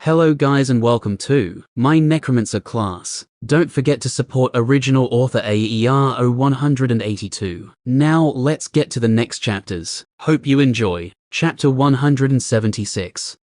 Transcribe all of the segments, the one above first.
Hello guys and welcome to my Necromancer class. Don't forget to support original author AER 182. Now let's get to the next chapters. Hope you enjoy. Chapter 176.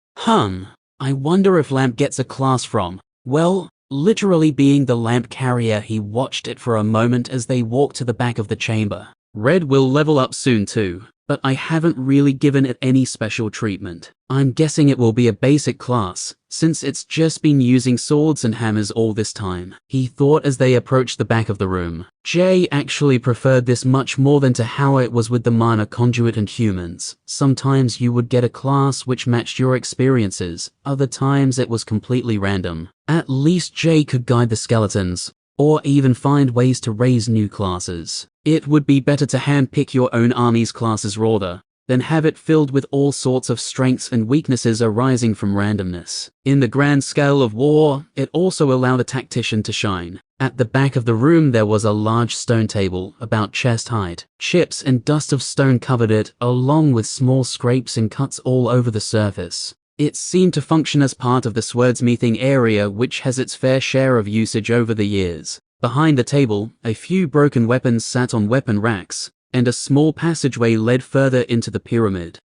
I wonder if Lamp gets a class from, well, literally being the lamp carrier. He watched it for a moment as they walked to the back of the chamber. Red will level up soon too, but I haven't really given it any special treatment. I'm guessing it will be a basic class, since it's just been using swords and hammers all this time, he thought as they approached the back of the room. Jay actually preferred this much more than to how it was with the minor conduit and humans. Sometimes you would get a class which matched your experiences, other times it was completely random. At least Jay could guide the skeletons, or even find ways to raise new classes. It would be better to handpick your own army's classes rather than have it filled with all sorts of strengths and weaknesses arising from randomness. In the grand scale of war, it also allowed a tactician to shine. At the back of the room there was a large stone table, about chest height. Chips and dust of stone covered it, along with small scrapes and cuts all over the surface. It seemed to function as part of the swordsmithing area, which has its fair share of usage over the years. Behind the table, a few broken weapons sat on weapon racks, and a small passageway led further into the pyramid.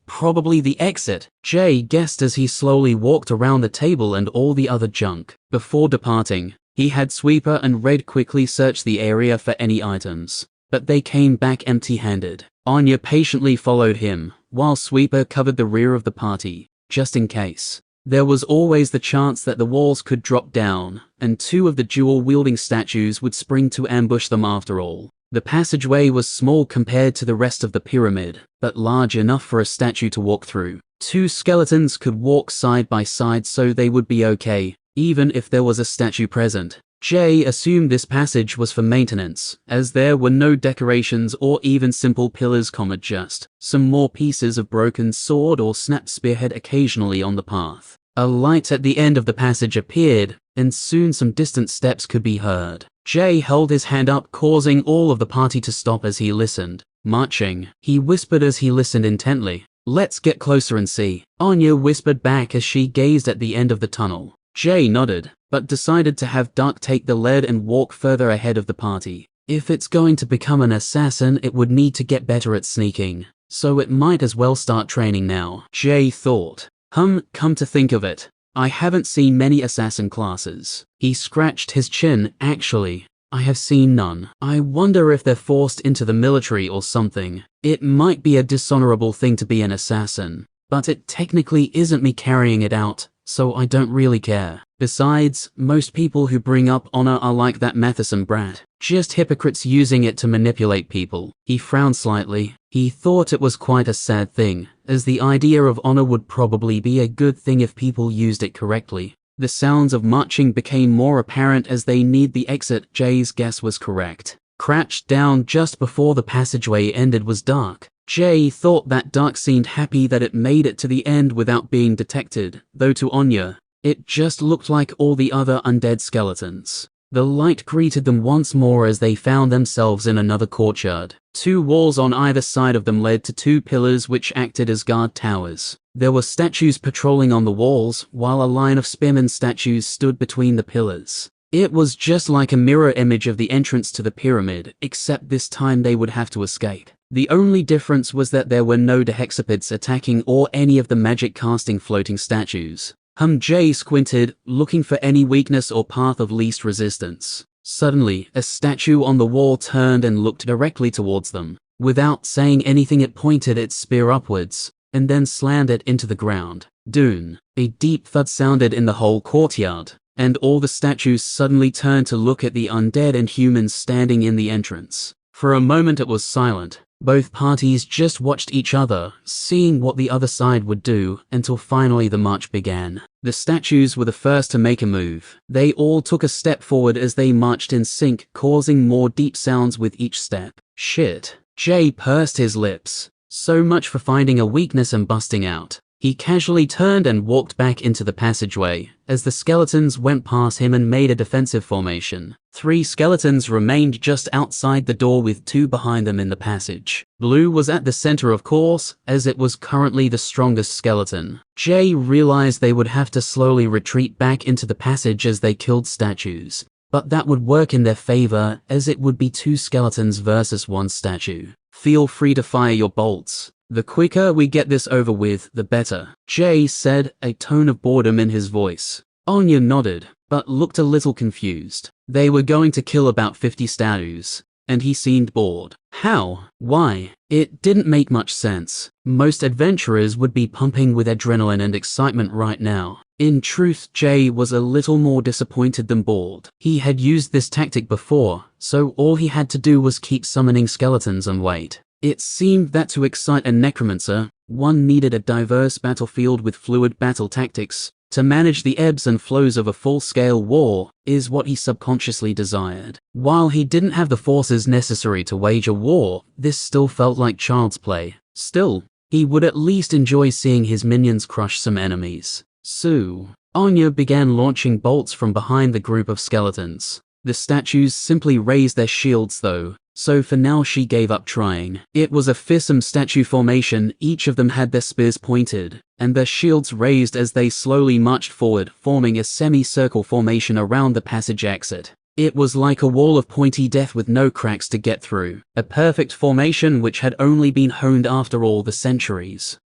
Probably the exit, Jay guessed as he slowly walked around the table and all the other junk. Before departing, he had Sweeper and Red quickly search the area for any items, but they came back empty-handed. Anya patiently followed him, while Sweeper covered the rear of the party, just in case. There was always the chance that the walls could drop down, and two of the dual-wielding statues would spring to ambush them after all. The passageway was small compared to the rest of the pyramid, but large enough for a statue to walk through. Two skeletons could walk side by side, so they would be okay, even if there was a statue present. Jay assumed this passage was for maintenance, as there were no decorations or even simple pillars, just some more pieces of broken sword or snapped spearhead occasionally on the path. A light at the end of the passage appeared, and soon some distant steps could be heard. Jay held his hand up, causing all of the party to stop as he listened. Marching, he whispered as he listened intently. Let's get closer and see, Anya whispered back as she gazed at the end of the tunnel. Jay nodded, but decided to have Duck take the lead and walk further ahead of the party. If it's going to become an assassin, it would need to get better at sneaking, so it might as well start training now, Jay thought. Come to think of it, I haven't seen many assassin classes. He scratched his chin. Actually, I have seen none. I wonder if they're forced into the military or something. It might be a dishonorable thing to be an assassin, but it technically isn't me carrying it out, so I don't really care. Besides, most people who bring up honor are like that Matheson brat, just hypocrites using it to manipulate people. He frowned slightly. He thought it was quite a sad thing, as the idea of honor would probably be a good thing if people used it correctly. The sounds of marching became more apparent as they neared the exit. Jay's guess was correct. Crouched down just before the passageway ended was Dark. Jay thought that Dark seemed happy that it made it to the end without being detected, though to Anya, it just looked like all the other undead skeletons. The light greeted them once more as they found themselves in another courtyard. Two walls on either side of them led to two pillars which acted as guard towers. There were statues patrolling on the walls, while a line of spearmen statues stood between the pillars. It was just like a mirror image of the entrance to the pyramid, except this time they would have to escape. The only difference was that there were no dehexapids attacking or any of the magic casting floating statues. Jay squinted, looking for any weakness or path of least resistance. Suddenly, a statue on the wall turned and looked directly towards them. Without saying anything, it pointed its spear upwards, and then slammed it into the ground. Doon. A deep thud sounded in the whole courtyard, and all the statues suddenly turned to look at the undead and humans standing in the entrance. For a moment it was silent. Both parties just watched each other, seeing what the other side would do, until finally the march began. The statues were the first to make a move. They all took a step forward as they marched in sync, causing more deep sounds with each step. Shit. Jay pursed his lips. So much for finding a weakness and busting out. He casually turned and walked back into the passageway, as the skeletons went past him and made a defensive formation. 3 skeletons remained just outside the door with 2 behind them in the passage. Blue was at the center, of course, as it was currently the strongest skeleton. Jay realized they would have to slowly retreat back into the passage as they killed statues. But that would work in their favor, as it would be 2 skeletons versus 1 statue. Feel free to fire your bolts. The quicker we get this over with, the better, Jay said, a tone of boredom in his voice. Anya nodded, but looked a little confused. They were going to kill about 50 statues, and he seemed bored. How? Why? It didn't make much sense. Most adventurers would be pumping with adrenaline and excitement right now. In truth, Jay was a little more disappointed than bored. He had used this tactic before, so all he had to do was keep summoning skeletons and wait. It seemed that to excite a necromancer, one needed a diverse battlefield with fluid battle tactics. To manage the ebbs and flows of a full-scale war is what he subconsciously desired. While he didn't have the forces necessary to wage a war, this still felt like child's play. Still, he would at least enjoy seeing his minions crush some enemies. So, Anya began launching bolts from behind the group of skeletons. The statues simply raised their shields though, so for now she gave up trying. It was a fearsome statue formation, each of them had their spears pointed, and their shields raised as they slowly marched forward, forming a semi-circle formation around the passage exit. It was like a wall of pointy death with no cracks to get through, a perfect formation which had only been honed after all the centuries.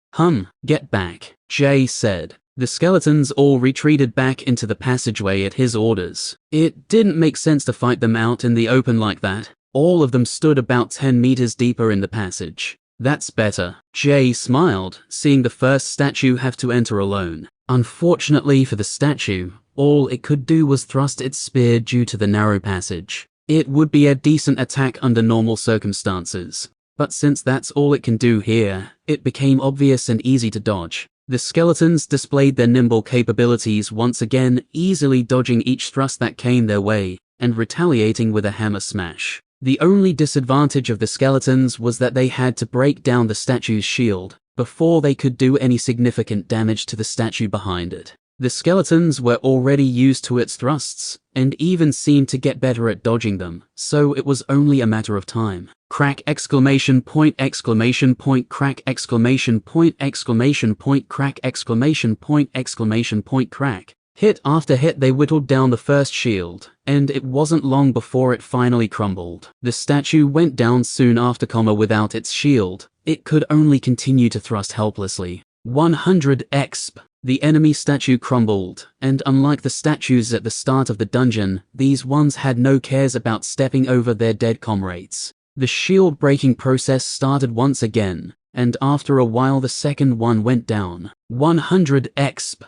Get back, Jay said. The skeletons all retreated back into the passageway at his orders. It didn't make sense to fight them out in the open like that. All of them stood about 10 meters deeper in the passage. That's better. Jay smiled, seeing the first statue have to enter alone. Unfortunately for the statue, all it could do was thrust its spear due to the narrow passage. It would be a decent attack under normal circumstances, but since that's all it can do here, it became obvious and easy to dodge. The skeletons displayed their nimble capabilities once again, easily dodging each thrust that came their way, and retaliating with a hammer smash. The only disadvantage of the skeletons was that they had to break down the statue's shield before they could do any significant damage to the statue behind it. The skeletons were already used to its thrusts, and even seemed to get better at dodging them, so it was only a matter of time. Crack exclamation point crack exclamation point crack exclamation crack. Hit after hit they whittled down the first shield, and it wasn't long before it finally crumbled. The statue went down soon after, without its shield. It could only continue to thrust helplessly. 100 exp. The enemy statue crumbled, and unlike the statues at the start of the dungeon, these ones had no cares about stepping over their dead comrades. The shield breaking process started once again, and after a while the second one went down. 100 exp.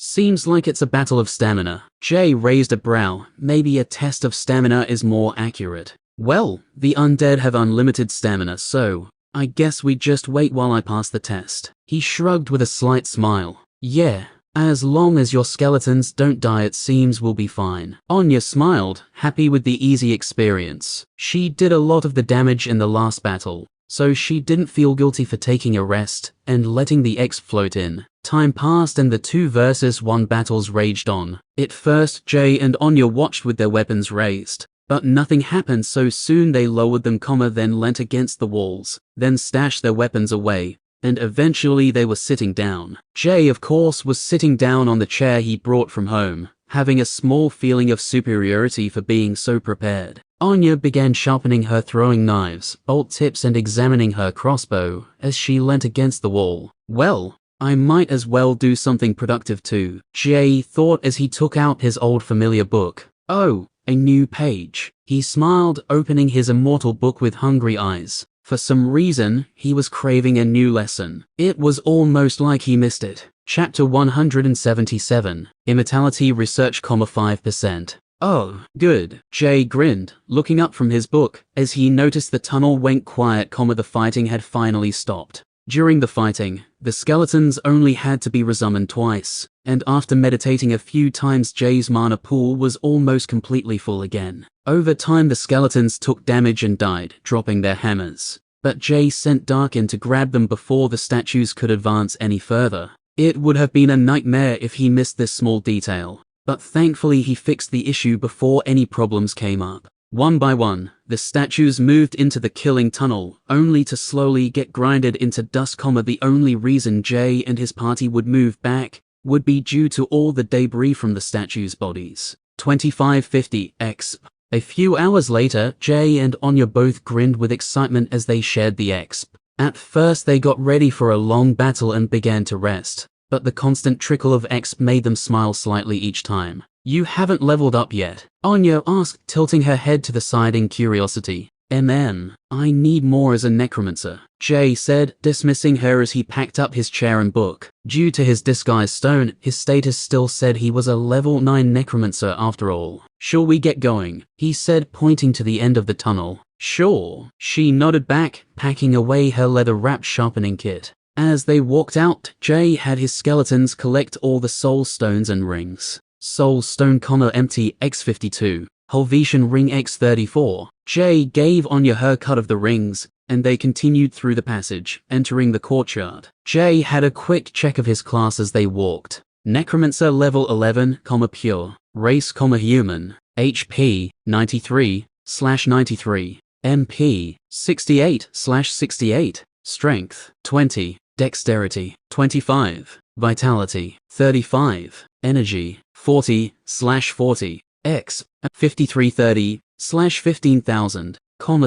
Seems like it's a battle of stamina. Jay raised a brow. Maybe a test of stamina is more accurate. Well, the undead have unlimited stamina, so I guess we just wait while I pass the test. He shrugged with a slight smile. Yeah, as long as your skeletons don't die it seems we'll be fine. Anya smiled, happy with the easy experience. She did a lot of the damage in the last battle, so she didn't feel guilty for taking a rest and letting the exp float in. Time passed and the 2 versus 1 battles raged on. At first, Jay and Anya watched with their weapons raised, but nothing happened, so soon they lowered them, then leant against the walls, then stashed their weapons away, and eventually they were sitting down. Jay, of course, was sitting down on the chair he brought from home, having a small feeling of superiority for being so prepared. Anya began sharpening her throwing knives, bolt tips, and examining her crossbow as she leant against the wall. Well, I might as well do something productive too, Jay thought as he took out his old familiar book. Oh, a new page. He smiled, opening his immortal book with hungry eyes. For some reason, he was craving a new lesson. It was almost like he missed it. Chapter 177, Immortality Research, 5%. Oh, good. Jay grinned, looking up from his book, as he noticed the tunnel went quiet, the fighting had finally stopped. During the fighting, the skeletons only had to be resummoned twice, and after meditating a few times Jay's mana pool was almost completely full again. Over time the skeletons took damage and died, dropping their hammers. but Jay sent Dark in to grab them before the statues could advance any further. It would have been a nightmare if he missed this small detail, but thankfully he fixed the issue before any problems came up. One by one, the statues moved into the killing tunnel, only to slowly get grinded into dust. The only reason Jay and his party would move back would be due to all the debris from the statues' bodies. 2550 exp. A few hours later, Jay and Anya both grinned with excitement as they shared the exp. At first they got ready for a long battle and began to rest, but the constant trickle of exp made them smile slightly each time. You haven't leveled up yet? Anya asked, tilting her head to the side in curiosity. I need more as a necromancer, Jay said, dismissing her as he packed up his chair and book. Due to his disguise stone, his status still said he was a level 9 necromancer after all. Shall we get going? He said, pointing to the end of the tunnel. Sure, she nodded back, packing away her leather-wrapped sharpening kit. As they walked out, Jay had his skeletons collect all the soul stones and rings. Soul stone, empty, X52. Helvetian ring X34. Jay gave Anya her cut of the rings, and they continued through the passage, entering the courtyard. Jay had a quick check of his class as they walked. Necromancer level 11, pure. Race, human. HP, 93/93. MP, 68/68. Strength, 20. Dexterity, 25. Vitality, 35. Energy, 40/40. X, 5330/15,000.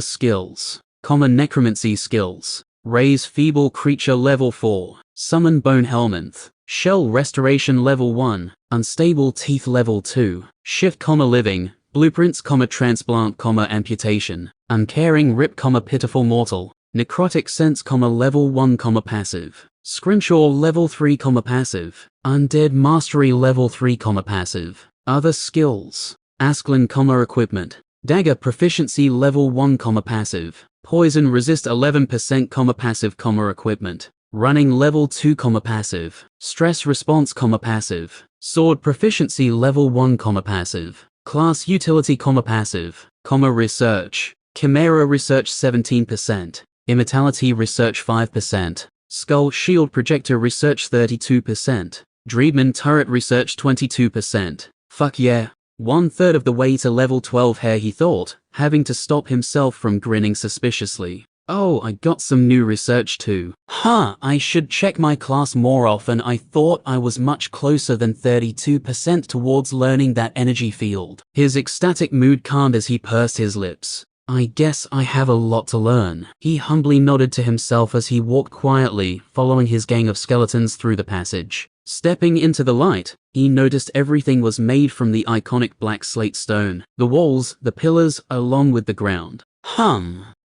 Skills, necromancy skills. Raise feeble creature level 4. Summon bone helminth. Shell restoration level 1. Unstable teeth level 2. Shift, living. Blueprints, transplant, amputation. Uncaring rip, pitiful mortal. Necrotic sense, level 1, passive. Scrimshaw level 3, passive. Undead mastery level 3, passive. Other skills. Asklin, equipment. Dagger proficiency level 1, passive. Poison resist 11%, passive, equipment. Running level 2, passive. Stress response, passive. Sword proficiency level 1, passive. Class utility, passive. Research. Chimera research 17%. Immortality research 5%. Skull shield projector research 32%. Dreadman turret research 22%. Fuck yeah. 1/3 of the way to level 12 here, he thought, having to stop himself from grinning suspiciously. Oh, I got some new research too. I should check my class more often. I thought I was much closer than 32% towards learning that energy field. His ecstatic mood calmed as he pursed his lips. I guess I have a lot to learn. He humbly nodded to himself as he walked quietly, following his gang of skeletons through the passage. Stepping into the light, he noticed everything was made from the iconic black slate stone. The walls, the pillars, along with the ground.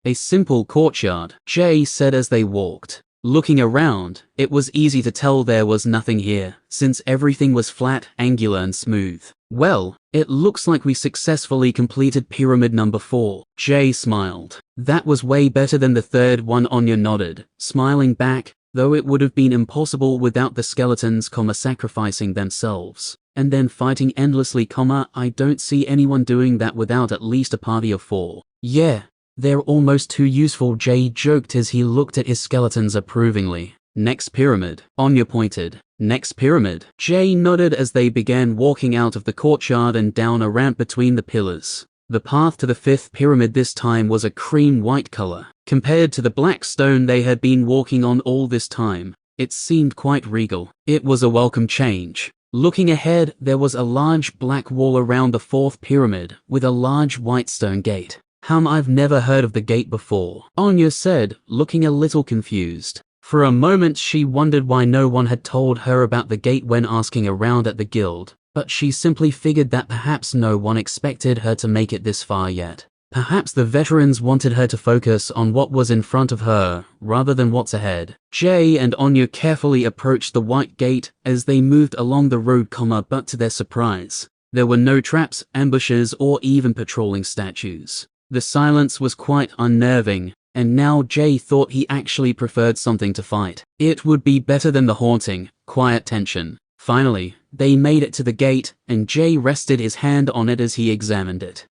A simple courtyard, Jay said as they walked. Looking around, it was easy to tell there was nothing here, since everything was flat, angular and smooth. Well, it looks like we successfully completed pyramid number 4. Jay smiled. That was way better than the third one. Anya nodded, smiling back, though it would have been impossible without the skeletons, sacrificing themselves, and then fighting endlessly, I don't see anyone doing that without at least a party of 4. Yeah, they're almost too useful, Jay joked as he looked at his skeletons approvingly. Next pyramid, Anya pointed. Next pyramid. Jay nodded as they began walking out of the courtyard and down a ramp between the pillars. The path to the 5th pyramid this time was a cream white color. Compared to the black stone they had been walking on all this time, it seemed quite regal. It was a welcome change. Looking ahead, there was a large black wall around the 4th pyramid, with a large white stone gate. I've never heard of the gate before, Anya said, looking a little confused. For a moment she wondered why no one had told her about the gate when asking around at the guild, but she simply figured that perhaps no one expected her to make it this far yet. Perhaps the veterans wanted her to focus on what was in front of her, rather than what's ahead. Jay and Anya carefully approached the white gate as they moved along the road, but to their surprise, there were no traps, ambushes, or even patrolling statues. The silence was quite unnerving, and now Jay thought he actually preferred something to fight. It would be better than the haunting, quiet tension. Finally, they made it to the gate, and Jay rested his hand on it as he examined it.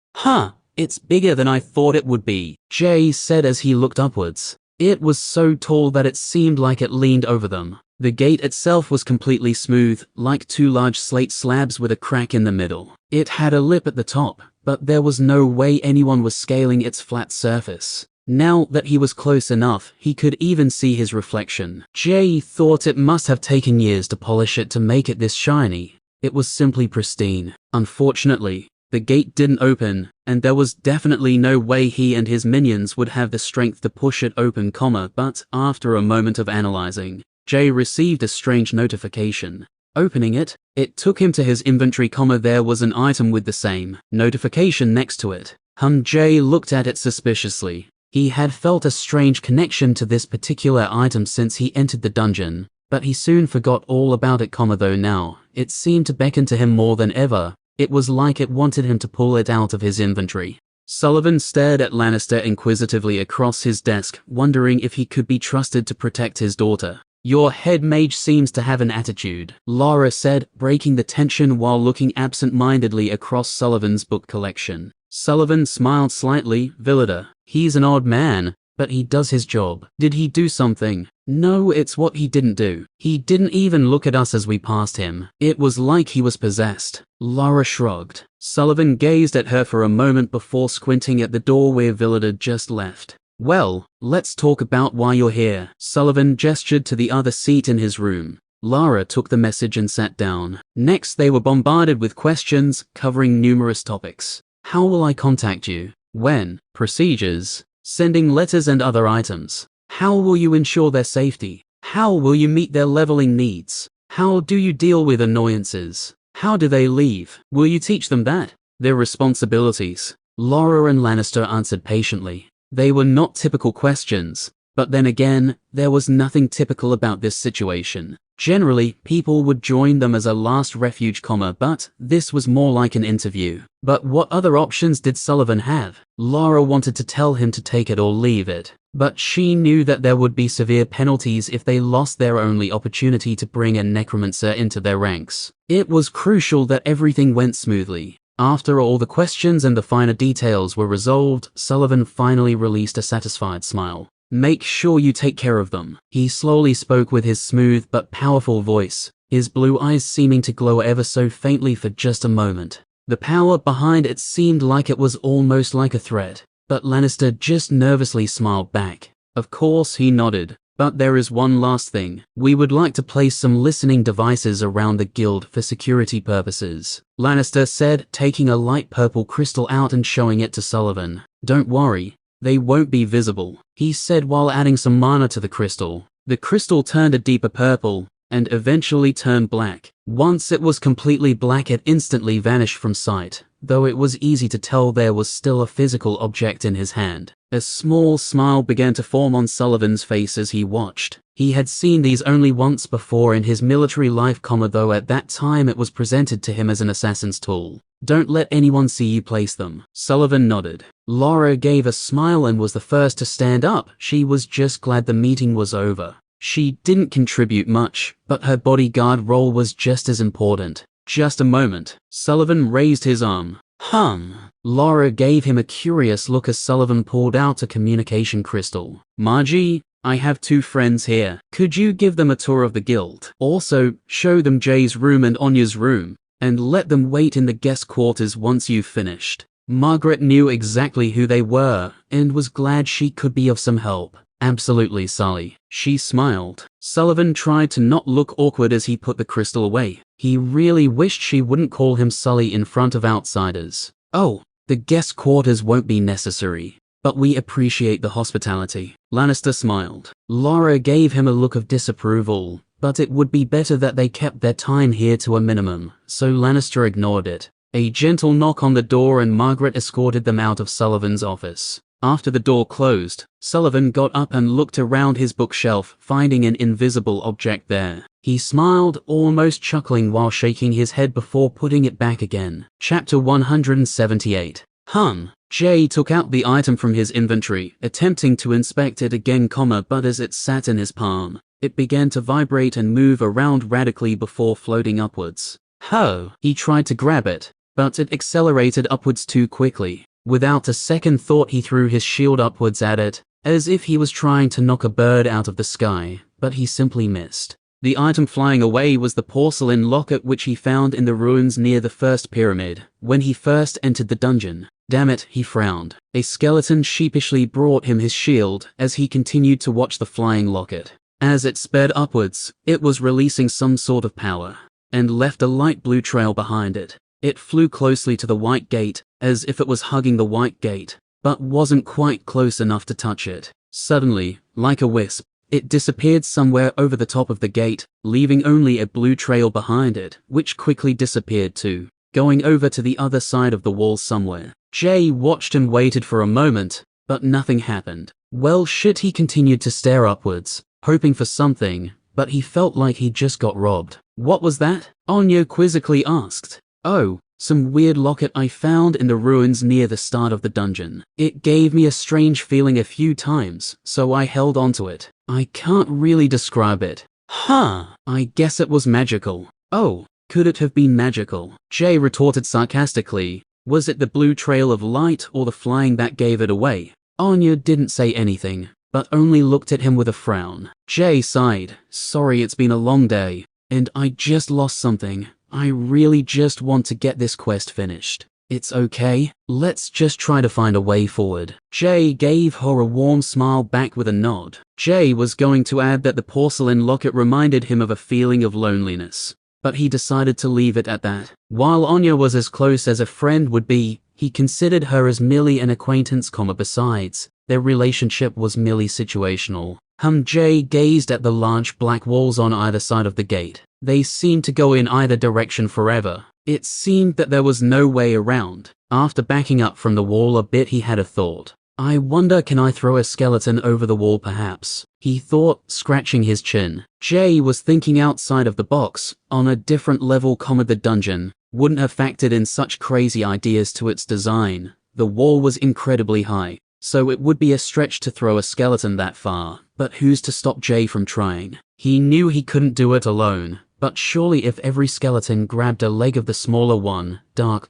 It's bigger than I thought it would be, Jay said as he looked upwards. It was so tall that it seemed like it leaned over them. The gate itself was completely smooth, like two large slate slabs with a crack in the middle. It had a lip at the top, but there was no way anyone was scaling its flat surface. Now that he was close enough, he could even see his reflection. Jay thought it must have taken years to polish it to make it this shiny. It was simply pristine. Unfortunately, the gate didn't open, and there was definitely no way he and his minions would have the strength to push it open, but after a moment of analyzing, Jay received a strange notification. Opening it, it took him to his inventory, there was an item with the same notification next to it. Jay looked at it suspiciously. He had felt a strange connection to this particular item since he entered the dungeon, but he soon forgot all about it, though now, it seemed to beckon to him more than ever. It was like it wanted him to pull it out of his inventory. Sullivan stared at Lannister inquisitively across his desk, wondering if he could be trusted to protect his daughter. "Your head mage seems to have an attitude," Lara said, breaking the tension while looking absent-mindedly across Sullivan's book collection. Sullivan smiled slightly. "Vilida, he's an odd man, but he does his job." "Did he do something?" "No, it's what he didn't do. He didn't even look at us as we passed him. It was like he was possessed." Lara shrugged. Sullivan gazed at her for a moment before squinting at the door where Vilida just left. "Well, let's talk about why you're here." Sullivan gestured to the other seat in his room. Lara took the message and sat down. Next, they were bombarded with questions covering numerous topics. "How will I contact you? When? Procedures? Sending letters and other items. How will you ensure their safety? How will you meet their leveling needs? How do you deal with annoyances? How do they leave? Will you teach them that? Their responsibilities?" Lara and Lannister answered patiently. They were not typical questions, but then again, there was nothing typical about this situation. Generally, people would join them as a last refuge, but this was more like an interview. But what other options did Sullivan have? Lara wanted to tell him to take it or leave it, but she knew that there would be severe penalties if they lost their only opportunity to bring a necromancer into their ranks. It was crucial that everything went smoothly. After all the questions and the finer details were resolved, Sullivan finally released a satisfied smile. "Make sure you take care of them." He slowly spoke with his smooth but powerful voice, his blue eyes seeming to glow ever so faintly for just a moment. The power behind it seemed like it was almost like a threat, but Lannister just nervously smiled back. Of course, he nodded. "But there is one last thing. We would like to place some listening devices around the guild for security purposes," Lannister said, taking a light purple crystal out and showing it to Sullivan. "Don't worry, they won't be visible," he said while adding some mana to the crystal. The crystal turned a deeper purple, and eventually turned black. Once it was completely black, it instantly vanished from sight, though it was easy to tell there was still a physical object in his hand. A small smile began to form on Sullivan's face as he watched. He had seen these only once before in his military life, though at that time it was presented to him as an assassin's tool. "Don't let anyone see you place them." Sullivan nodded. Lara gave a smile and was the first to stand up. She was just glad the meeting was over. She didn't contribute much, but her bodyguard role was just as important. "Just a moment." Sullivan raised his arm. Lara gave him a curious look as Sullivan pulled out a communication crystal. "Margie, I have 2 friends here. Could you give them a tour of the guild? Also, show them Jay's room and Anya's room, and let them wait in the guest quarters once you've finished." Margaret knew exactly who they were, and was glad she could be of some help. "Absolutely, Sully." She smiled. Sullivan tried to not look awkward as he put the crystal away. He really wished she wouldn't call him Sully in front of outsiders. "Oh, the guest quarters won't be necessary, but we appreciate the hospitality." Lannister smiled. Lara gave him a look of disapproval, but it would be better that they kept their time here to a minimum, so Lannister ignored it. A gentle knock on the door and Margaret escorted them out of Sullivan's office. After the door closed, Sullivan got up and looked around his bookshelf, finding an invisible object there. He smiled, almost chuckling while shaking his head before putting it back again. Chapter 178. Jay took out the item from his inventory, attempting to inspect it again, but as it sat in his palm, it began to vibrate and move around radically before floating upwards. He tried to grab it, but it accelerated upwards too quickly. Without a second thought, he threw his shield upwards at it, as if he was trying to knock a bird out of the sky, but he simply missed. The item flying away was the porcelain locket which he found in the ruins near the first pyramid, when he first entered the dungeon. Damn it, he frowned. A skeleton sheepishly brought him his shield as he continued to watch the flying locket. As it sped upwards, it was releasing some sort of power, and left a light blue trail behind it. It flew closely to the white gate, as if it was hugging the white gate, but wasn't quite close enough to touch it. Suddenly, like a wisp, it disappeared somewhere over the top of the gate, leaving only a blue trail behind it, which quickly disappeared too, going over to the other side of the wall somewhere. Jay watched and waited for a moment, but nothing happened. Well shit, he continued to stare upwards, hoping for something, but he felt like he just got robbed. What was that? Anya quizzically asked. Oh, some weird locket I found in the ruins near the start of the dungeon. It gave me a strange feeling a few times, so I held onto it. I can't really describe it. Huh, I guess it was magical. Oh, could it have been magical? Jay retorted sarcastically. Was it the blue trail of light or the flying that gave it away? Anya didn't say anything, but only looked at him with a frown. Jay sighed. Sorry, it's been a long day, and I just lost something. I really just want to get this quest finished. It's okay, let's just try to find a way forward. Jay gave her a warm smile back with a nod. Jay was going to add that the porcelain locket reminded him of a feeling of loneliness, but he decided to leave it at that. While Anya was as close as a friend would be, he considered her as merely an acquaintance, besides, their relationship was merely situational. Jay gazed at the large black walls on either side of the gate. They seemed to go in either direction forever. It seemed that there was no way around. After backing up from the wall a bit, he had a thought. I wonder, can I throw a skeleton over the wall perhaps? He thought, scratching his chin. Jay was thinking outside of the box, on a different level. The dungeon wouldn't have factored in such crazy ideas to its design. The wall was incredibly high, so it would be a stretch to throw a skeleton that far. But who's to stop Jay from trying? He knew he couldn't do it alone, but surely if every skeleton grabbed a leg of the smaller one,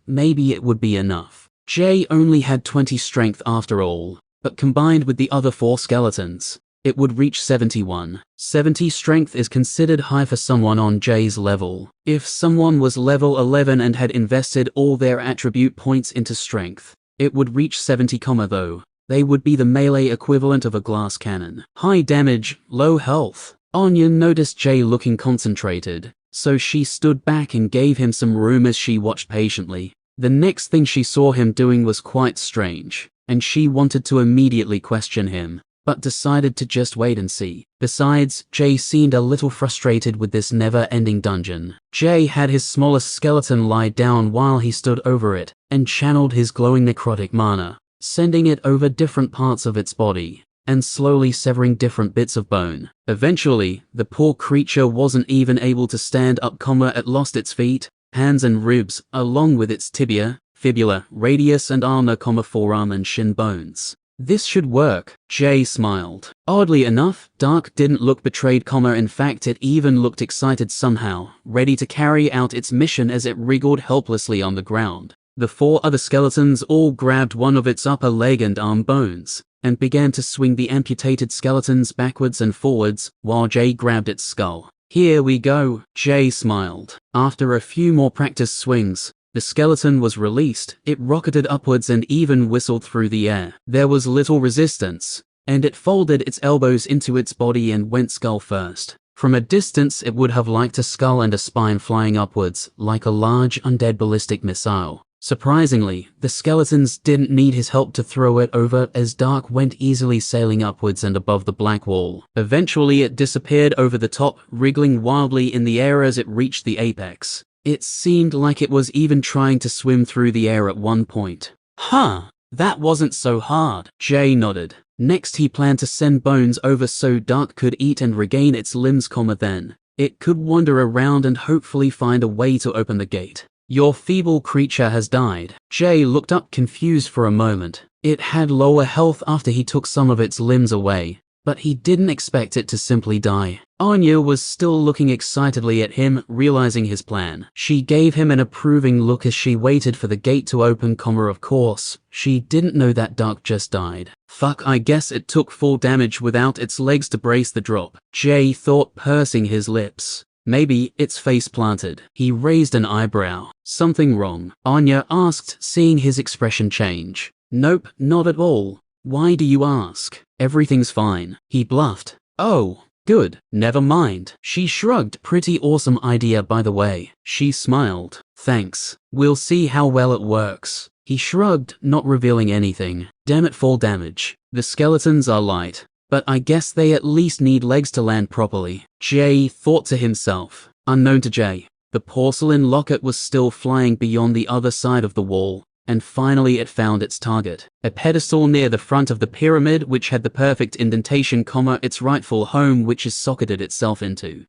maybe it would be enough. Jay only had 20 strength after all, but combined with the other 4 skeletons, it would reach 71. 70 strength is considered high for someone on Jay's level. If someone was level 11 and had invested all their attribute points into strength, it would reach 70, though. They would be the melee equivalent of a glass cannon. High damage, low health. Anya noticed Jay looking concentrated, so she stood back and gave him some room as she watched patiently. The next thing she saw him doing was quite strange, and she wanted to immediately question him, but decided to just wait and see. Besides, Jay seemed a little frustrated with this never-ending dungeon. Jay had his smallest skeleton lie down while he stood over it, and channeled his glowing necrotic mana, sending it over different parts of its body, and slowly severing different bits of bone. Eventually, the poor creature wasn't even able to stand up, it lost its feet, hands and ribs, along with its tibia, fibula, radius and ulnar, forearm and shin bones. This should work, Jay smiled. Oddly enough, Dark didn't look betrayed, in fact it even looked excited somehow, ready to carry out its mission as it wriggled helplessly on the ground. The 4 other skeletons all grabbed one of its upper leg and arm bones, and began to swing the amputated skeletons backwards and forwards, while Jay grabbed its skull. Here we go, Jay smiled. After a few more practice swings, the skeleton was released. It rocketed upwards and even whistled through the air. There was little resistance, and it folded its elbows into its body and went skull first. From a distance it would have liked a skull and a spine flying upwards, like a large undead ballistic missile. Surprisingly, the skeletons didn't need his help to throw it over, as Dark went easily sailing upwards and above the black wall. Eventually it disappeared over the top, wriggling wildly in the air as it reached the apex. It seemed like it was even trying to swim through the air at one point. That wasn't so hard, Jay nodded. Next he planned to send bones over so Dark could eat and regain its limbs, then it could wander around and hopefully find a way to open the gate. Your feeble creature has died. Jay looked up confused for a moment. It had lower health after he took some of its limbs away, but he didn't expect it to simply die. Anya was still looking excitedly at him, realizing his plan. She gave him an approving look as she waited for the gate to open, of course. She didn't know that Dark just died. Fuck, I guess it took full damage without its legs to brace the drop. Jay thought, pursing his lips. Maybe it's face planted. He raised an eyebrow. Something wrong? Anya asked, seeing his expression change. Nope, not at all. Why do you ask? Everything's fine. He bluffed. Oh. Good, never mind. She shrugged. Pretty awesome idea, by the way. She smiled. Thanks. We'll see how well it works. He shrugged, not revealing anything. Damn it, fall damage. The skeletons are light, but I guess they at least need legs to land properly. Jay thought to himself. Unknown to Jay, the porcelain locket was still flying beyond the other side of the wall. And finally it found its target. A pedestal near the front of the pyramid which had the perfect indentation, its rightful home which is socketed itself into.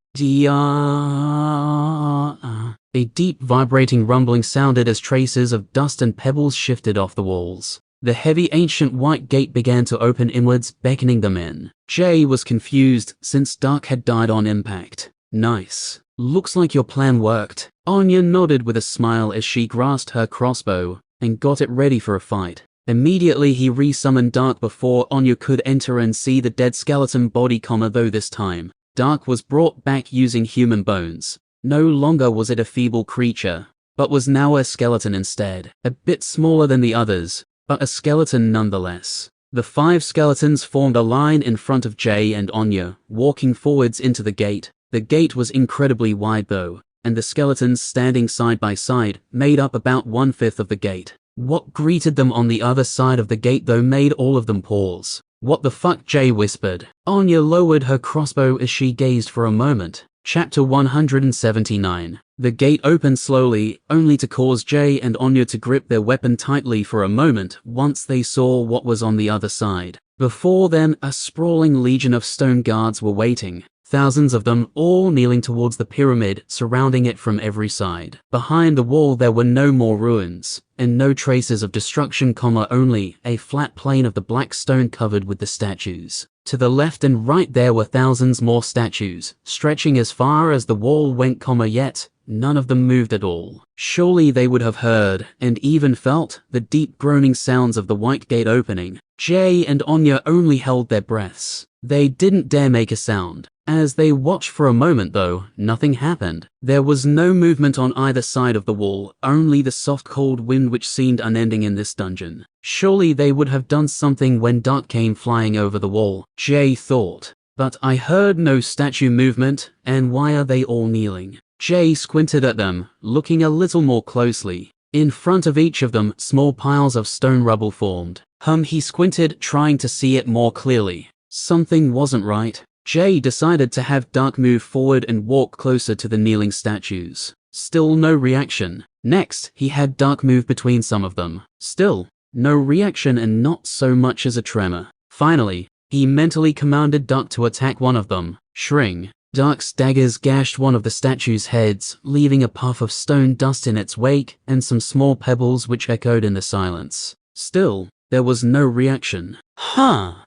A deep vibrating rumbling sounded as traces of dust and pebbles shifted off the walls. The heavy ancient white gate began to open inwards, beckoning them in. Jay was confused since Dark had died on impact. Nice. Looks like your plan worked. Anya nodded with a smile as she grasped her crossbow and got it ready for a fight. Immediately he resummoned Dark before Anya could enter and see the dead skeleton body, though this time, Dark was brought back using human bones. No longer was it a feeble creature, but was now a skeleton instead. A bit smaller than the others, but a skeleton nonetheless. The 5 skeletons formed a line in front of Jay and Anya, walking forwards into the gate. The gate was incredibly wide though, and the skeletons standing side by side made up about 1/5 of the gate. What greeted them on the other side of the gate though made all of them pause. What the fuck? Jay whispered. Anya lowered her crossbow as she gazed for a moment. Chapter 179. The gate opened slowly, only to cause Jay and Anya to grip their weapon tightly for a moment once they saw what was on the other side. Before them, a sprawling legion of stone guards were waiting. Thousands of them, all kneeling towards the pyramid, surrounding it from every side. Behind the wall there were no more ruins, and no traces of destruction, only a flat plain of the black stone covered with the statues. To the left and right there were thousands more statues, stretching as far as the wall went, yet none of them moved at all. Surely they would have heard, and even felt, the deep groaning sounds of the white gate opening. Jay and Anya only held their breaths. They didn't dare make a sound. As they watched for a moment though, nothing happened. There was no movement on either side of the wall, only the soft cold wind which seemed unending in this dungeon. Surely they would have done something when Dark came flying over the wall, Jay thought. But I heard no statue movement, and why are they all kneeling? Jay squinted at them, looking a little more closely. In front of each of them, small piles of stone rubble formed. He squinted, trying to see it more clearly. Something wasn't right. Jay decided to have Dark move forward and walk closer to the kneeling statues. Still no reaction. Next, he had Dark move between some of them. Still, no reaction and not so much as a tremor. Finally, he mentally commanded Dark to attack one of them. Shring. Dark's daggers gashed one of the statues' heads, leaving a puff of stone dust in its wake and some small pebbles which echoed in the silence. Still, there was no reaction.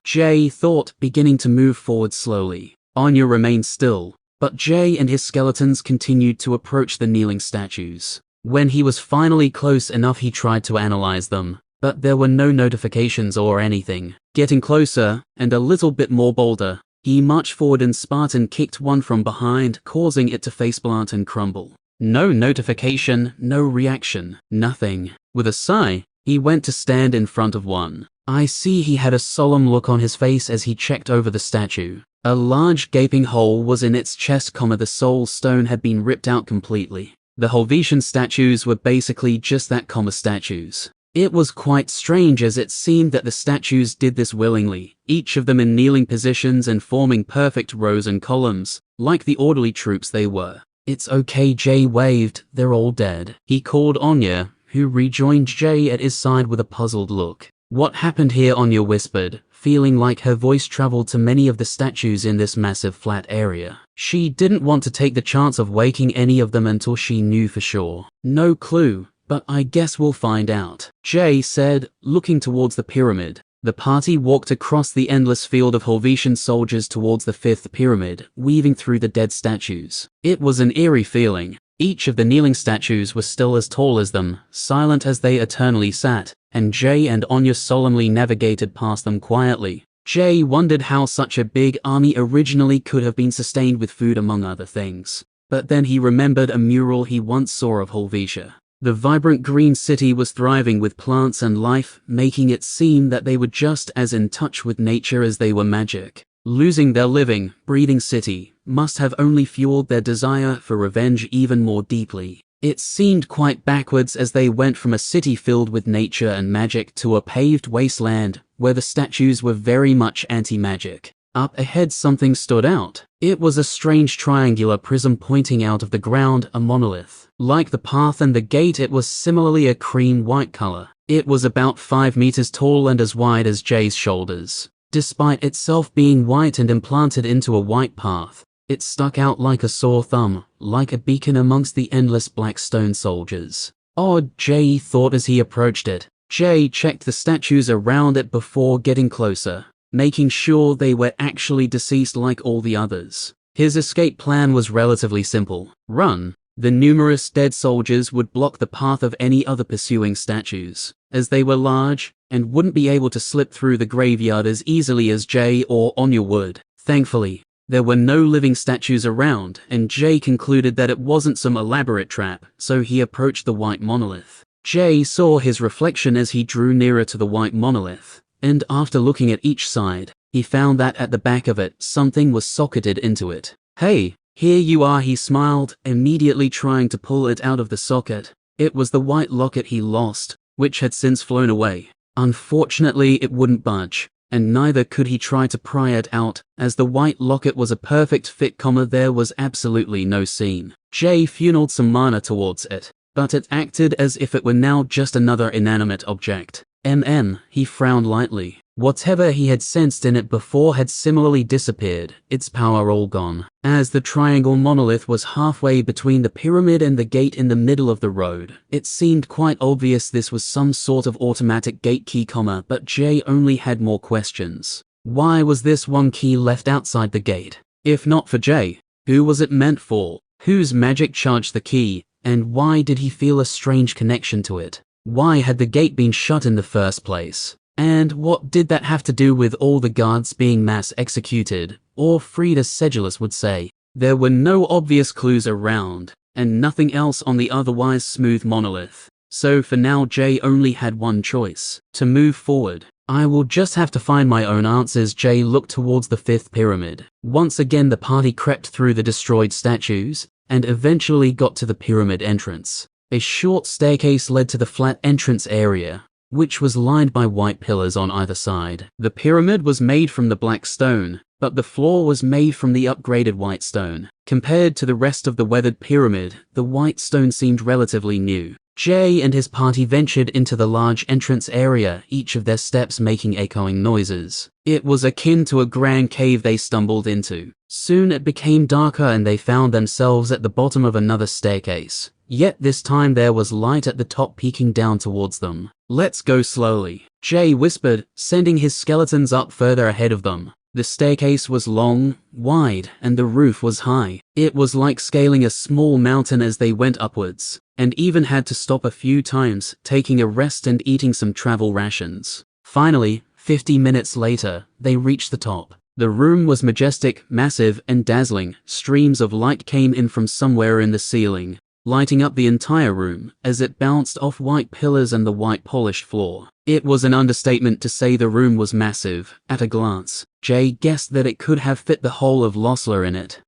Jay thought, beginning to move forward slowly. Anya remained still, but Jay and his skeletons continued to approach the kneeling statues. When he was finally close enough, he tried to analyze them, but there were no notifications or anything. Getting closer, and a little bit more bolder, he marched forward and Spartan kicked one from behind, causing it to faceplant and crumble. No notification, no reaction, nothing. With a sigh, he went to stand in front of one. I see he had a solemn look on his face as he checked over the statue. A large gaping hole was in its chest, the soul stone had been ripped out completely. The Helvetian statues were basically just that, statues. It was quite strange as it seemed that the statues did this willingly, each of them in kneeling positions and forming perfect rows and columns, like the orderly troops they were. It's okay, Jay waved, they're all dead. He called Anya, who rejoined Jay at his side with a puzzled look. What happened here? Anya whispered, feeling like her voice traveled to many of the statues in this massive flat area. She didn't want to take the chance of waking any of them until she knew for sure. No clue, but I guess we'll find out, Jay said, looking towards the pyramid. The party walked across the endless field of Helvetian soldiers towards the fifth pyramid, weaving through the dead statues. It was an eerie feeling. Each of the kneeling statues was still as tall as them, silent as they eternally sat, and Jay and Anya solemnly navigated past them quietly. Jay wondered how such a big army originally could have been sustained with food among other things. But then he remembered a mural he once saw of Helvetia. The vibrant green city was thriving with plants and life, making it seem that they were just as in touch with nature as they were magic. Losing their living, breathing city must have only fueled their desire for revenge even more deeply. It seemed quite backwards as they went from a city filled with nature and magic to a paved wasteland where the statues were very much anti-magic. Up ahead something stood out. It was a strange triangular prism pointing out of the ground, a monolith. Like the path and the gate, it was similarly a cream-white color. It was about 5 meters tall and as wide as Jay's shoulders. Despite itself being white and implanted into a white path, it stuck out like a sore thumb, like a beacon amongst the endless black stone soldiers. Odd, Jay thought as he approached it. Jay checked the statues around it before getting closer, making sure they were actually deceased like all the others. His escape plan was relatively simple. Run. The numerous dead soldiers would block the path of any other pursuing statues, as they were large and wouldn't be able to slip through the graveyard as easily as Jay or Anya would. Thankfully, there were no living statues around, and Jay concluded that it wasn't some elaborate trap, so he approached the white monolith. Jay saw his reflection as he drew nearer to the white monolith, and after looking at each side, he found that at the back of it, something was socketed into it. "Hey, here you are," he smiled, immediately trying to pull it out of the socket. It was the white locket he lost, which had since flown away. Unfortunately, it wouldn't budge, and neither could he try to pry it out, as the white locket was a perfect fit, there was absolutely no seam. Jay funneled some mana towards it, but it acted as if it were now just another inanimate object. He frowned lightly. Whatever he had sensed in it before had similarly disappeared, its power all gone. As the triangle monolith was halfway between the pyramid and the gate in the middle of the road, it seemed quite obvious this was some sort of automatic gate key, but Jay only had more questions. Why was this one key left outside the gate? If not for Jay, who was it meant for? Whose magic charged the key, and why did he feel a strange connection to it? Why had the gate been shut in the first place? And what did that have to do with all the guards being mass executed, or freed as Sedulus would say? There were no obvious clues around, and nothing else on the otherwise smooth monolith. So for now Jay only had one choice: to move forward. I will just have to find my own answers. Jay looked towards the fifth pyramid. Once again the party crept through the destroyed statues, and eventually got to the pyramid entrance. A short staircase led to the flat entrance area, which was lined by white pillars on either side. The pyramid was made from the black stone, but the floor was made from the upgraded white stone. Compared to the rest of the weathered pyramid, the white stone seemed relatively new. Jay and his party ventured into the large entrance area, each of their steps making echoing noises. It was akin to a grand cave they stumbled into. Soon it became darker and they found themselves at the bottom of another staircase. Yet this time there was light at the top peeking down towards them. "Let's go slowly," Jay whispered, sending his skeletons up further ahead of them. The staircase was long, wide, and the roof was high. It was like scaling a small mountain as they went upwards, and even had to stop a few times, taking a rest and eating some travel rations. Finally, 50 minutes later, they reached the top. The room was majestic, massive, and dazzling. Streams of light came in from somewhere in the ceiling, lighting up the entire room as it bounced off white pillars and the white polished floor. It was an understatement to say the room was massive. At a glance, Jay guessed that it could have fit the whole of Losler in it.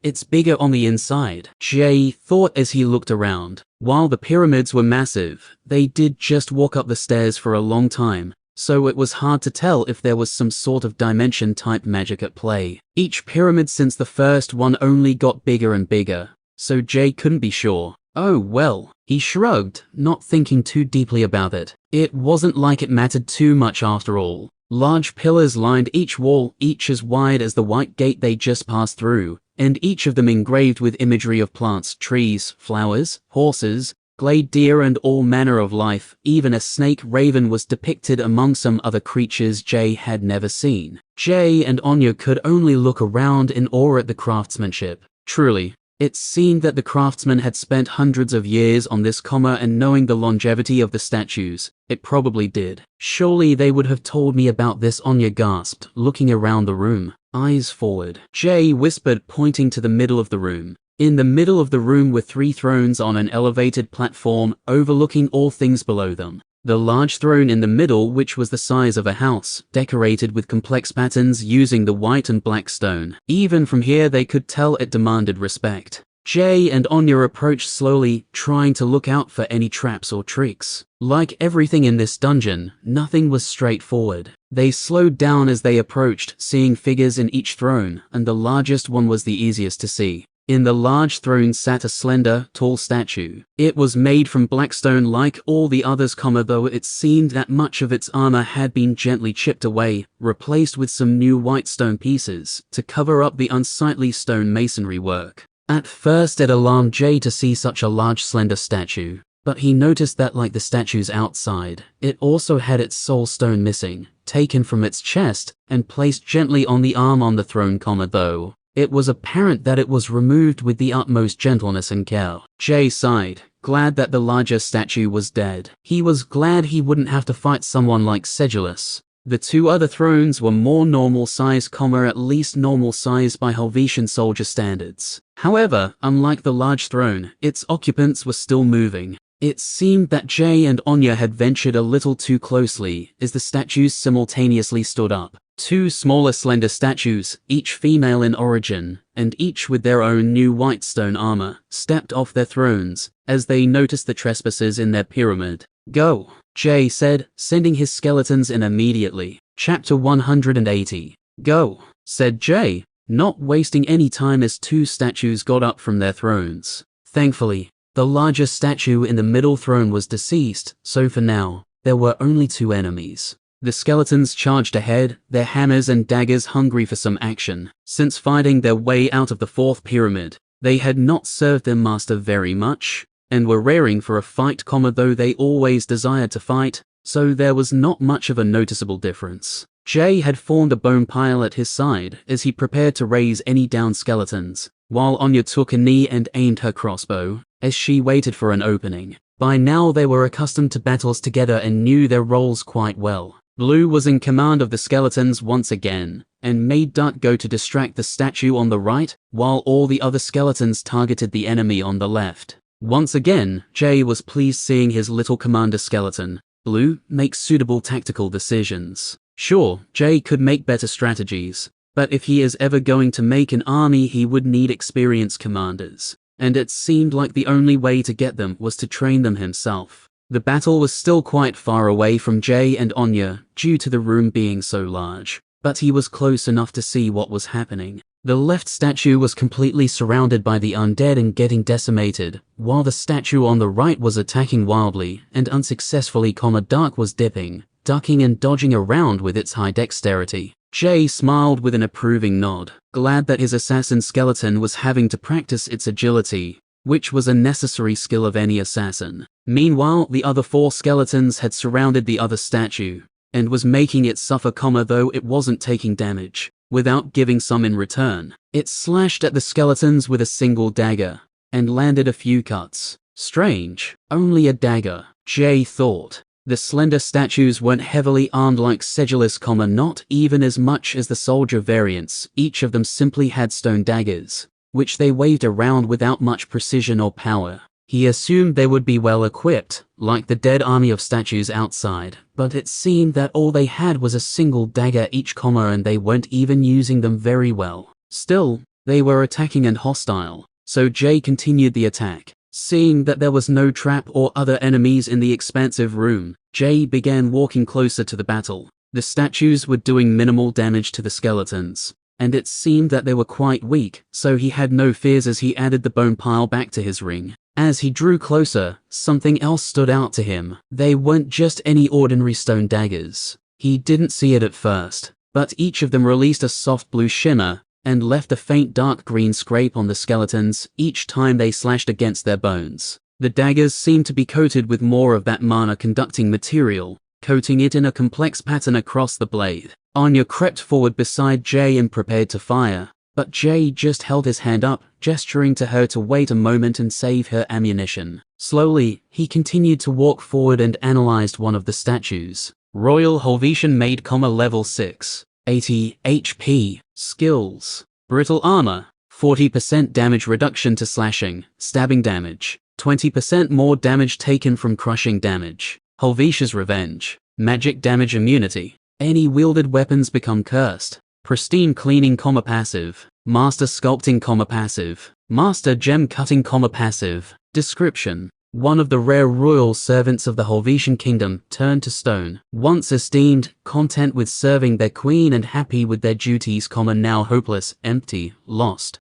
It's bigger on the inside, Jay thought as he looked around. While the pyramids were massive, they did just walk up the stairs for a long time, so it was hard to tell if there was some sort of dimension-type magic at play. Each pyramid since the first one only got bigger and bigger, so Jay couldn't be sure. "Oh well," he shrugged, not thinking too deeply about it. It wasn't like it mattered too much after all. Large pillars lined each wall, each as wide as the white gate they just passed through, and each of them engraved with imagery of plants, trees, flowers, horses, glade deer and all manner of life. Even a snake raven was depicted among some other creatures Jay had never seen. Jay and Anya could only look around in awe at the craftsmanship. Truly, it seemed that the craftsman had spent hundreds of years on this, and knowing the longevity of the statues, it probably did. Surely they would have told me about this, Anya gasped, looking around the room. Eyes forward, Jay whispered, pointing to the middle of the room. In the middle of the room were 3 thrones on an elevated platform, overlooking all things below them. The large throne in the middle, which was the size of a house, decorated with complex patterns using the white and black stone. Even from here they could tell it demanded respect. Jay and Anya approached slowly, trying to look out for any traps or tricks. Like everything in this dungeon, nothing was straightforward. They slowed down as they approached, seeing figures in each throne, and the largest one was the easiest to see. In the large throne sat a slender, tall statue. It was made from black stone like all the others, though it seemed that much of its armor had been gently chipped away, replaced with some new white stone pieces, to cover up the unsightly stone masonry work. At first it alarmed Jay to see such a large slender statue, but he noticed that like the statues outside, it also had its soul stone missing, taken from its chest, and placed gently on the arm on the throne, though it was apparent that it was removed with the utmost gentleness and care. Jay sighed, glad that the larger statue was dead. He was glad he wouldn't have to fight someone like Sedulus. The 2 other thrones were more normal size, at least normal size by Helvetian soldier standards. However, unlike the large throne, its occupants were still moving. It seemed that Jay and Anya had ventured a little too closely, as the statues simultaneously stood up. 2 smaller slender statues, each female in origin, and each with their own new white stone armor, stepped off their thrones, as they noticed the trespassers in their pyramid. Go, Jay said, sending his skeletons in immediately. Chapter 180. Go, said Jay, not wasting any time as 2 statues got up from their thrones. Thankfully, the larger statue in the middle throne was deceased, so for now, there were only 2 enemies. The skeletons charged ahead, their hammers and daggers hungry for some action. Since fighting their way out of the 4th pyramid, they had not served their master very much, and were raring for a fight, though they always desired to fight, so there was not much of a noticeable difference. Jay had formed a bone pile at his side as he prepared to raise any downed skeletons, while Anya took a knee and aimed her crossbow, as she waited for an opening. By now they were accustomed to battles together and knew their roles quite well. Blue was in command of the skeletons once again, and made Dark go to distract the statue on the right, while all the other skeletons targeted the enemy on the left. Once again, Jay was pleased seeing his little commander skeleton, Blue, make suitable tactical decisions. Sure, Jay could make better strategies, but if he is ever going to make an army he would need experienced commanders, and it seemed like the only way to get them was to train them himself. The battle was still quite far away from Jay and Anya, due to the room being so large, but he was close enough to see what was happening. The left statue was completely surrounded by the undead and getting decimated, while the statue on the right was attacking wildly and unsuccessfully. Dark was dipping, ducking and dodging around with its high dexterity. Jay smiled with an approving nod, glad that his assassin skeleton was having to practice its agility, which was a necessary skill of any assassin. Meanwhile, the other 4 skeletons had surrounded the other statue, and was making it suffer, though it wasn't taking damage, without giving some in return. It slashed at the skeletons with a single dagger, and landed a few cuts. Strange, only a dagger, Jay thought. The slender statues weren't heavily armed like Sedulus, not even as much as the soldier variants. Each of them simply had stone daggers, which they waved around without much precision or power. He assumed they would be well equipped, like the dead army of statues outside, but it seemed that all they had was a single dagger each, and they weren't even using them very well. Still, they were attacking and hostile, so Jay continued the attack. Seeing that there was no trap or other enemies in the expansive room, Jay began walking closer to the battle. The statues were doing minimal damage to the skeletons, and it seemed that they were quite weak, so he had no fears as he added the bone pile back to his ring. As he drew closer, something else stood out to him. They weren't just any ordinary stone daggers. He didn't see it at first, but each of them released a soft blue shimmer, and left a faint dark green scrape on the skeletons each time they slashed against their bones. The daggers seemed to be coated with more of that mana-conducting material, coating it in a complex pattern across the blade. Anya crept forward beside Jay and prepared to fire, but Jay just held his hand up, gesturing to her to wait a moment and save her ammunition. Slowly, he continued to walk forward and analyzed one of the statues. Royal Helvetian Maid, level 6. 80 HP. Skills. Brittle armor. 40% damage reduction to slashing, stabbing damage. 20% more damage taken from crushing damage. Helvetia's Revenge. Magic damage immunity. Any wielded weapons become cursed. Pristine cleaning, passive. Master sculpting, passive. Master gem cutting, passive. Description. One of the rare royal servants of the Helvetian kingdom turned to stone. Once esteemed, content with serving their queen and happy with their duties, now hopeless, empty, lost.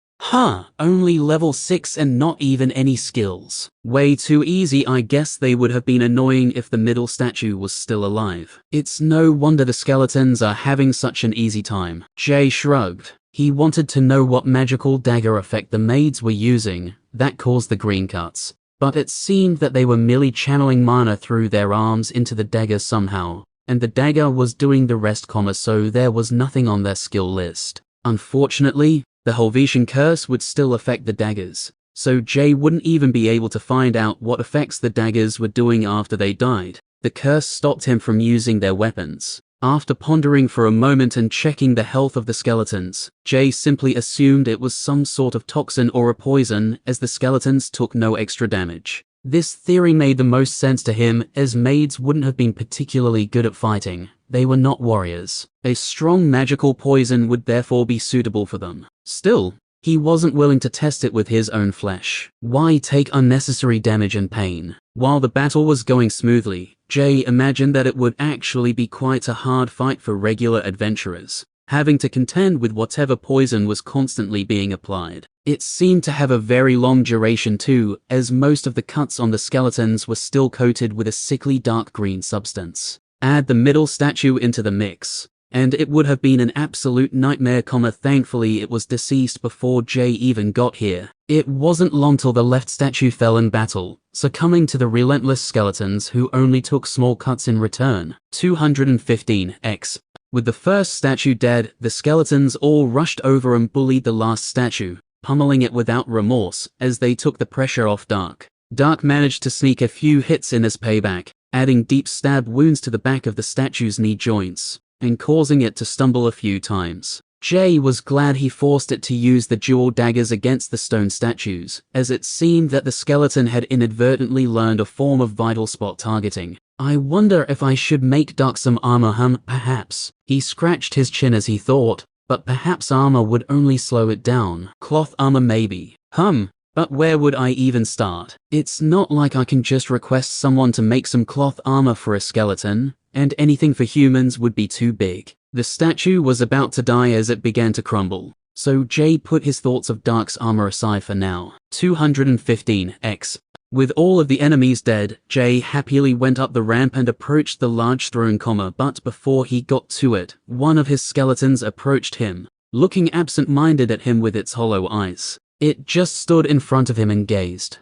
Only level 6 and not even any skills. Way too easy. I guess they would have been annoying if the middle statue was still alive. It's no wonder the skeletons are having such an easy time. Jay shrugged. He wanted to know what magical dagger effect the maids were using that caused the green cuts. But it seemed that they were merely channeling mana through their arms into the dagger somehow, and the dagger was doing the rest, so there was nothing on their skill list. Unfortunately, the Helvetian curse would still affect the daggers, so Jay wouldn't even be able to find out what effects the daggers were doing after they died. The curse stopped him from using their weapons. After pondering for a moment and checking the health of the skeletons, Jay simply assumed it was some sort of toxin or a poison, as the skeletons took no extra damage. This theory made the most sense to him, as maids wouldn't have been particularly good at fighting. They were not warriors. A strong magical poison would therefore be suitable for them. Still, he wasn't willing to test it with his own flesh. Why take unnecessary damage and pain? While the battle was going smoothly, Jay imagined that it would actually be quite a hard fight for regular adventurers, having to contend with whatever poison was constantly being applied. It seemed to have a very long duration too, as most of the cuts on the skeletons were still coated with a sickly dark green substance. Add the middle statue into the mix, and it would have been an absolute nightmare, thankfully it was deceased before Jay even got here. It wasn't long till the left statue fell in battle, succumbing to the relentless skeletons who only took small cuts in return. 215x. With the first statue dead, the skeletons all rushed over and bullied the last statue, pummeling it without remorse as they took the pressure off Dark. Dark managed to sneak a few hits in as payback, adding deep stab wounds to the back of the statue's knee joints, and causing it to stumble a few times. Jay was glad he forced it to use the dual daggers against the stone statues, as it seemed that the skeleton had inadvertently learned a form of vital spot targeting. I wonder if I should make Dark some armor, perhaps. He scratched his chin as he thought, but perhaps armor would only slow it down. Cloth armor maybe. But where would I even start? It's not like I can just request someone to make some cloth armor for a skeleton, and anything for humans would be too big. The statue was about to die as it began to crumble, so Jay put his thoughts of Dark's armor aside for now. 215x. With all of the enemies dead, Jay happily went up the ramp and approached the large throne, but before he got to it, one of his skeletons approached him, looking absent-minded at him with its hollow eyes. It just stood in front of him and gazed.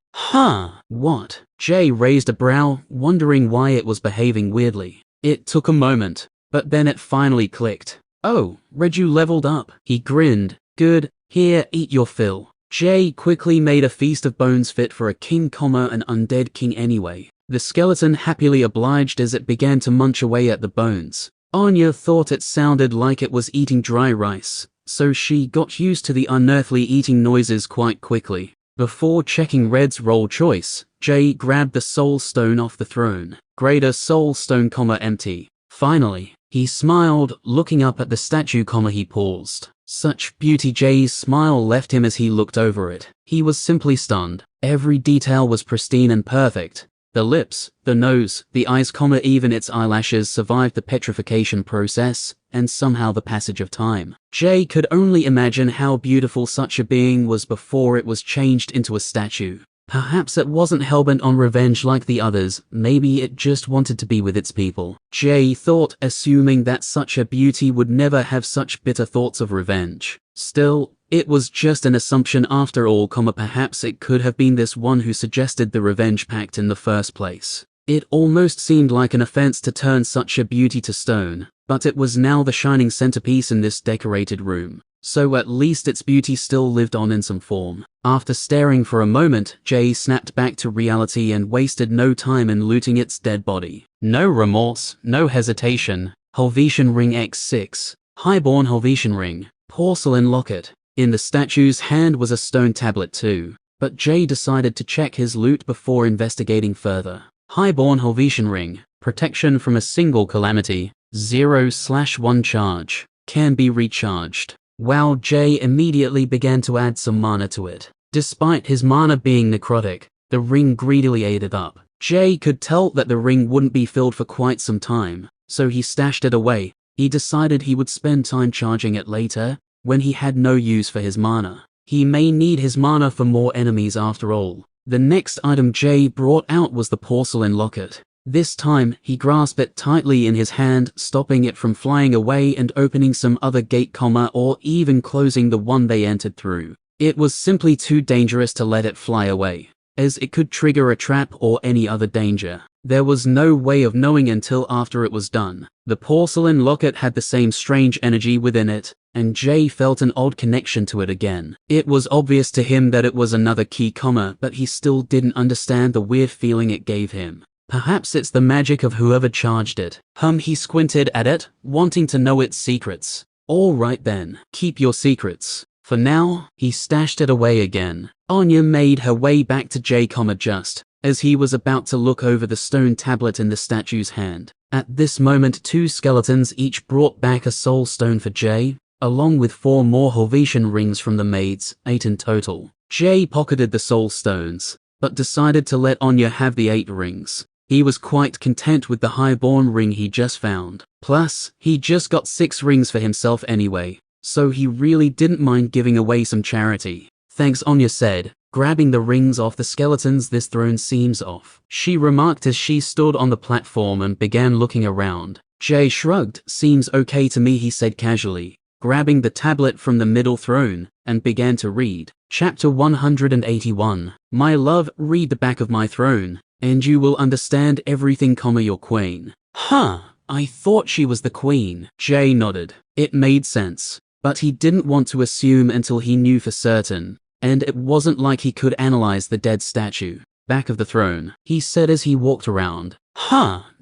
What? Jay raised a brow, wondering why it was behaving weirdly. It took a moment, but then it finally clicked. Oh, read you leveled up. He grinned. Good, here, eat your fill. Jay quickly made a feast of bones fit for a king, an undead king anyway. The skeleton happily obliged as it began to munch away at the bones. Anya thought it sounded like it was eating dry rice, so she got used to the unearthly eating noises quite quickly. Before checking Red's roll choice, Jay grabbed the soul stone off the throne. Greater soul stone, empty. Finally, he smiled, looking up at the statue, he paused. Such beauty. Jay's smile left him as he looked over it. He was simply stunned. Every detail was pristine and perfect. The lips, the nose, the eyes, even its eyelashes survived the petrification process, and somehow the passage of time. Jay could only imagine how beautiful such a being was before it was changed into a statue. Perhaps it wasn't hellbent on revenge like the others, maybe it just wanted to be with its people. Jay thought, assuming that such a beauty would never have such bitter thoughts of revenge. Still, It was just an assumption after all, perhaps it could have been this one who suggested the revenge pact in the first place. It almost seemed like an offense to turn such a beauty to stone, but it was now the shining centerpiece in this decorated room. So at least its beauty still lived on in some form. After staring for a moment, Jay snapped back to reality and wasted no time in looting its dead body. No remorse, no hesitation. Helvetian Ring X6. Highborn Helvetian Ring. Porcelain locket. In the statue's hand was a stone tablet too, but Jay decided to check his loot before investigating further. Highborn Helvetian Ring. Protection from a single calamity. 0/1 charge. Can be recharged. Wow, Jay immediately began to add some mana to it. Despite his mana being necrotic, the ring greedily ate it up. Jay could tell that the ring wouldn't be filled for quite some time, so he stashed it away. He decided he would spend time charging it later, when he had no use for his mana. He may need his mana for more enemies after all. The next item Jay brought out was the porcelain locket. This time, he grasped it tightly in his hand, stopping it from flying away and opening some other gate, or even closing the one they entered through. It was simply too dangerous to let it fly away, as it could trigger a trap or any other danger. There was no way of knowing until after it was done. The porcelain locket had the same strange energy within it, and Jay felt an odd connection to it again. It was obvious to him that it was another key, but he still didn't understand the weird feeling it gave him. Perhaps it's the magic of whoever charged it. He squinted at it, wanting to know its secrets. All right then, keep your secrets. For now, he stashed it away again. Anya made her way back to Jay, just as he was about to look over the stone tablet in the statue's hand. At this moment, 2 skeletons each brought back a soul stone for Jay, along with 4 more Helvetian rings from the maids, 8 in total. Jay pocketed the soul stones, but decided to let Anya have the 8 rings. He was quite content with the highborn ring he just found. Plus, he just got 6 rings for himself anyway, so he really didn't mind giving away some charity. Thanks, Anya said, grabbing the rings off the skeletons. This throne seems off, she remarked as she stood on the platform and began looking around. Jay shrugged. Seems okay to me, he said casually, grabbing the tablet from the middle throne, and began to read. Chapter 181. My love, read the back of my throne, and you will understand everything, your queen. I thought she was the queen. Jay nodded. It made sense, but he didn't want to assume until he knew for certain, and it wasn't like he could analyze the dead statue. Back of the throne, he said as he walked around.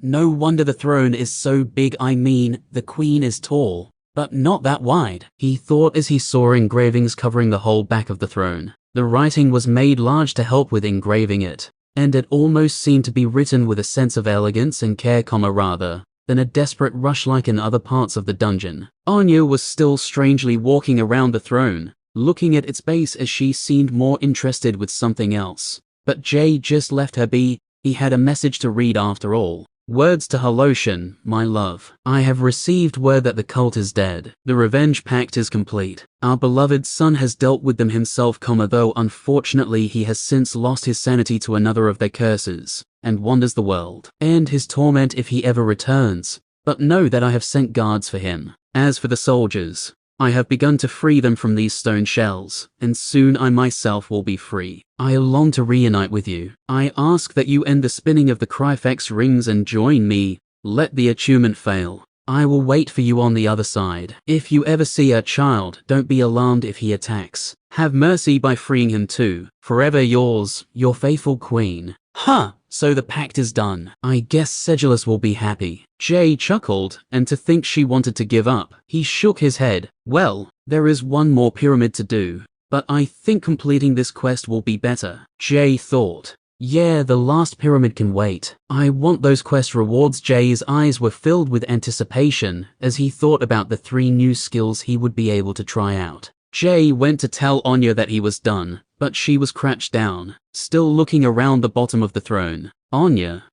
No wonder the throne is so big. I mean, the queen is tall, but not that wide, he thought as he saw engravings covering the whole back of the throne. The writing was made large to help with engraving it, and it almost seemed to be written with a sense of elegance and care, rather than a desperate rush like in other parts of the dungeon. Anya was still strangely walking around the throne, looking at its base as she seemed more interested with something else. But Jay just left her be. He had a message to read after all. Words to Helvetian, my love. I have received word that the cult is dead. The revenge pact is complete. Our beloved son has dealt with them himself, though unfortunately he has since lost his sanity to another of their curses, and wanders the world, and his torment if he ever returns. But know that I have sent guards for him. As for the soldiers, I have begun to free them from these stone shells, and soon I myself will be free. I long to reunite with you. I ask that you end the spinning of the Cryphex rings and join me. Let the attunement fail. I will wait for you on the other side. If you ever see a child, don't be alarmed if he attacks. Have mercy by freeing him too. Forever yours, your faithful queen. So the pact is done. I guess Sedulus will be happy. Jay chuckled, and to think she wanted to give up. He shook his head. Well, there is one more pyramid to do, but I think completing this quest will be better. Jay thought. Yeah, the last pyramid can wait. I want those quest rewards. Jay's eyes were filled with anticipation as he thought about the 3 new skills he would be able to try out. Jay went to tell Anya that he was done, but she was crouched down, still looking around the bottom of the throne. Anya.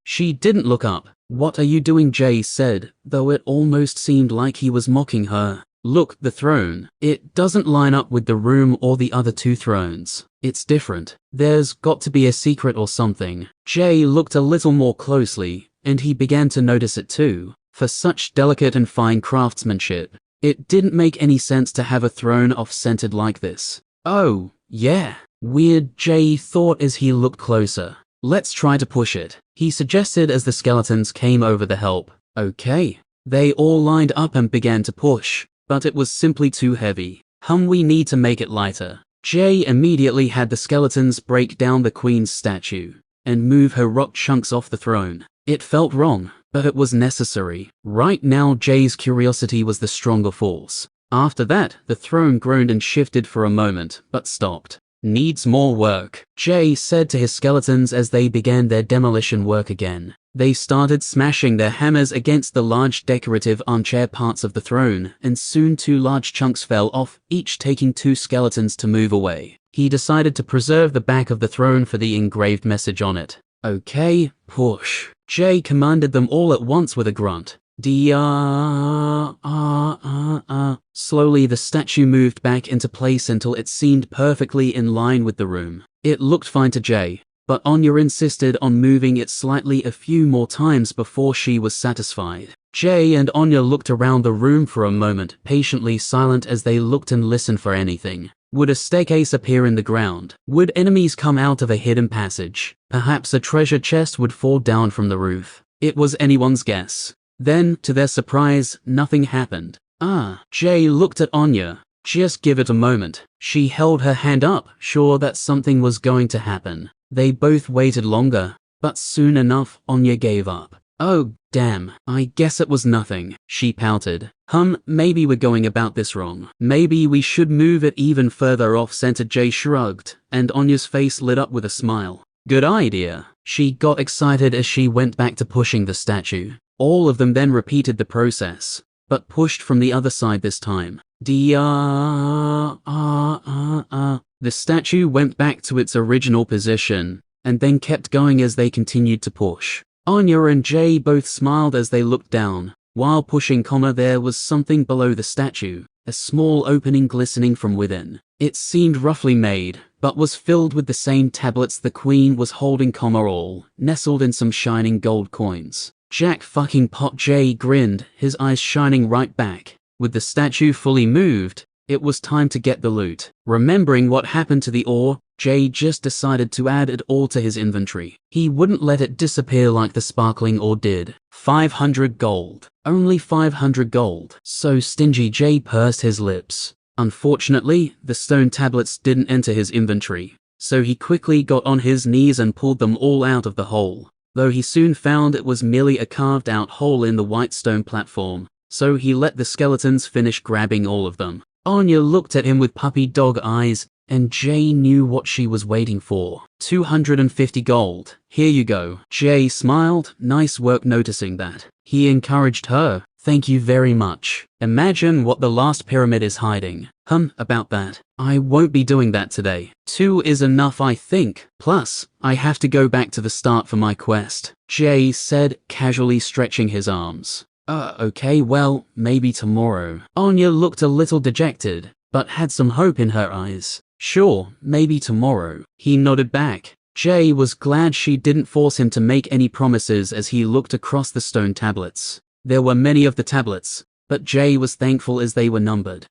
She didn't look up. What are you doing? Jay said, though it almost seemed like he was mocking her. Look, the throne. It doesn't line up with the room or the other 2 thrones. It's different. There's got to be a secret or something. Jay looked a little more closely, and he began to notice it too. For such delicate and fine craftsmanship, It didn't make any sense to have a throne off-centered like this. Oh, yeah. Weird, Jay thought as he looked closer. Let's try to push it, he suggested as the skeletons came over to help. Okay. They all lined up and began to push, but it was simply too heavy. We need to make it lighter. Jay immediately had the skeletons break down the queen's statue and move her rock chunks off the throne. It felt wrong, but it was necessary. Right now Jay's curiosity was the stronger force. After that, the throne groaned and shifted for a moment, but stopped. Needs more work, Jay said to his skeletons as they began their demolition work again. They started smashing their hammers against the large decorative armchair parts of the throne, and soon 2 large chunks fell off, each taking 2 skeletons to move away. He decided to preserve the back of the throne for the engraved message on it. Okay, push. Jay commanded them all at once with a grunt. Slowly the statue moved back into place until it seemed perfectly in line with the room. It looked fine to Jay, but Anya insisted on moving it slightly a few more times before she was satisfied. Jay and Anya looked around the room for a moment, patiently silent as they looked and listened for anything. Would a staircase appear in the ground? Would enemies come out of a hidden passage? Perhaps a treasure chest would fall down from the roof. It was anyone's guess. Then, to their surprise, nothing happened. Jay looked at Anya. Just give it a moment. She held her hand up, sure that something was going to happen. They both waited longer, but soon enough, Anya gave up. Oh, damn, I guess it was nothing, she pouted. Maybe we're going about this wrong. Maybe we should move it even further off-center. Jay shrugged, and Anya's face lit up with a smile. Good idea. She got excited as she went back to pushing the statue. All of them then repeated the process, but pushed from the other side this time. The statue went back to its original position, and then kept going as they continued to push. Anya and Jay both smiled as they looked down. While pushing, there was something below the statue, a small opening glistening from within. It seemed roughly made, but was filled with the same tablets the queen was holding, all nestled in some shining gold coins. Jack fucking pot, Jay grinned, his eyes shining right back. With the statue fully moved, it was time to get the loot. Remembering what happened to the ore, Jay just decided to add it all to his inventory. He wouldn't let it disappear like the sparkling ore did. 500 gold. Only 500 gold. So stingy. Jay pursed his lips. Unfortunately, the stone tablets didn't enter his inventory, so he quickly got on his knees and pulled them all out of the hole. Though he soon found it was merely a carved-out hole in the white stone platform, so he let the skeletons finish grabbing all of them. Anya looked at him with puppy dog eyes, and Jay knew what she was waiting for. 250 gold. Here you go. Jay smiled. Nice work noticing that. He encouraged her. Thank you very much. Imagine what the last pyramid is hiding. About that. I won't be doing that today. 2 is enough, I think. Plus, I have to go back to the start for my quest, Jay said, casually stretching his arms. Okay, well, maybe tomorrow. Anya looked a little dejected, but had some hope in her eyes. Sure, maybe tomorrow. He nodded back. Jay was glad she didn't force him to make any promises as he looked across the stone tablets. There were many of the tablets, but Jay was thankful as they were numbered.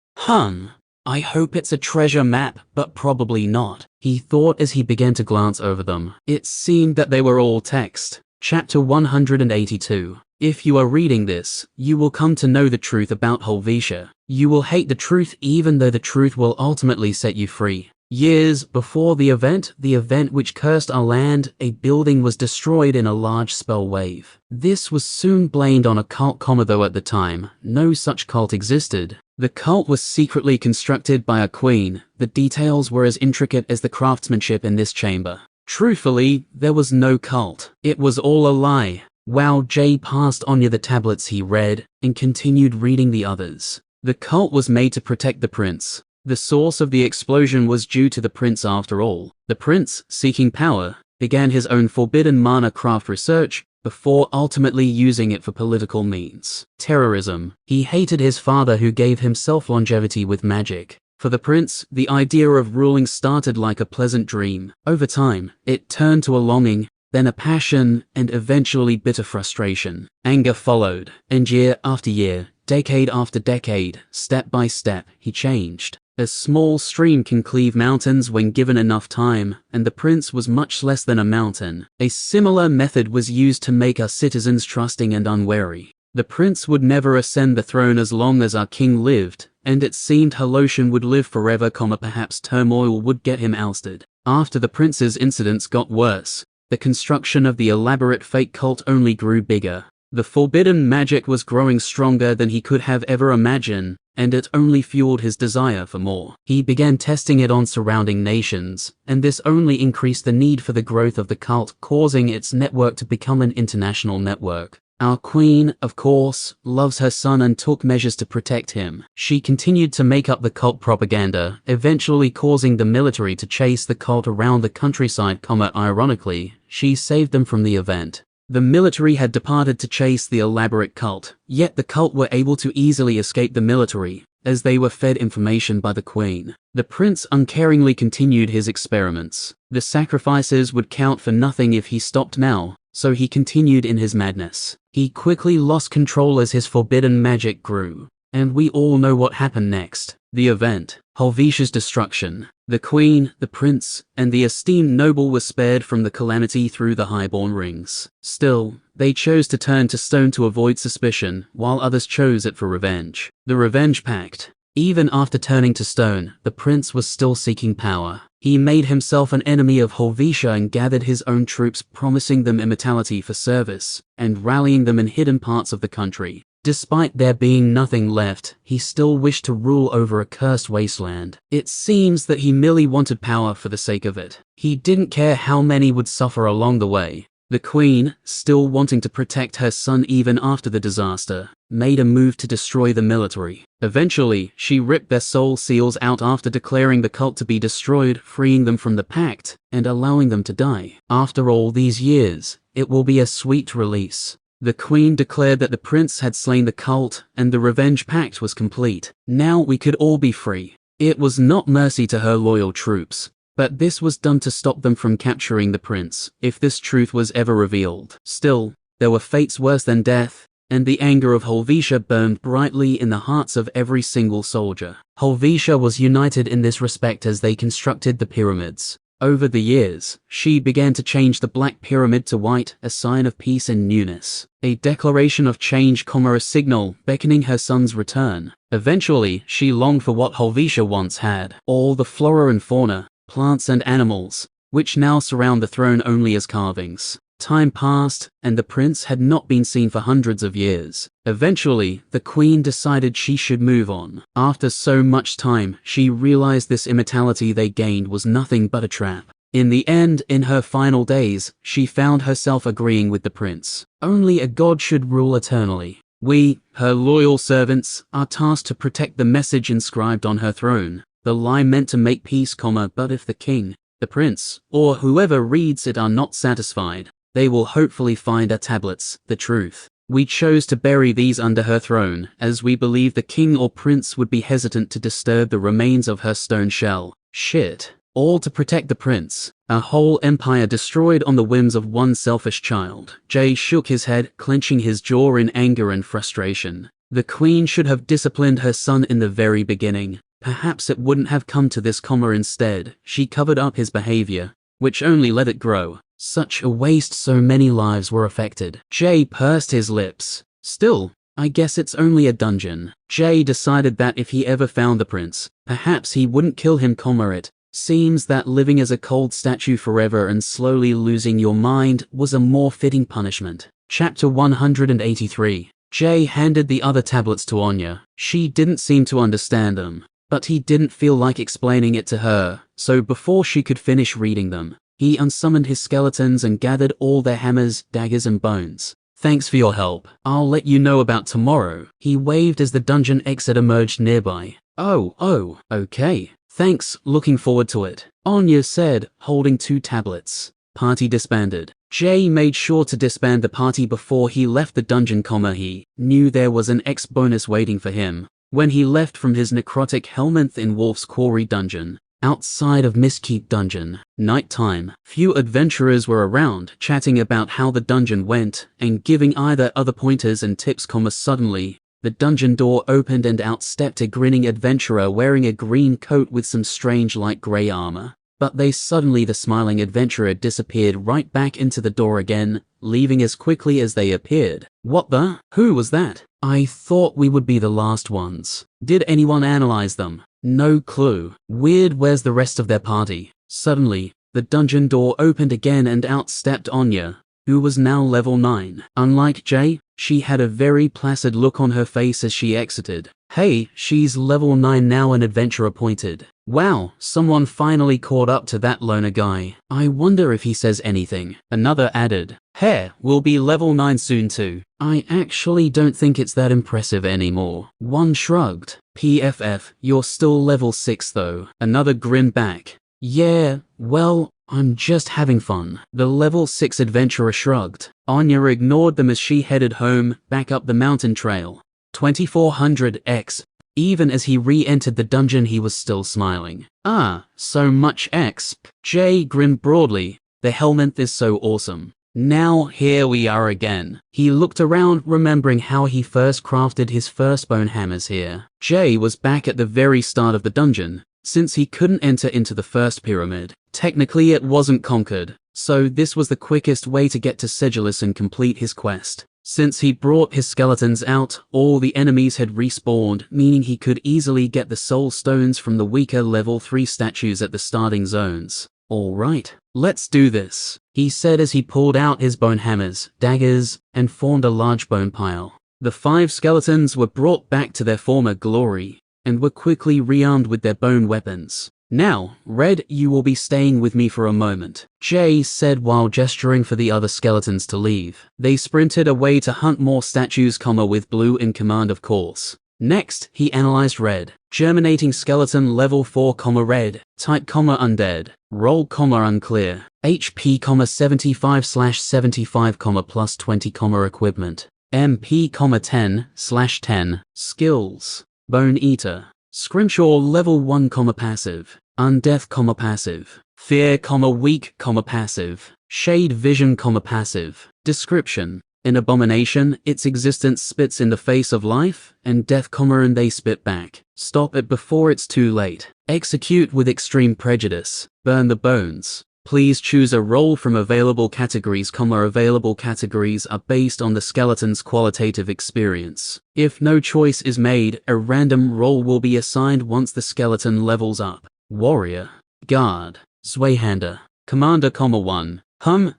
I hope it's a treasure map, but probably not, he thought as he began to glance over them. It seemed that they were all text. Chapter 182. If you are reading this, you will come to know the truth about Helvetia. You will hate the truth even though the truth will ultimately set you free. Years before the event which cursed our land, a building was destroyed in a large spell wave. This was soon blamed on a cult, though at the time, no such cult existed. The cult was secretly constructed by a queen. The details were as intricate as the craftsmanship in this chamber. Truthfully, there was no cult. It was all a lie. Wow. Jay passed Anya the tablets he read, and continued reading the others. The cult was made to protect the prince. The source of the explosion was due to the prince after all. The prince, seeking power, began his own forbidden mana craft research, before ultimately using it for political means. Terrorism. He hated his father who gave himself longevity with magic. For the prince, the idea of ruling started like a pleasant dream. Over time, it turned to a longing, then a passion, and eventually bitter frustration. Anger followed, and year after year, Decade after decade, step by step, he changed. A small stream can cleave mountains when given enough time, and the prince was much less than a mountain. A similar method was used to make our citizens trusting and unwary. The prince would never ascend the throne as long as our king lived, and it seemed Haloshan would live forever, perhaps turmoil would get him ousted. After the prince's incidents got worse, the construction of the elaborate fake cult only grew bigger. The forbidden magic was growing stronger than he could have ever imagined, and it only fueled his desire for more. He began testing it on surrounding nations, and this only increased the need for the growth of the cult, causing its network to become an international network. Our queen, of course, loves her son and took measures to protect him. She continued to make up the cult propaganda, eventually causing the military to chase the cult around the countryside, ironically, she saved them from the event. The military had departed to chase the elaborate cult, yet the cult were able to easily escape the military, as they were fed information by the queen. The prince uncaringly continued his experiments. The sacrifices would count for nothing if he stopped now, so he continued in his madness. He quickly lost control as his forbidden magic grew, and we all know what happened next. The event, Helvetia's destruction. The queen, the prince, and the esteemed noble were spared from the calamity through the highborn rings. Still, they chose to turn to stone to avoid suspicion, while others chose it for revenge. The Revenge Pact. Even after turning to stone, the prince was still seeking power. He made himself an enemy of Helvetia and gathered his own troops, promising them immortality for service, and rallying them in hidden parts of the country. Despite there being nothing left, he still wished to rule over a cursed wasteland. It seems that he merely wanted power for the sake of it. He didn't care how many would suffer along the way. The queen, still wanting to protect her son even after the disaster, made a move to destroy the military. Eventually, she ripped their soul seals out after declaring the cult to be destroyed, freeing them from the pact, and allowing them to die. After all these years, it will be a sweet release. The queen declared that the prince had slain the cult, and the revenge pact was complete. Now we could all be free. It was not mercy to her loyal troops, but this was done to stop them from capturing the prince, if this truth was ever revealed. Still, there were fates worse than death, and the anger of Helvetia burned brightly in the hearts of every single soldier. Helvetia was united in this respect as they constructed the pyramids. Over the years, she began to change the black pyramid to white, a sign of peace and newness. A declaration of change, a signal beckoning her son's return. Eventually, she longed for what Helvetia once had. All the flora and fauna, plants and animals, which now surround the throne only as carvings. Time passed, and the prince had not been seen for hundreds of years. Eventually, the queen decided she should move on. After so much time, she realized this immortality they gained was nothing but a trap. In the end, in her final days, she found herself agreeing with the prince. Only a god should rule eternally. We, her loyal servants, are tasked to protect the message inscribed on her throne. The lie meant to make peace, but if the king, the prince, or whoever reads it are not satisfied, they will hopefully find our tablets, the truth. We chose to bury these under her throne, as we believe the king or prince would be hesitant to disturb the remains of her stone shell. Shit. All to protect the prince. A whole empire destroyed on the whims of one selfish child. Jay shook his head, clenching his jaw in anger and frustration. The queen should have disciplined her son in the very beginning. Perhaps it wouldn't have come to this, instead, she covered up his behavior, which only let it grow. Such a waste, so many lives were affected. Jay pursed his lips. Still, I guess it's only a dungeon. Jay decided that if he ever found the prince, perhaps he wouldn't kill him, it seems that living as a cold statue forever and slowly losing your mind was a more fitting punishment. Chapter 183. Jay handed the other tablets to Anya. She didn't seem to understand them, but he didn't feel like explaining it to her, so before she could finish reading them, he unsummoned his skeletons and gathered all their hammers, daggers and bones. Thanks for your help. I'll let you know about tomorrow. He waved as the dungeon exit emerged nearby. Oh, okay. Thanks, looking forward to it. Anya said, holding 2 tablets. Party disbanded. Jay made sure to disband the party before he left the dungeon, he knew there was an X bonus waiting for him. When he left from his necrotic helminth in Wolf's Quarry dungeon, outside of Mistkeep dungeon, nighttime, few adventurers were around, chatting about how the dungeon went, and giving either other pointers and tips, suddenly, The dungeon door opened and out stepped a grinning adventurer wearing a green coat with some strange light grey armor. But the smiling adventurer disappeared right back into the door again, leaving as quickly as they appeared. What the? Who was that? I thought we would be the last ones. Did anyone analyze them? No clue. Weird, where's the rest of their party? Suddenly, the dungeon door opened again and out stepped Anya, who was now level 9. Unlike Jay, she had a very placid look on her face as she exited. Hey, she's level 9 now, an adventurer pointed. Wow, someone finally caught up to that loner guy. I wonder if he says anything. Another added. Hey, we'll be level 9 soon too. I actually don't think it's that impressive anymore. One shrugged. PFF, you're still level 6 though. Another grinned back. Yeah, well, I'm just having fun. The level 6 adventurer shrugged. Anya ignored them as she headed home, back up the mountain trail. 2400 X. Even as he re-entered the dungeon he was still smiling. Ah, so much XP. Jay grinned broadly. The helmet is so awesome. Now here we are again. He looked around, remembering how he first crafted his first bone hammers here. Jay was back at the very start of the dungeon, since he couldn't enter into the first pyramid. Technically it wasn't conquered, so this was the quickest way to get to Sedulus and complete his quest. Since he brought his skeletons out, all the enemies had respawned, meaning he could easily get the soul stones from the weaker level 3 statues at the starting zones. Alright, let's do this, he said as he pulled out his bone hammers, daggers, and formed a large bone pile. The 5 skeletons were brought back to their former glory, and were quickly rearmed with their bone weapons. Now, Red, you will be staying with me for a moment, Jay said while gesturing for the other skeletons to leave. They sprinted away to hunt more statues, with Blue in command of course. Next, he analyzed Red. Germinating skeleton level 4, Red. Type, undead. Role, unclear. HP, 75/75, plus 20, equipment. MP, 10/10. Skills. Bone Eater. Scrimshaw level 1, passive. Undeath, passive. Fear, weak, passive. Shade Vision, passive. Description. In Abomination, its existence spits in the face of life, and death, and they spit back. Stop it before it's too late. Execute with extreme prejudice. Burn the bones. Please choose a role from available categories, available categories are based on the skeleton's qualitative experience. If no choice is made, a random role will be assigned once the skeleton levels up. Warrior. Guard. Zweihander. Commander, 1.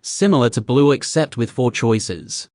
Similar to Blue except with 4 choices.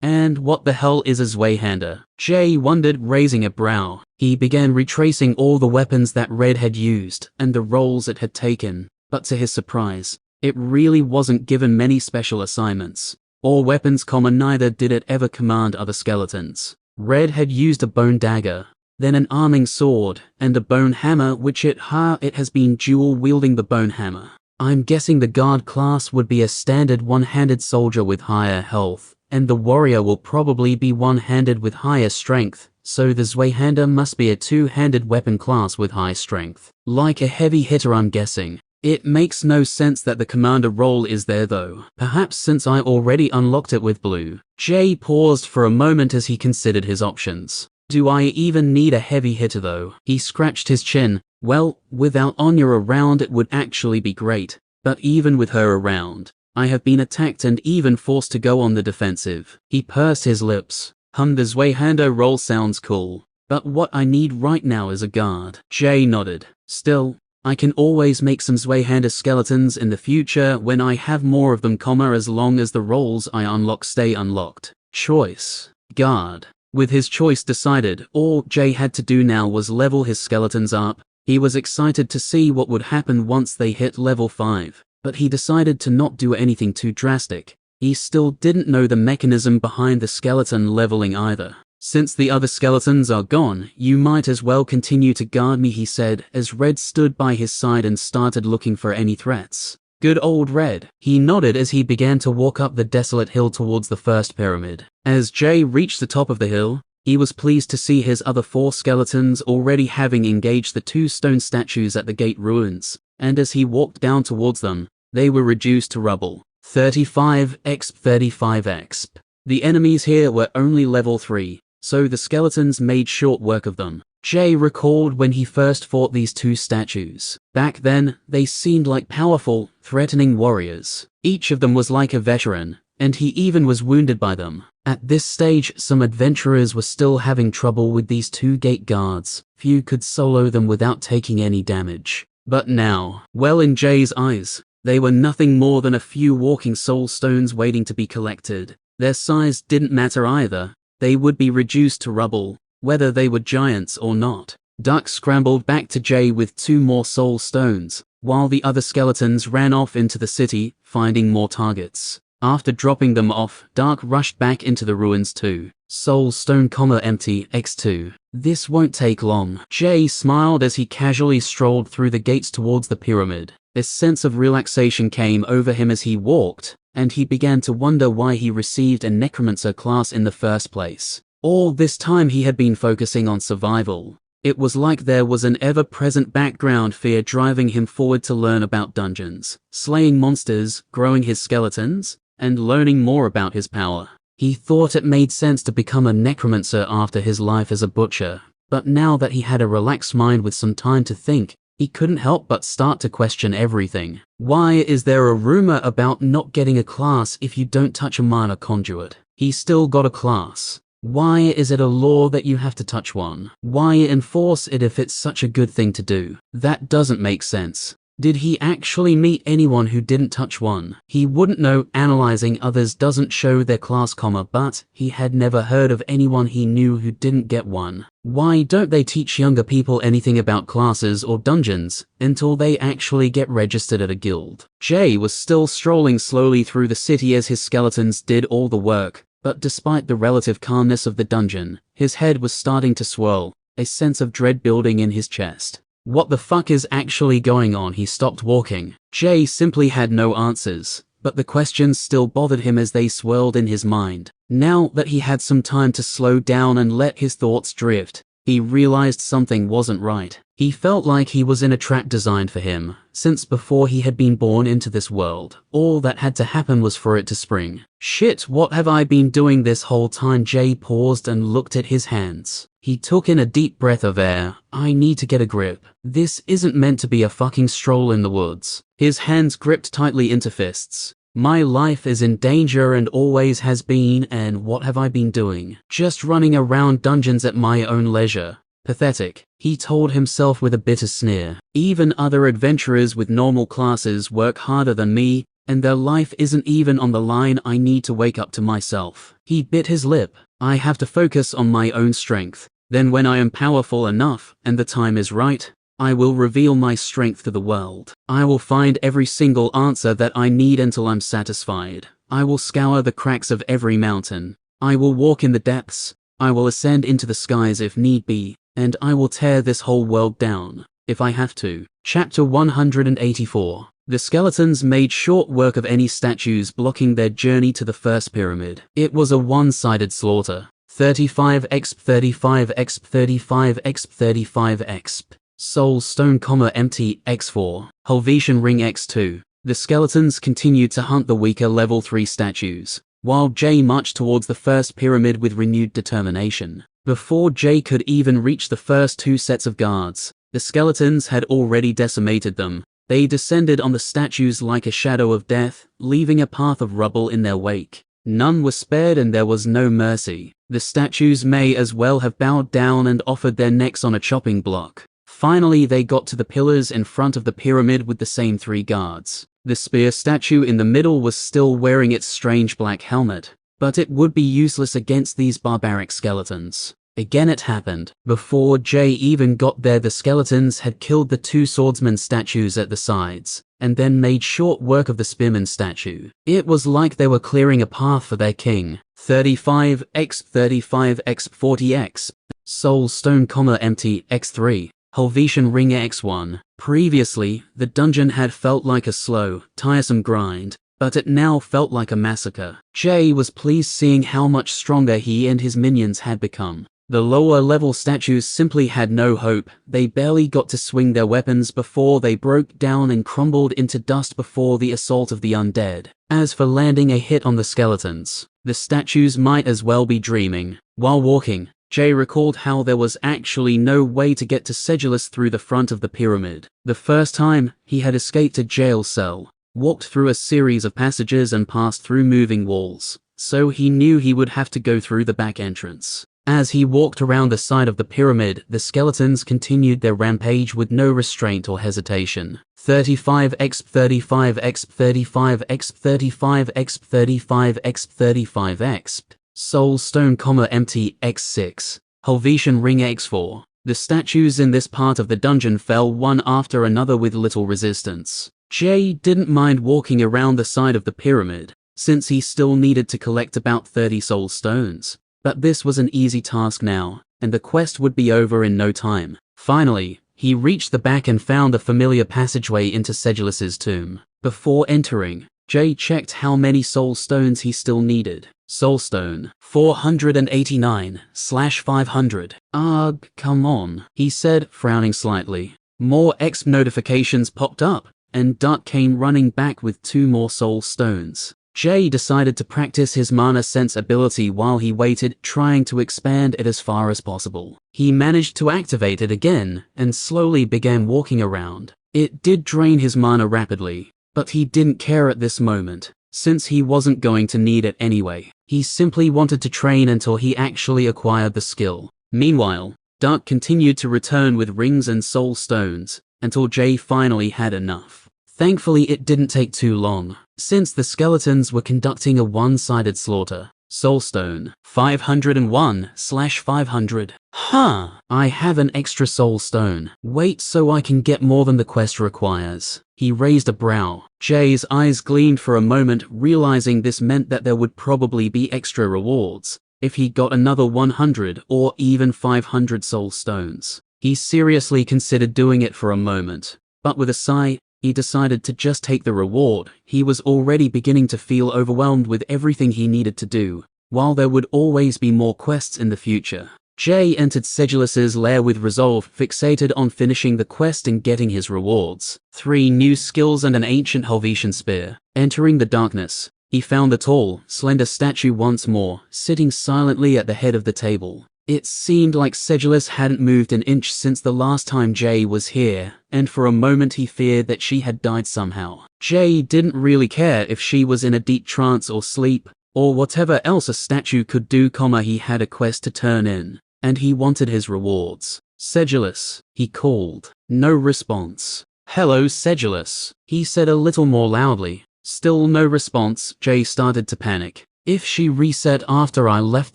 And what the hell is a Zweihander? Jay wondered, raising a brow. He began retracing all the weapons that Red had used, and the roles it had taken. But to his surprise, it really wasn't given many special assignments. Or weapons, neither did it ever command other skeletons. Red had used a bone dagger, then an arming sword, and a bone hammer which it has been dual-wielding the bone hammer. I'm guessing the guard class would be a standard one-handed soldier with higher health, and the warrior will probably be one-handed with higher strength, so the Zweihander must be a two-handed weapon class with high strength. Like a heavy hitter, I'm guessing. It makes no sense that the commander role is there though. Perhaps since I already unlocked it with Blue. Jay paused for a moment as he considered his options. Do I even need a heavy hitter though? He scratched his chin. Well, without Anya around it would actually be great. But even with her around, I have been attacked and even forced to go on the defensive. He pursed his lips. The Zweihander role sounds cool. But what I need right now is a guard. Jay nodded. Still, I can always make some Zweihander skeletons in the future when I have more of them, as long as the roles I unlock stay unlocked. Choice. Guard. With his choice decided, all Jay had to do now was level his skeletons up. He was excited to see what would happen once they hit level 5, but he decided to not do anything too drastic. He still didn't know the mechanism behind the skeleton leveling either. Since the other skeletons are gone, you might as well continue to guard me, he said, as Red stood by his side and started looking for any threats. Good old Red. He nodded as he began to walk up the desolate hill towards the first pyramid. As Jay reached the top of the hill, he was pleased to see his other 4 skeletons already having engaged the 2 stone statues at the gate ruins, and as he walked down towards them, they were reduced to rubble. 35 exp. 35 exp. The enemies here were only level 3. so the skeletons made short work of them. Jay recalled when he first fought these two statues. Back then, they seemed like powerful, threatening warriors. Each of them was like a veteran, and he even was wounded by them. At this stage, some adventurers were still having trouble with these two gate guards. Few could solo them without taking any damage. But now, well, in Jay's eyes, they were nothing more than a few walking soul stones waiting to be collected. Their size didn't matter either. They would be reduced to rubble, whether they were giants or not. Duck scrambled back to Jay with 2 more soul stones, while the other skeletons ran off into the city, finding more targets. After dropping them off, Dark rushed back into the ruins too. Soul stone, empty, X2. This won't take long. Jay smiled as he casually strolled through the gates towards the pyramid. A sense of relaxation came over him as he walked, and he began to wonder why he received a Necromancer class in the first place. All this time he had been focusing on survival. It was like there was an ever-present background fear driving him forward to learn about dungeons, slaying monsters, growing his skeletons, and learning more about his power. He thought it made sense to become a necromancer after his life as a butcher, but now that he had a relaxed mind with some time to think, he couldn't help but start to question everything. Why is there a rumor about not getting a class if you don't touch a minor conduit? He still got a class. Why is it a law that you have to touch one? Why enforce it if it's such a good thing to do? That doesn't make sense. Did he actually meet anyone who didn't touch one? He wouldn't know. Analyzing others doesn't show their class, but he had never heard of anyone he knew who didn't get one. Why don't they teach younger people anything about classes or dungeons until they actually get registered at a guild? Jay was still strolling slowly through the city as his skeletons did all the work, but despite the relative calmness of the dungeon, his head was starting to swirl, a sense of dread building in his chest. What the fuck is actually going on? He stopped walking. Jay simply had no answers, but the questions still bothered him as they swirled in his mind. Now that he had some time to slow down and let his thoughts drift, he realized something wasn't right. He felt like he was in a trap designed for him, since before he had been born into this world. All that had to happen was for it to spring. Shit, what have I been doing this whole time? Jay paused and looked at his hands. He took in a deep breath of air. I need to get a grip. This isn't meant to be a fucking stroll in the woods. His hands gripped tightly into fists. My life is in danger and always has been, and what have I been doing? Just running around dungeons at my own leisure. Pathetic, he told himself with a bitter sneer. Even other adventurers with normal classes work harder than me, and their life isn't even on the line. I need to wake up to myself. He bit his lip. I have to focus on my own strength. Then when I am powerful enough, and the time is right, I will reveal my strength to the world. I will find every single answer that I need until I'm satisfied. I will scour the cracks of every mountain. I will walk in the depths. I will ascend into the skies if need be, and I will tear this whole world down, if I have to. Chapter 184. The skeletons made short work of any statues blocking their journey to the first pyramid. It was a one-sided slaughter. 35 exp 35 exp 35 exp 35 exp. Soul stone, empty, X4. Helvetian ring, X2. The skeletons continued to hunt the weaker level 3 statues, while Jay marched towards the first pyramid with renewed determination. Before Jay could even reach the first 2 sets of guards, the skeletons had already decimated them. They descended on the statues like a shadow of death, leaving a path of rubble in their wake. None were spared and there was no mercy. The statues may as well have bowed down and offered their necks on a chopping block. Finally, they got to the pillars in front of the pyramid with the same 3 guards. The spear statue in the middle was still wearing its strange black helmet, but it would be useless against these barbaric skeletons. Again it happened. Before Jay even got there, the skeletons had killed the 2 swordsman statues at the sides, and then made short work of the spearman statue. It was like they were clearing a path for their king. 35 exp 35 exp 40 exp. Soul stone, empty, X3. Helvetian ring, X1. Previously, the dungeon had felt like a slow, tiresome grind, but it now felt like a massacre. Jay was pleased seeing how much stronger he and his minions had become. The lower-level statues simply had no hope. They barely got to swing their weapons before they broke down and crumbled into dust before the assault of the undead. As for landing a hit on the skeletons, the statues might as well be dreaming. While walking, Jay recalled how there was actually no way to get to Sedulus through the front of the pyramid. The first time, he had escaped a jail cell, walked through a series of passages and passed through moving walls, so he knew he would have to go through the back entrance. As he walked around the side of the pyramid, the skeletons continued their rampage with no restraint or hesitation. 35x 35x 35x 35x 35x 35x Soul Stone, empty x6 Helvetian Ring x4. The statues in this part of the dungeon fell one after another with little resistance. Jay didn't mind walking around the side of the pyramid, since he still needed to collect about 30 soul stones. But this was an easy task now, and the quest would be over in no time. Finally, he reached the back and found a familiar passageway into Sedulus's tomb. Before entering, Jay checked how many soul stones he still needed. Soulstone 489/500. Ugh, come on, he said, frowning slightly. More exp notifications popped up, and Duck came running back with 2 more soul stones. Jay decided to practice his mana sense ability while he waited, trying to expand it as far as possible. He managed to activate it again, and slowly began walking around. It did drain his mana rapidly, but he didn't care at this moment, since he wasn't going to need it anyway. He simply wanted to train until he actually acquired the skill. Meanwhile, Duck continued to return with rings and soul stones, until Jay finally had enough. Thankfully, it didn't take too long, since the skeletons were conducting a one-sided slaughter. Soulstone 501/500. Huh, I have an extra soul stone. Wait, so I can get more than the quest requires. He raised a brow. Jay's eyes gleamed for a moment, realizing this meant that there would probably be extra rewards if he got another 100 or even 500 soul stones. He seriously considered doing it for a moment, but with a sigh, he decided to just take the reward. He was already beginning to feel overwhelmed with everything he needed to do, while there would always be more quests in the future. Jay entered Sedulus's lair with resolve, fixated on finishing the quest and getting his rewards. 3 new skills and an ancient Helvetian spear. Entering the darkness, he found the tall, slender statue once more, sitting silently at the head of the table. It seemed like Sedulus hadn't moved an inch since the last time Jay was here, and for a moment he feared that she had died somehow. Jay didn't really care if she was in a deep trance or sleep, or whatever else a statue could do, he had a quest to turn in, and he wanted his rewards. Sedulus, he called. No response. Hello, Sedulus, he said a little more loudly. Still no response. Jay started to panic. If she reset after I left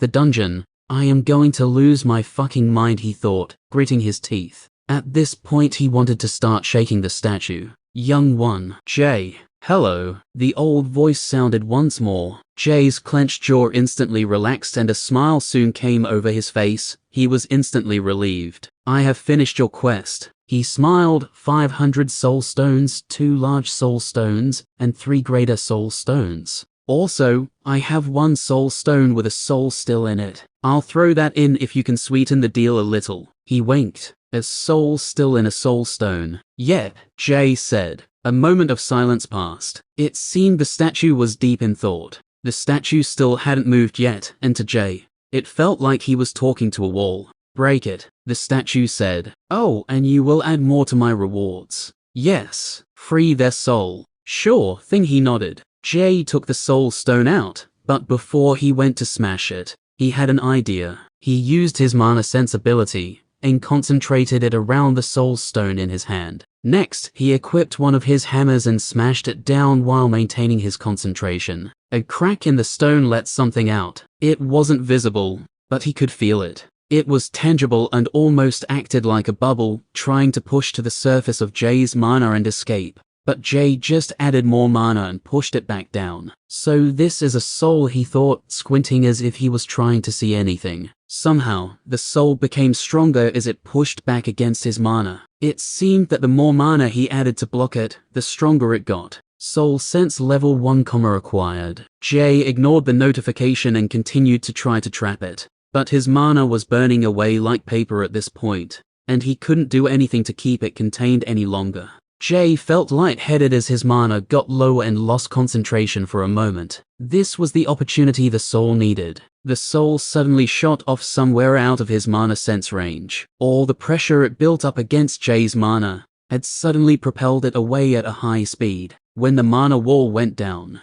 the dungeon, I am going to lose my fucking mind, he thought, gritting his teeth. At this point he wanted to start shaking the statue. Young one. Jay. Hello. The old voice sounded once more. Jay's clenched jaw instantly relaxed and a smile soon came over his face. He was instantly relieved. I have finished your quest. He smiled. 500 soul stones, 2 large soul stones, and 3 greater soul stones. Also, I have 1 soul stone with a soul still in it. I'll throw that in if you can sweeten the deal a little. He winked. A soul still in a soul stone. Yep, Jay said. A moment of silence passed. It seemed the statue was deep in thought. The statue still hadn't moved yet, and to Jay, it felt like he was talking to a wall. Break it, the statue said. Oh, and you will add more to my rewards. Yes, free their soul. Sure thing, he nodded. Jay took the soul stone out, but before he went to smash it, he had an idea. He used his mana sense ability and concentrated it around the soul stone in his hand. Next, he equipped one of his hammers and smashed it down while maintaining his concentration. A crack in the stone let something out. It wasn't visible, but he could feel it. It was tangible and almost acted like a bubble, trying to push to the surface of Jay's mana and escape. But Jay just added more mana and pushed it back down. So this is a soul, he thought, squinting as if he was trying to see anything. Somehow, the soul became stronger as it pushed back against his mana. It seemed that the more mana he added to block it, the stronger it got. Soul Sense level 1, acquired. Jay ignored the notification and continued to try to trap it. But his mana was burning away like paper at this point, and he couldn't do anything to keep it contained any longer. Jay felt lightheaded as his mana got lower and lost concentration for a moment. This was the opportunity the soul needed. The soul suddenly shot off somewhere out of his mana sense range. All the pressure it built up against Jay's mana had suddenly propelled it away at a high speed. When the mana wall went down,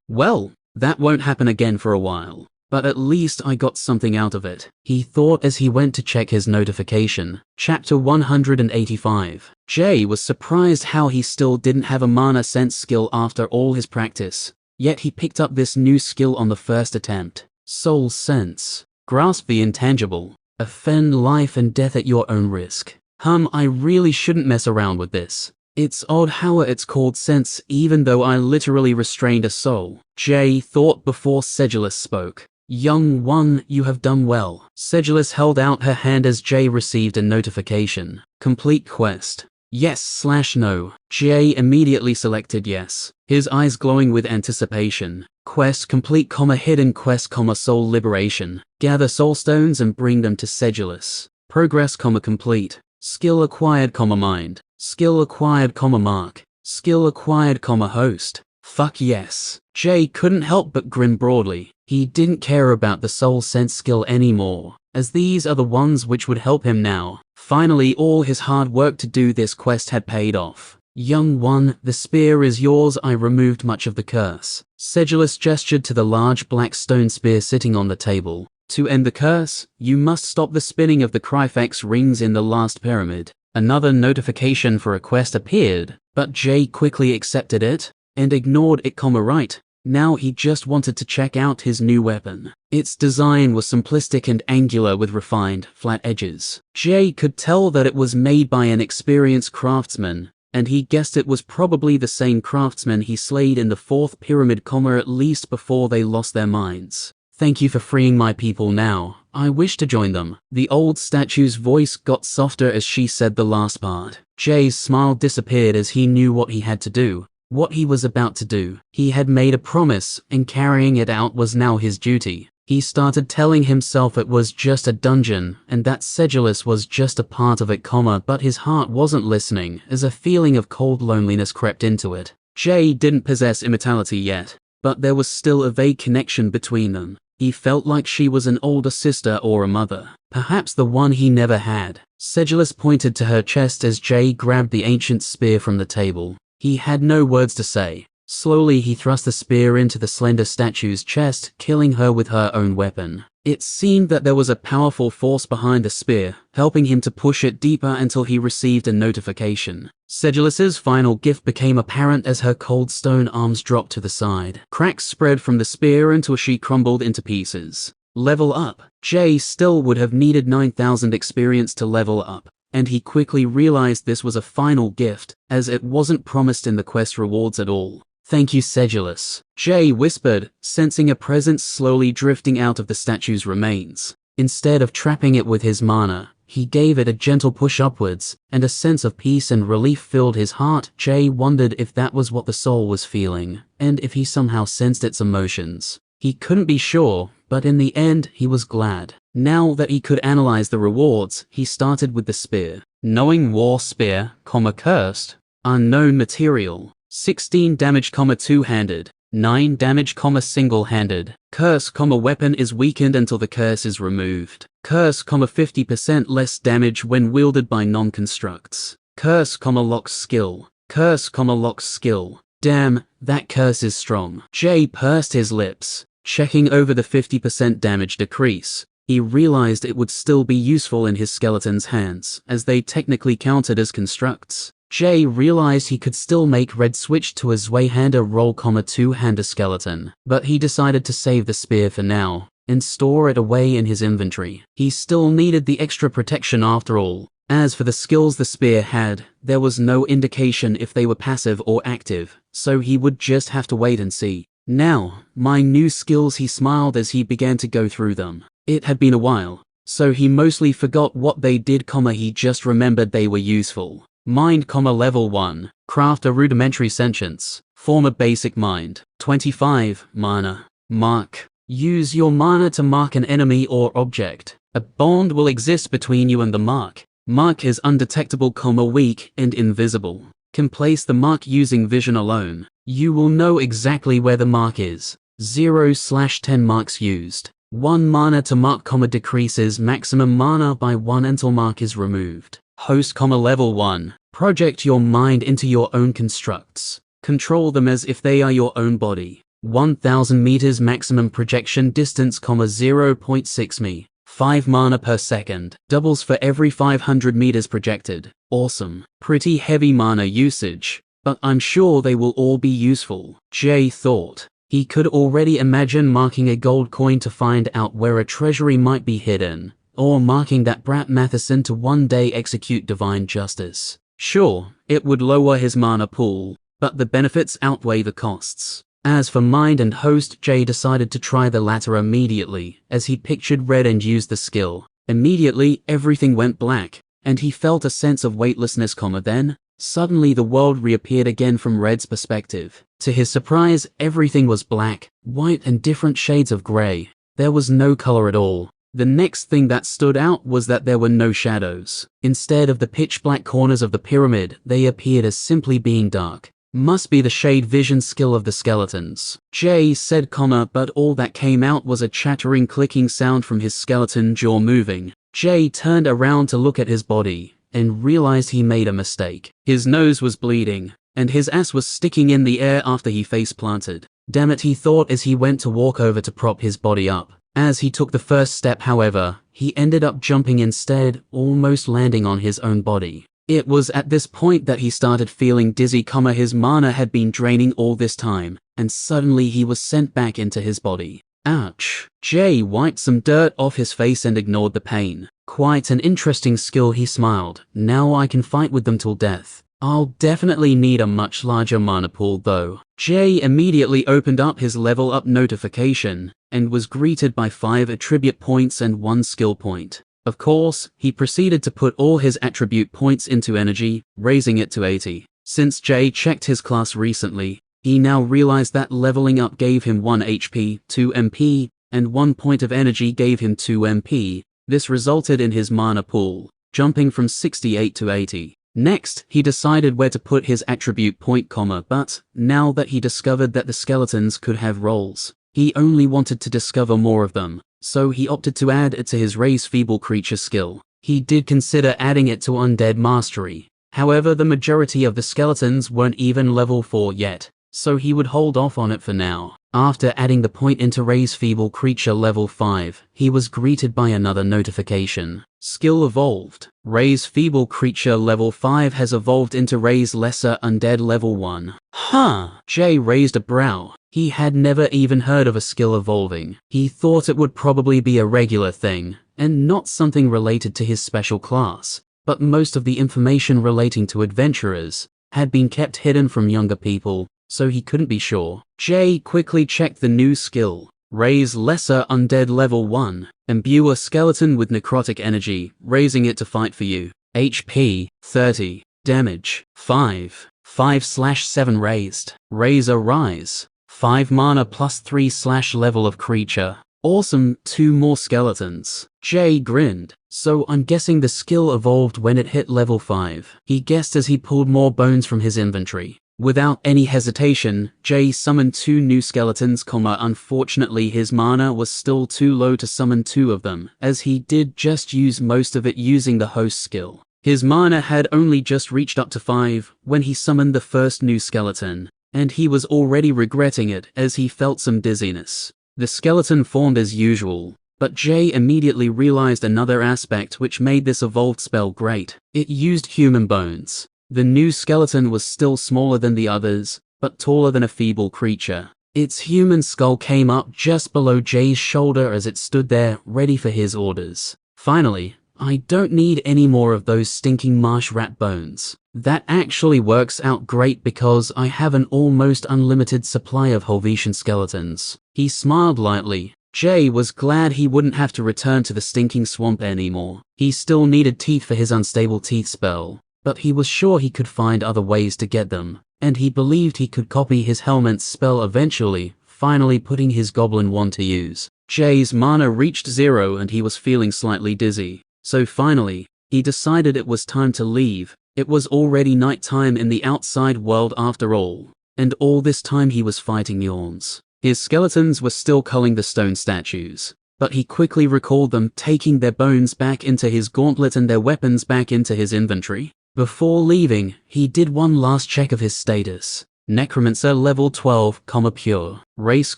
well, that won't happen again for a while. But at least I got something out of it, he thought as he went to check his notification. Chapter 185. Jay was surprised how he still didn't have a mana sense skill after all his practice, yet he picked up this new skill on the first attempt. Soul Sense. Grasp the intangible. Offend life and death at your own risk. I really shouldn't mess around with this. It's odd how it's called sense even though I literally restrained a soul, Jay thought before Sedulous spoke. Young one, you have done well. Sedulous held out her hand as Jay received a notification. Complete quest. Yes/no. Jay immediately selected yes, his eyes glowing with anticipation. Quest complete, hidden quest, soul liberation. Gather soul stones and bring them to Sedulous. Progress, complete. Skill acquired, mind. Skill acquired, mark. Skill acquired, host. Fuck yes. Jay couldn't help but grin broadly. He didn't care about the soul sense skill anymore, as these are the ones which would help him now. Finally, all his hard work to do this quest had paid off. Young one, the spear is yours. I removed much of the curse. Sedulous gestured to the large black stone spear sitting on the table. To end the curse, you must stop the spinning of the Cryphex rings in the last pyramid. Another notification for a quest appeared, but Jay quickly accepted it and ignored it, right. Now he just wanted to check out his new weapon. Its design was simplistic and angular with refined, flat edges. Jay could tell that it was made by an experienced craftsman, and he guessed it was probably the same craftsman he slayed in the fourth pyramid, at least before they lost their minds. Thank you for freeing my people now. I wish to join them. The old statue's voice got softer as she said the last part. Jay's smile disappeared as he knew what he had to do. What he was about to do. He had made a promise, and carrying it out was now his duty. He started telling himself it was just a dungeon, and that Sedulous was just a part of it, but his heart wasn't listening, as a feeling of cold loneliness crept into it. Jay didn't possess immortality yet, but there was still a vague connection between them. He felt like she was an older sister or a mother, perhaps the one he never had. Sedulous pointed to her chest as Jay grabbed the ancient spear from the table. He had no words to say. Slowly he thrust the spear into the slender statue's chest, killing her with her own weapon. It seemed that there was a powerful force behind the spear, helping him to push it deeper until he received a notification. Sedulous's final gift became apparent as her cold stone arms dropped to the side. Cracks spread from the spear until she crumbled into pieces. Level up. Jay still would have needed 9,000 experience to level up, and he quickly realized this was a final gift, as it wasn't promised in the quest rewards at all. Thank you, Sedulous, Jay whispered, sensing a presence slowly drifting out of the statue's remains. Instead of trapping it with his mana, he gave it a gentle push upwards, and a sense of peace and relief filled his heart. Jay wondered if that was what the soul was feeling, and if he somehow sensed its emotions. He couldn't be sure, but in the end, he was glad. Now that he could analyze the rewards, he started with the spear. Knowing War Spear, cursed, unknown material. 16 damage, two-handed. 9 damage, single-handed. Curse, weapon is weakened until the curse is removed. Curse, 50% less damage when wielded by non-constructs. Curse, locks skill. Curse, locks skill. Damn, that curse is strong. Jay pursed his lips, checking over the 50% damage decrease. He realized it would still be useful in his skeleton's hands, as they technically counted as constructs. Jay realized he could still make Red switch to a Zweihander roll, two-hander skeleton, but he decided to save the spear for now, and store it away in his inventory. He still needed the extra protection after all. As for the skills the spear had, there was no indication if they were passive or active, so he would just have to wait and see. Now, my new skills, he smiled as he began to go through them. It had been a while, so he mostly forgot what they did, he just remembered they were useful. Mind, level 1. Craft a rudimentary sentience. Form a basic mind. 25 mana. Mark. Use your mana to mark an enemy or object. A bond will exist between you and the mark. Mark is undetectable, weak, and invisible. Can place the mark using vision alone. You will know exactly where the mark is. 0/10 marks used. 1 mana to mark, decreases maximum mana by 1 until mark is removed. Host, level 1. Project your mind into your own constructs. Control them as if they are your own body. 1000 meters maximum projection distance, 0.6 me. 5 mana per second. Doubles for every 500 meters projected. Awesome. Pretty heavy mana usage, but I'm sure they will all be useful, Jay thought. He could already imagine marking a gold coin to find out where a treasury might be hidden, or marking that brat Matheson to one day execute divine justice. Sure, it would lower his mana pool, but the benefits outweigh the costs. As for mind and host, Jay decided to try the latter immediately, as he pictured red and used the skill. Immediately, everything went black, and he felt a sense of weightlessness, then, suddenly the world reappeared again from Red's perspective. To his surprise, everything was black, white and different shades of grey. There was no color at all. The next thing that stood out was that there were no shadows. Instead of the pitch-black corners of the pyramid, they appeared as simply being dark. Must be the shade vision skill of the skeletons, Jay said, but all that came out was a chattering clicking sound from his skeleton jaw moving. Jay turned around to look at his body, and realized he made a mistake. His nose was bleeding, and his ass was sticking in the air after he face planted. Damn it, he thought as he went to walk over to prop his body up. As he took the first step, however, he ended up jumping instead, almost landing on his own body. It was at this point that he started feeling dizzy, his mana had been draining all this time, and suddenly he was sent back into his body. Ouch. Jay wiped some dirt off his face and ignored the pain. Quite an interesting skill, he smiled. Now I can fight with them till death. I'll definitely need a much larger mana pool though. Jay immediately opened up his level up notification, and was greeted by 5 attribute points and 1 skill point. Of course, he proceeded to put all his attribute points into energy, raising it to 80. Since Jay checked his class recently, he now realized that leveling up gave him 1 HP, 2 MP, and 1 point of energy gave him 2 MP. This resulted in his mana pool jumping from 68 to 80. Next, he decided where to put his attribute point, but now that he discovered that the skeletons could have roles, he only wanted to discover more of them. So he opted to add it to his Raise Feeble Creature skill. He did consider adding it to Undead Mastery. However, the majority of the skeletons weren't even level 4 yet, so he would hold off on it for now. After adding the point into Raise Feeble Creature level 5, he was greeted by another notification. Skill evolved. Raise Feeble Creature level 5 has evolved into Raise Lesser Undead level 1. Huh. Jay raised a brow. He had never even heard of a skill evolving. He thought it would probably be a regular thing, and not something related to his special class. But most of the information relating to adventurers had been kept hidden from younger people, so he couldn't be sure. Jay quickly checked the new skill. Raise Lesser Undead level 1. Imbue a skeleton with necrotic energy, raising it to fight for you. HP, 30. Damage, 5. 5/7 raised. Raise a rise. 5 mana plus 3/ level of creature. Awesome, 2 more skeletons. Jay grinned. So I'm guessing the skill evolved when it hit level 5. He guessed as he pulled more bones from his inventory. Without any hesitation, Jay summoned 2 new skeletons, unfortunately his mana was still too low to summon 2 of them, as he did just use most of it using the host skill. His mana had only just reached up to 5 when he summoned the first new skeleton, and he was already regretting it as he felt some dizziness. The skeleton formed as usual, but Jay immediately realized another aspect which made this evolved spell great. It used human bones. The new skeleton was still smaller than the others, but taller than a feeble creature. Its human skull came up just below Jay's shoulder as it stood there, ready for his orders. Finally, I don't need any more of those stinking marsh rat bones. That actually works out great because I have an almost unlimited supply of Helvetian skeletons. He smiled lightly. Jay was glad he wouldn't have to return to the stinking swamp anymore. He still needed teeth for his unstable teeth spell, but he was sure he could find other ways to get them, and he believed he could copy his helmet's spell eventually, finally putting his goblin wand to use. Jay's mana reached 0 and he was feeling slightly dizzy. So finally, he decided it was time to leave. It was already nighttime in the outside world after all. And all this time he was fighting yawns. His skeletons were still culling the stone statues. But he quickly recalled them, taking their bones back into his gauntlet and their weapons back into his inventory. Before leaving, he did one last check of his status. Necromancer level 12, pure. Race,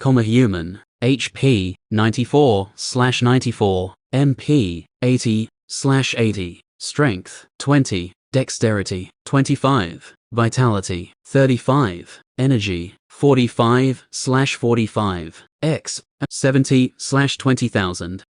human. HP, 94/94. MP, 80/80. Strength, 20. Dexterity, 25. Vitality, 35. Energy, 45/45. X, 70/20,000.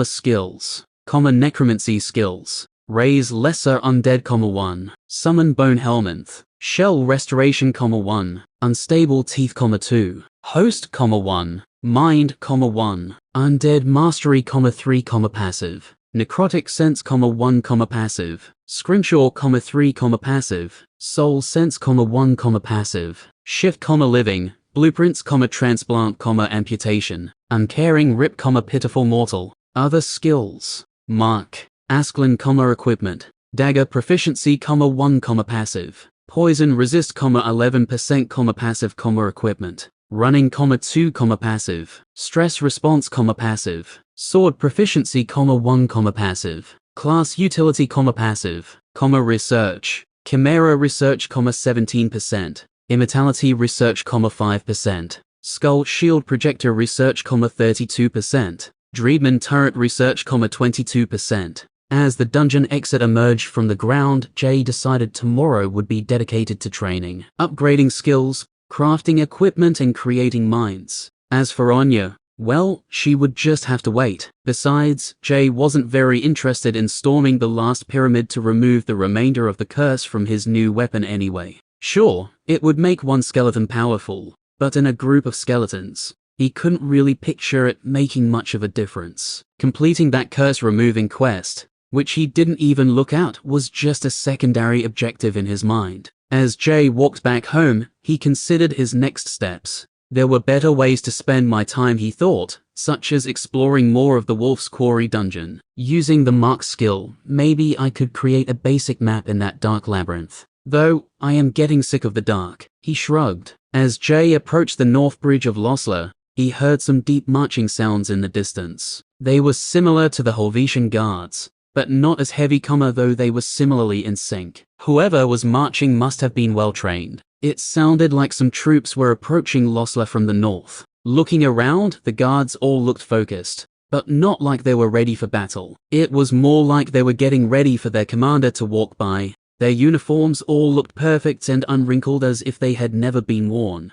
Skills, necromancy skills. Raise lesser undead, 1. Summon bone helminth. Shell restoration, 1. Unstable teeth, 2. Host, 1. Mind, 1. Undead mastery, 3, passive. Necrotic sense, 1, passive. Scrimshaw, 3, passive. Soul sense, 1, passive. Shift, living. Blueprints, transplant, amputation. Uncaring rip, pitiful mortal. Other skills. Mark. Asklin, equipment. Dagger proficiency, 1, passive. Poison resist, 11%, passive, equipment. Running, 2, passive. Stress response, passive. Sword proficiency, 1, passive. Class utility, passive. Research. Chimera research, 17%. Immortality research, 5%. Skull shield projector research, 32%. Dreadman turret research, 22%. As the dungeon exit emerged from the ground, Jay decided tomorrow would be dedicated to training, upgrading skills, crafting equipment and creating mines. As for Anya, well, she would just have to wait. Besides, Jay wasn't very interested in storming the last pyramid to remove the remainder of the curse from his new weapon anyway. Sure, it would make one skeleton powerful, but in a group of skeletons, he couldn't really picture it making much of a difference. Completing that curse-removing quest, which he didn't even look at, was just a secondary objective in his mind. As Jay walked back home, he considered his next steps. There were better ways to spend my time, he thought, such as exploring more of the Wolf's Quarry dungeon. Using the mark skill, maybe I could create a basic map in that dark labyrinth. Though, I am getting sick of the dark, he shrugged. As Jay approached the north bridge of Losler, he heard some deep marching sounds in the distance. They were similar to the Helvetian guards, but not as heavy, though they were similarly in sync. Whoever was marching must have been well trained. It sounded like some troops were approaching Losler from the north. Looking around, the guards all looked focused, but not like they were ready for battle. It was more like they were getting ready for their commander to walk by. Their uniforms all looked perfect and unwrinkled as if they had never been worn.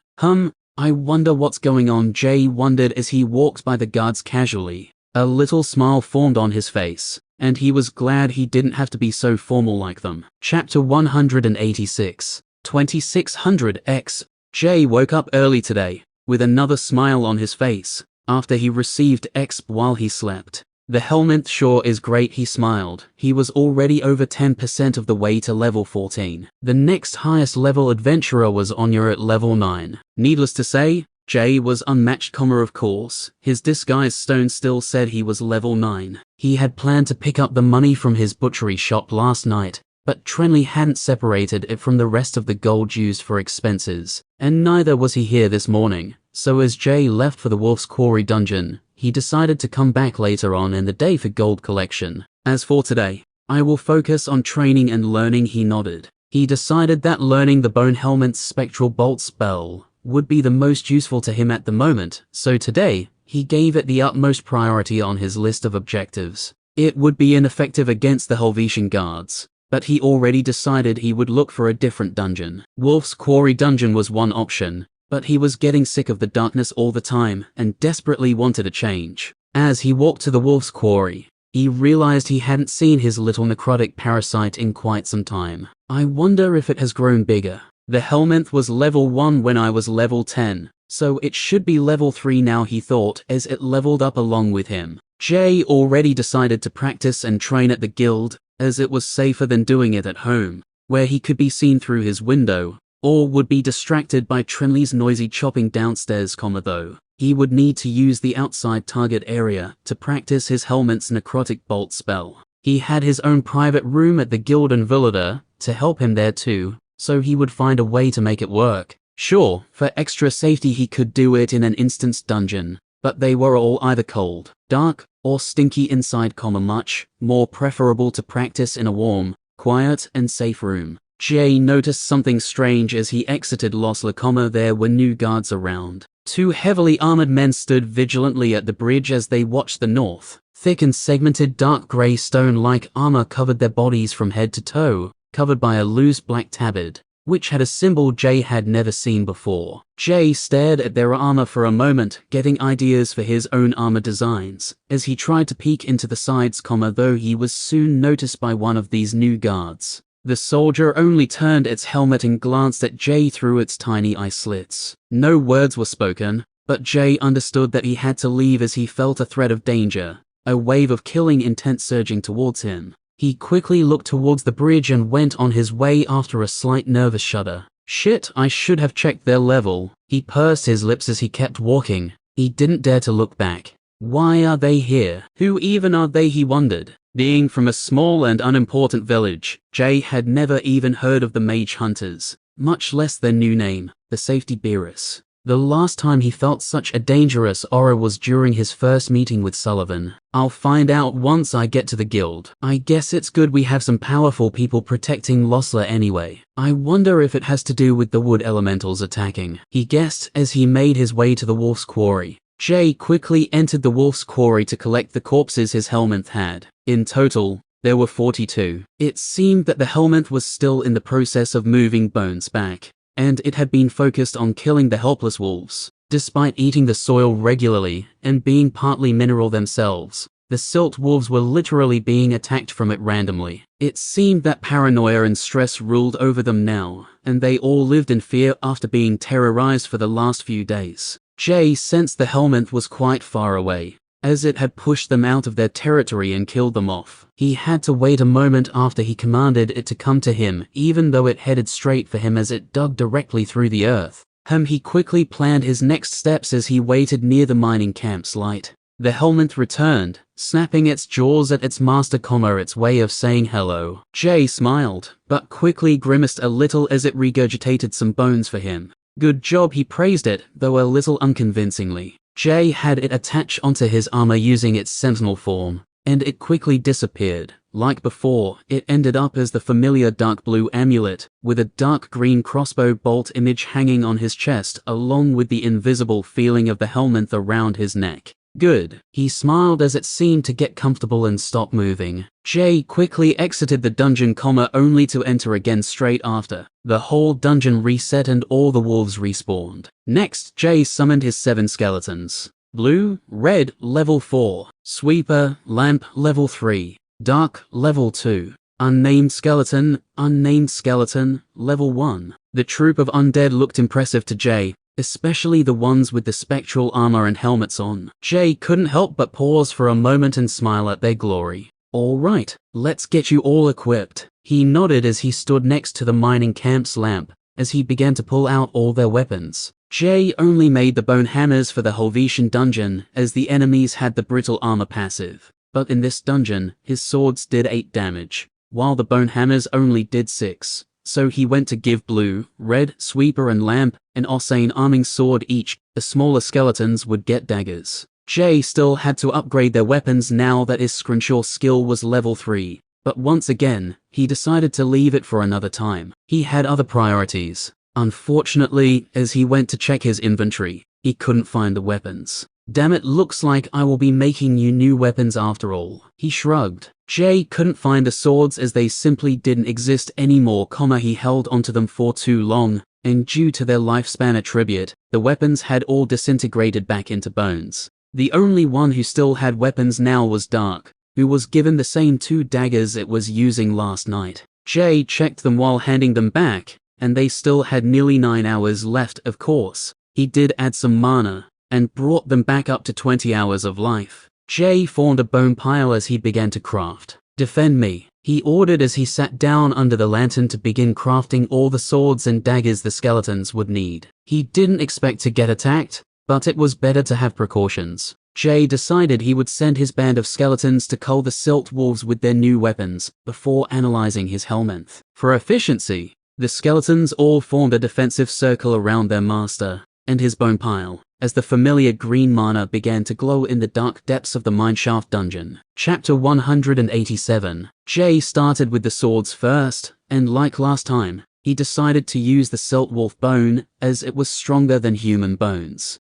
I wonder what's going on, Jay wondered as he walked by the guards casually. A little smile formed on his face, and he was glad he didn't have to be so formal like them. Chapter 186, 2600X. Jay woke up early today, with another smile on his face, after he received exp while he slept. The helminth sure is great, he smiled. He was already over 10% of the way to level 14. The next highest level adventurer was Anya at level 9. Needless to say, Jay was unmatched, of course. His disguise stone still said he was level 9. He had planned to pick up the money from his butchery shop last night, but Trenley hadn't separated it from the rest of the gold used for expenses, and neither was he here this morning. So as Jay left for the Wolf's Quarry dungeon, he decided to come back later on in the day for gold collection. As for today, I will focus on training and learning, he nodded. He decided that learning the Bone Helmet's Spectral Bolt spell would be the most useful to him at the moment, so today, he gave it the utmost priority on his list of objectives. It would be ineffective against the Helvetian guards, but he already decided he would look for a different dungeon. Wolf's Quarry dungeon was one option, but he was getting sick of the darkness all the time and desperately wanted a change. As he walked to the Wolf's Quarry, he realized he hadn't seen his little necrotic parasite in quite some time. I wonder if it has grown bigger. The helminth was level 1 when I was level 10, so it should be level 3 now, he thought, as it leveled up along with him. Jay already decided to practice and train at the guild, as it was safer than doing it at home, where he could be seen through his window, or would be distracted by Trenley's noisy chopping downstairs, though. he would need to use the outside target area to practice his helmet's necrotic bolt spell. He had his own private room at the Guild and Villador to help him there too, so he would find a way to make it work. Sure, for extra safety he could do it in an instanced dungeon, but they were all either cold, dark, or stinky inside, much more preferable to practice in a warm, quiet, and safe room. Jay noticed something strange as he exited Losla, there were new guards around. 2 heavily armored men stood vigilantly at the bridge as they watched the north. Thick and segmented dark grey stone-like armor covered their bodies from head to toe, covered by a loose black tabard, which had a symbol Jay had never seen before. Jay stared at their armor for a moment, getting ideas for his own armor designs, as he tried to peek into the sides, though he was soon noticed by one of these new guards. The soldier only turned its helmet and glanced at Jay through its tiny eye slits. No words were spoken, but Jay understood that he had to leave as he felt a threat of danger, a wave of killing intent surging towards him. He quickly looked towards the bridge and went on his way after a slight nervous shudder. Shit, I should have checked their level. He pursed his lips as he kept walking. He didn't dare to look back. Why are they here? Who even are they, he wondered. Being from a small and unimportant village, Jay had never even heard of the Mage Hunters, much less their new name, the Safety Bearers. The last time he felt such a dangerous aura was during his first meeting with Sullivan. I'll find out once I get to the guild. I guess it's good we have some powerful people protecting Losla anyway. I wonder if it has to do with the wood elementals attacking, he guessed as he made his way to the Wolf's Quarry. Jay quickly entered the Wolf's Quarry to collect the corpses his helmet had. In total, there were 42. It seemed that the helmet was still in the process of moving bones back, and it had been focused on killing the helpless wolves. Despite eating the soil regularly and being partly mineral themselves, the silt wolves were literally being attacked from it randomly. It seemed that paranoia and stress ruled over them now, and they all lived in fear after being terrorized for the last few days. Jay sensed the helmet was quite far away, as it had pushed them out of their territory and killed them off. He had to wait a moment after he commanded it to come to him, even though it headed straight for him as it dug directly through the earth. He quickly planned his next steps as he waited near the mining camp's light. The helmet returned, snapping its jaws at its master, its way of saying hello. Jay smiled, but quickly grimaced a little as it regurgitated some bones for him. Good job, he praised it, though a little unconvincingly. Jay had it attach onto his armor using its sentinel form, and it quickly disappeared. Like before, it ended up as the familiar dark blue amulet, with a dark green crossbow bolt image hanging on his chest, along with the invisible feeling of the helmet around his neck. Good. He smiled as it seemed to get comfortable and stop moving. Jay quickly exited the dungeon, only to enter again straight after. The whole dungeon reset and all the wolves respawned. Next, Jay summoned his 7 skeletons. Blue, Red, level 4. Sweeper, Lamp, level 3. Dark, level 2. Unnamed skeleton, level 1. The troop of undead looked impressive to Jay, especially the ones with the spectral armor and helmets on. Jay couldn't help but pause for a moment and smile at their glory. All right, let's get you all equipped. He nodded as he stood next to the mining camp's lamp, as he began to pull out all their weapons. Jay only made the bone hammers for the Helvetian dungeon, as the enemies had the brittle armor passive. But in this dungeon, his swords did 8 damage, while the bone hammers only did 6. So he went to give Blue, Red, Sweeper and Lamp an Osane arming sword each. The smaller skeletons would get daggers. Jay still had to upgrade their weapons now that his screnshaw skill was level 3, but once again, he decided to leave it for another time. He had other priorities. Unfortunately, as he went to check his inventory, he couldn't find the weapons. Damn it, looks like I will be making you new weapons after all. He shrugged. Jay couldn't find the swords as they simply didn't exist anymore, he held onto them for too long, and due to their lifespan attribute, the weapons had all disintegrated back into bones. The only one who still had weapons now was Dark, who was given the same 2 daggers it was using last night. Jay checked them while handing them back, and they still had nearly 9 hours left. Of course, he did add some mana, and brought them back up to 20 hours of life. Jay formed a bone pile as he began to craft. Defend me, he ordered as he sat down under the lantern to begin crafting all the swords and daggers the skeletons would need. He didn't expect to get attacked, but it was better to have precautions. Jay decided he would send his band of skeletons to cull the silt wolves with their new weapons before analyzing his helminth. For efficiency, the skeletons all formed a defensive circle around their master and his bone pile, as the familiar green mana began to glow in the dark depths of the mineshaft dungeon. Chapter 187. Jay started with the swords first, and like last time, he decided to use the silt wolf bone as it was stronger than human bones.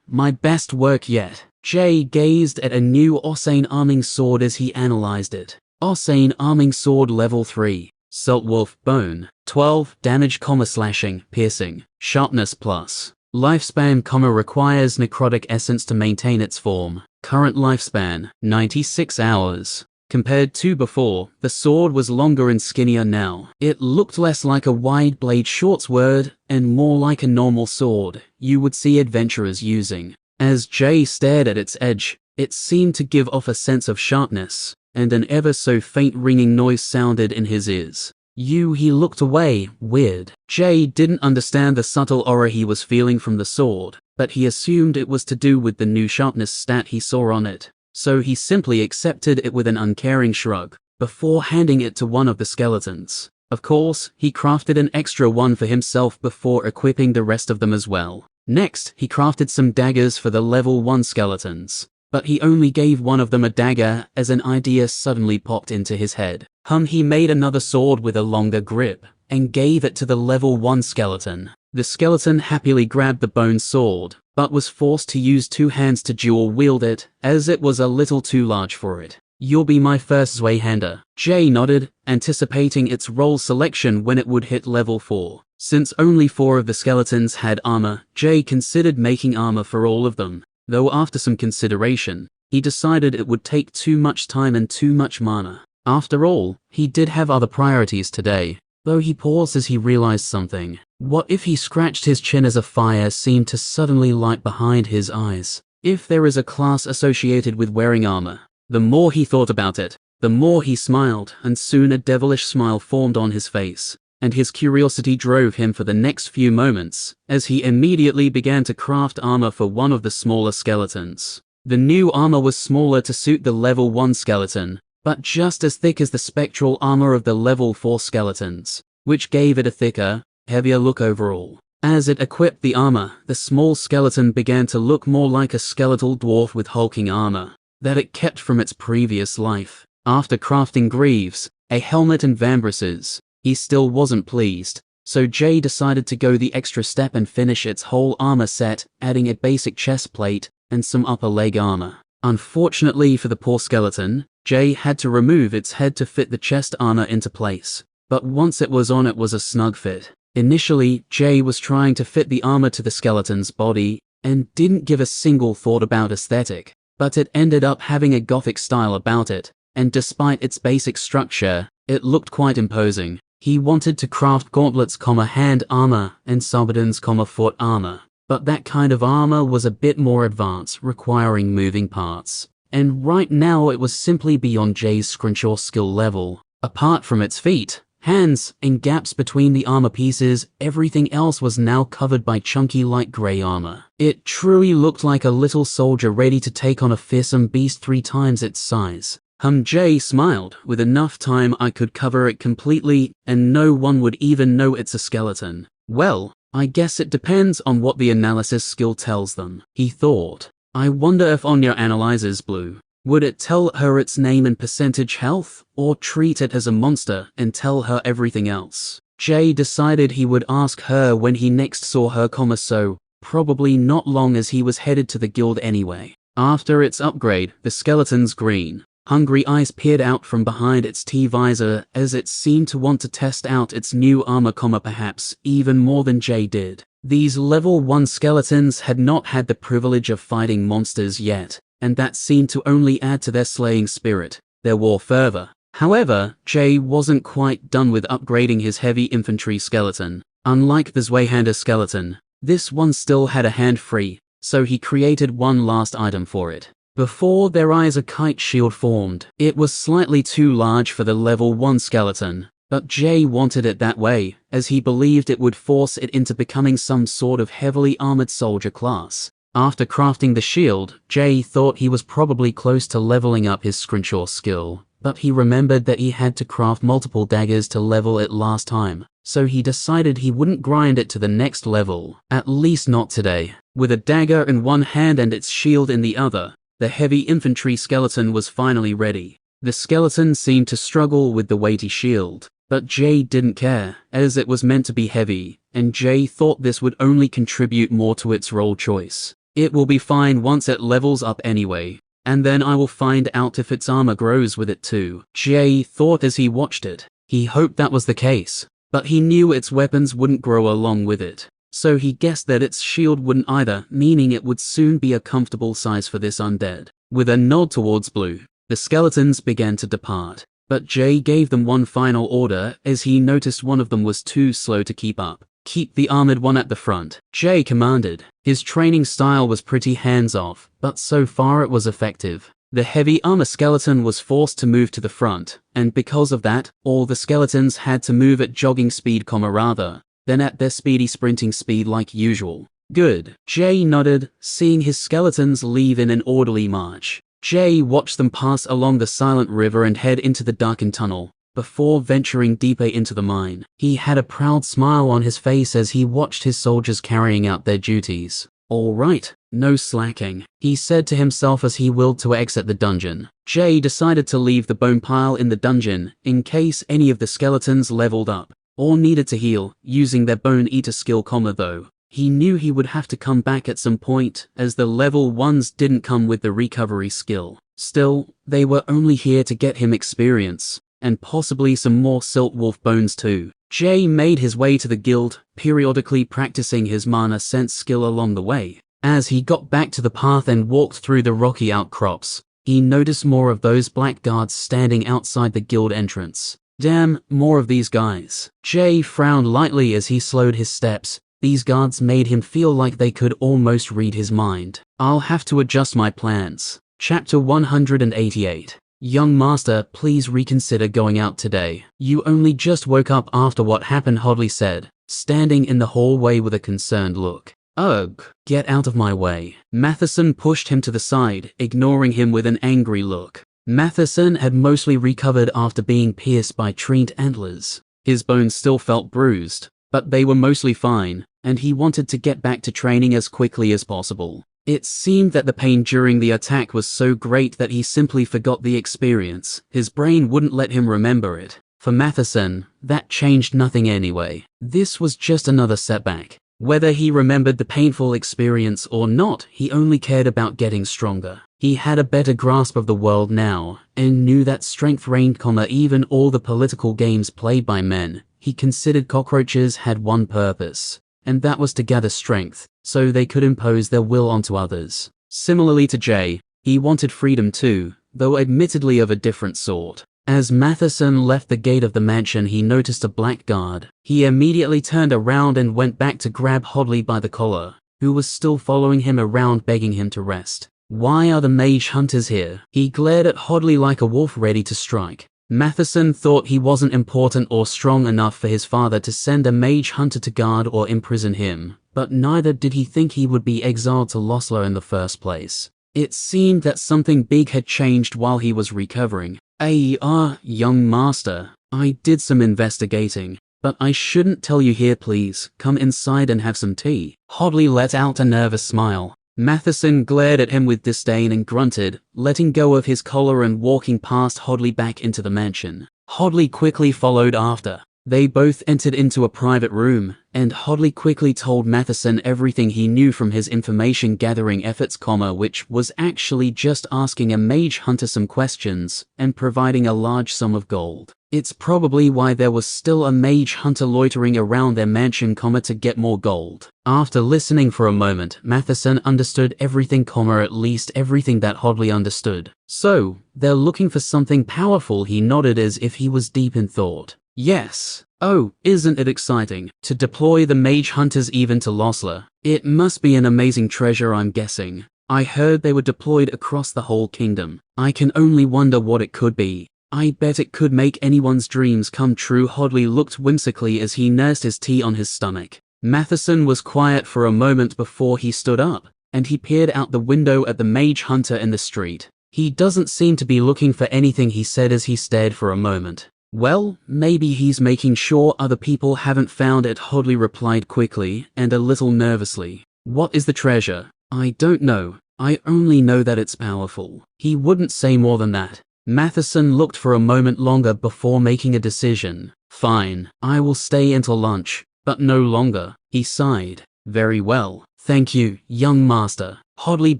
My best work yet. Jay gazed at a new Osane arming sword as he analyzed it. Osane arming sword level 3. Silt wolf bone. 12 damage, slashing, piercing, sharpness plus. Lifespan, requires necrotic essence to maintain its form. Current lifespan, 96 hours. Compared to before, the sword was longer and skinnier now. It looked less like a wide blade short sword and more like a normal sword you would see adventurers using. As Jay stared at its edge, it seemed to give off a sense of sharpness, and an ever so faint ringing noise sounded in his ears. He looked away, weird. Jay didn't understand the subtle aura he was feeling from the sword, but he assumed it was to do with the new sharpness stat he saw on it. So he simply accepted it with an uncaring shrug, before handing it to one of the skeletons. Of course, he crafted an extra one for himself before equipping the rest of them as well. Next, he crafted some daggers for the level 1 skeletons, but he only gave one of them a dagger as an idea suddenly popped into his head. He made another sword with a longer grip, and gave it to the level 1 skeleton. The skeleton happily grabbed the bone sword, but was forced to use 2 hands to dual wield it, as it was a little too large for it. You'll be my first Zweihander. Jay nodded, anticipating its role selection when it would hit level 4. Since only 4 of the skeletons had armor, Jay considered making armor for all of them, though after some consideration, he decided it would take too much time and too much mana. After all, he did have other priorities today, though he paused as he realized something. What if he scratched his chin as a fire seemed to suddenly light behind his eyes? If there is a class associated with wearing armor. The more he thought about it, the more he smiled, and soon a devilish smile formed on his face, and his curiosity drove him for the next few moments, as he immediately began to craft armor for one of the smaller skeletons. The new armor was smaller to suit the level 1 skeleton, but just as thick as the spectral armor of the level 4 skeletons, which gave it a thicker, heavier look overall. As it equipped the armor, the small skeleton began to look more like a skeletal dwarf with hulking armor that it kept from its previous life. After crafting greaves, a helmet and vambraces, he still wasn't pleased, so Jay decided to go the extra step and finish its whole armor set, adding a basic chest plate and some upper leg armor. Unfortunately for the poor skeleton, Jay had to remove its head to fit the chest armor into place, but once it was on, it was a snug fit. Initially, Jay was trying to fit the armor to the skeleton's body and didn't give a single thought about aesthetic, but it ended up having a gothic style about it, and despite its basic structure, it looked quite imposing. He wanted to craft gauntlets, hand armor, and sabadons, foot armor, but that kind of armor was a bit more advanced, requiring moving parts. And right now it was simply beyond Jay's scrunchaw skill level. Apart from its feet, hands, and gaps between the armor pieces, everything else was now covered by chunky light gray armor. It truly looked like a little soldier ready to take on a fearsome beast 3 times its size. Jay smiled. With enough time I could cover it completely, and no one would even know it's a skeleton. Well, I guess it depends on what the analysis skill tells them, he thought. I wonder if Anya analyzes blue. Would it tell her its name and percentage health, or treat it as a monster and tell her everything else? Jay decided he would ask her when he next saw her, so probably not long, as he was headed to the guild anyway. After its upgrade, the skeleton's green, hungry eyes peered out from behind its T-visor as it seemed to want to test out its new armor, perhaps even more than Jay did. These level 1 skeletons had not had the privilege of fighting monsters yet, and that seemed to only add to their slaying spirit, their war fervor. However, Jay wasn't quite done with upgrading his heavy infantry skeleton. Unlike the Zweihander skeleton, this one still had a hand free, so he created one last item for it. Before their eyes, a kite shield formed. It was slightly too large for the level 1 skeleton, but Jay wanted it that way, as he believed it would force it into becoming some sort of heavily armored soldier class. After crafting the shield, Jay thought he was probably close to leveling up his scrimshaw skill, but he remembered that he had to craft multiple daggers to level it last time, so he decided he wouldn't grind it to the next level, at least not today. With a dagger in one hand and its shield in the other, the heavy infantry skeleton was finally ready. The skeleton seemed to struggle with the weighty shield, but Jay didn't care, as it was meant to be heavy, and Jay thought this would only contribute more to its role choice. It will be fine once it levels up anyway, and then I will find out if its armor grows with it too, Jay thought as he watched it. He hoped that was the case, but he knew its weapons wouldn't grow along with it, so he guessed that its shield wouldn't either, meaning it would soon be a comfortable size for this undead. With a nod towards Blue, the skeletons began to depart, but Jay gave them one final order as he noticed one of them was too slow to keep up. Keep the armored one at the front, Jay commanded. His training style was pretty hands-off, but so far it was effective. The heavy armor skeleton was forced to move to the front, and because of that, all the skeletons had to move at jogging speed, rather than at their speedy sprinting speed like usual. Good, Jay nodded, seeing his skeletons leave in an orderly march. Jay watched them pass along the silent river and head into the darkened tunnel. Before venturing deeper into the mine, he had a proud smile on his face as he watched his soldiers carrying out their duties. All right, no slacking, he said to himself as he willed to exit the dungeon. Jay decided to leave the bone pile in the dungeon in case any of the skeletons leveled up or needed to heal, using their bone eater skill, though. He knew he would have to come back at some point, as the level 1s didn't come with the recovery skill. Still, they were only here to get him experience, and possibly some more silt wolf bones too. Jay made his way to the guild, periodically practicing his mana sense skill along the way. As he got back to the path and walked through the rocky outcrops, he noticed more of those black guards standing outside the guild entrance. Damn, more of these guys. Jay frowned lightly as he slowed his steps. These guards made him feel like they could almost read his mind. I'll have to adjust my plans. Chapter 188. Young master, please reconsider going out today. You only just woke up after what happened, Hoadley said, standing in the hallway with a concerned look. Ugh, get out of my way. Matheson pushed him to the side, ignoring him with an angry look. Matheson had mostly recovered after being pierced by treant antlers. His bones still felt bruised, but they were mostly fine, and he wanted to get back to training as quickly as possible. It seemed that the pain during the attack was so great that he simply forgot the experience. His brain wouldn't let him remember it. For Matheson, that changed nothing anyway. This was just another setback. Whether he remembered the painful experience or not, he only cared about getting stronger. He had a better grasp of the world now, and knew that strength reigned, even all the political games played by men. He considered cockroaches had one purpose, and that was to gather strength, so they could impose their will onto others. Similarly to Jay, he wanted freedom too, though admittedly of a different sort. As Matheson left the gate of the mansion, he noticed a black guard. He immediately turned around and went back to grab Hoadley by the collar, who was still following him around, begging him to rest. Why are the mage hunters here? He glared at Hoadley like a wolf ready to strike. Matheson thought he wasn't important or strong enough for his father to send a mage hunter to guard or imprison him, but neither did he think he would be exiled to Losler in the first place. It seemed that something big had changed while he was recovering. Young master, I did some investigating, but I shouldn't tell you here, please. Come inside and have some tea. Hoadley let out a nervous smile. Matheson glared at him with disdain and grunted, letting go of his collar and walking past Hoadley back into the mansion. Hoadley quickly followed after. They both entered into a private room, and Hoadley quickly told Matheson everything he knew from his information-gathering efforts, which was actually just asking a mage hunter some questions and providing a large sum of gold. It's probably why there was still a mage hunter loitering around their mansion, to get more gold. After listening for a moment, Matheson understood everything, at least everything that Hoadley understood. So, they're looking for something powerful. He nodded as if he was deep in thought. Yes. Oh, isn't it exciting to deploy the mage hunters even to Losler? It must be an amazing treasure, I'm guessing. I heard they were deployed across the whole kingdom. I can only wonder what it could be. I bet it could make anyone's dreams come true. Hoadley looked whimsically as he nursed his tea on his stomach. Matheson was quiet for a moment before he stood up, and he peered out the window at the mage hunter in the street. "He doesn't seem to be looking for anything," he said as he stared for a moment. "Well, maybe he's making sure other people haven't found it," Hodley replied quickly and a little nervously. "What is the treasure?" "I don't know. I only know that it's powerful." He wouldn't say more than that. Matheson looked for a moment longer before making a decision. "Fine, I will stay until lunch, but no longer," he sighed. "Very well. Thank you, young master." Hodley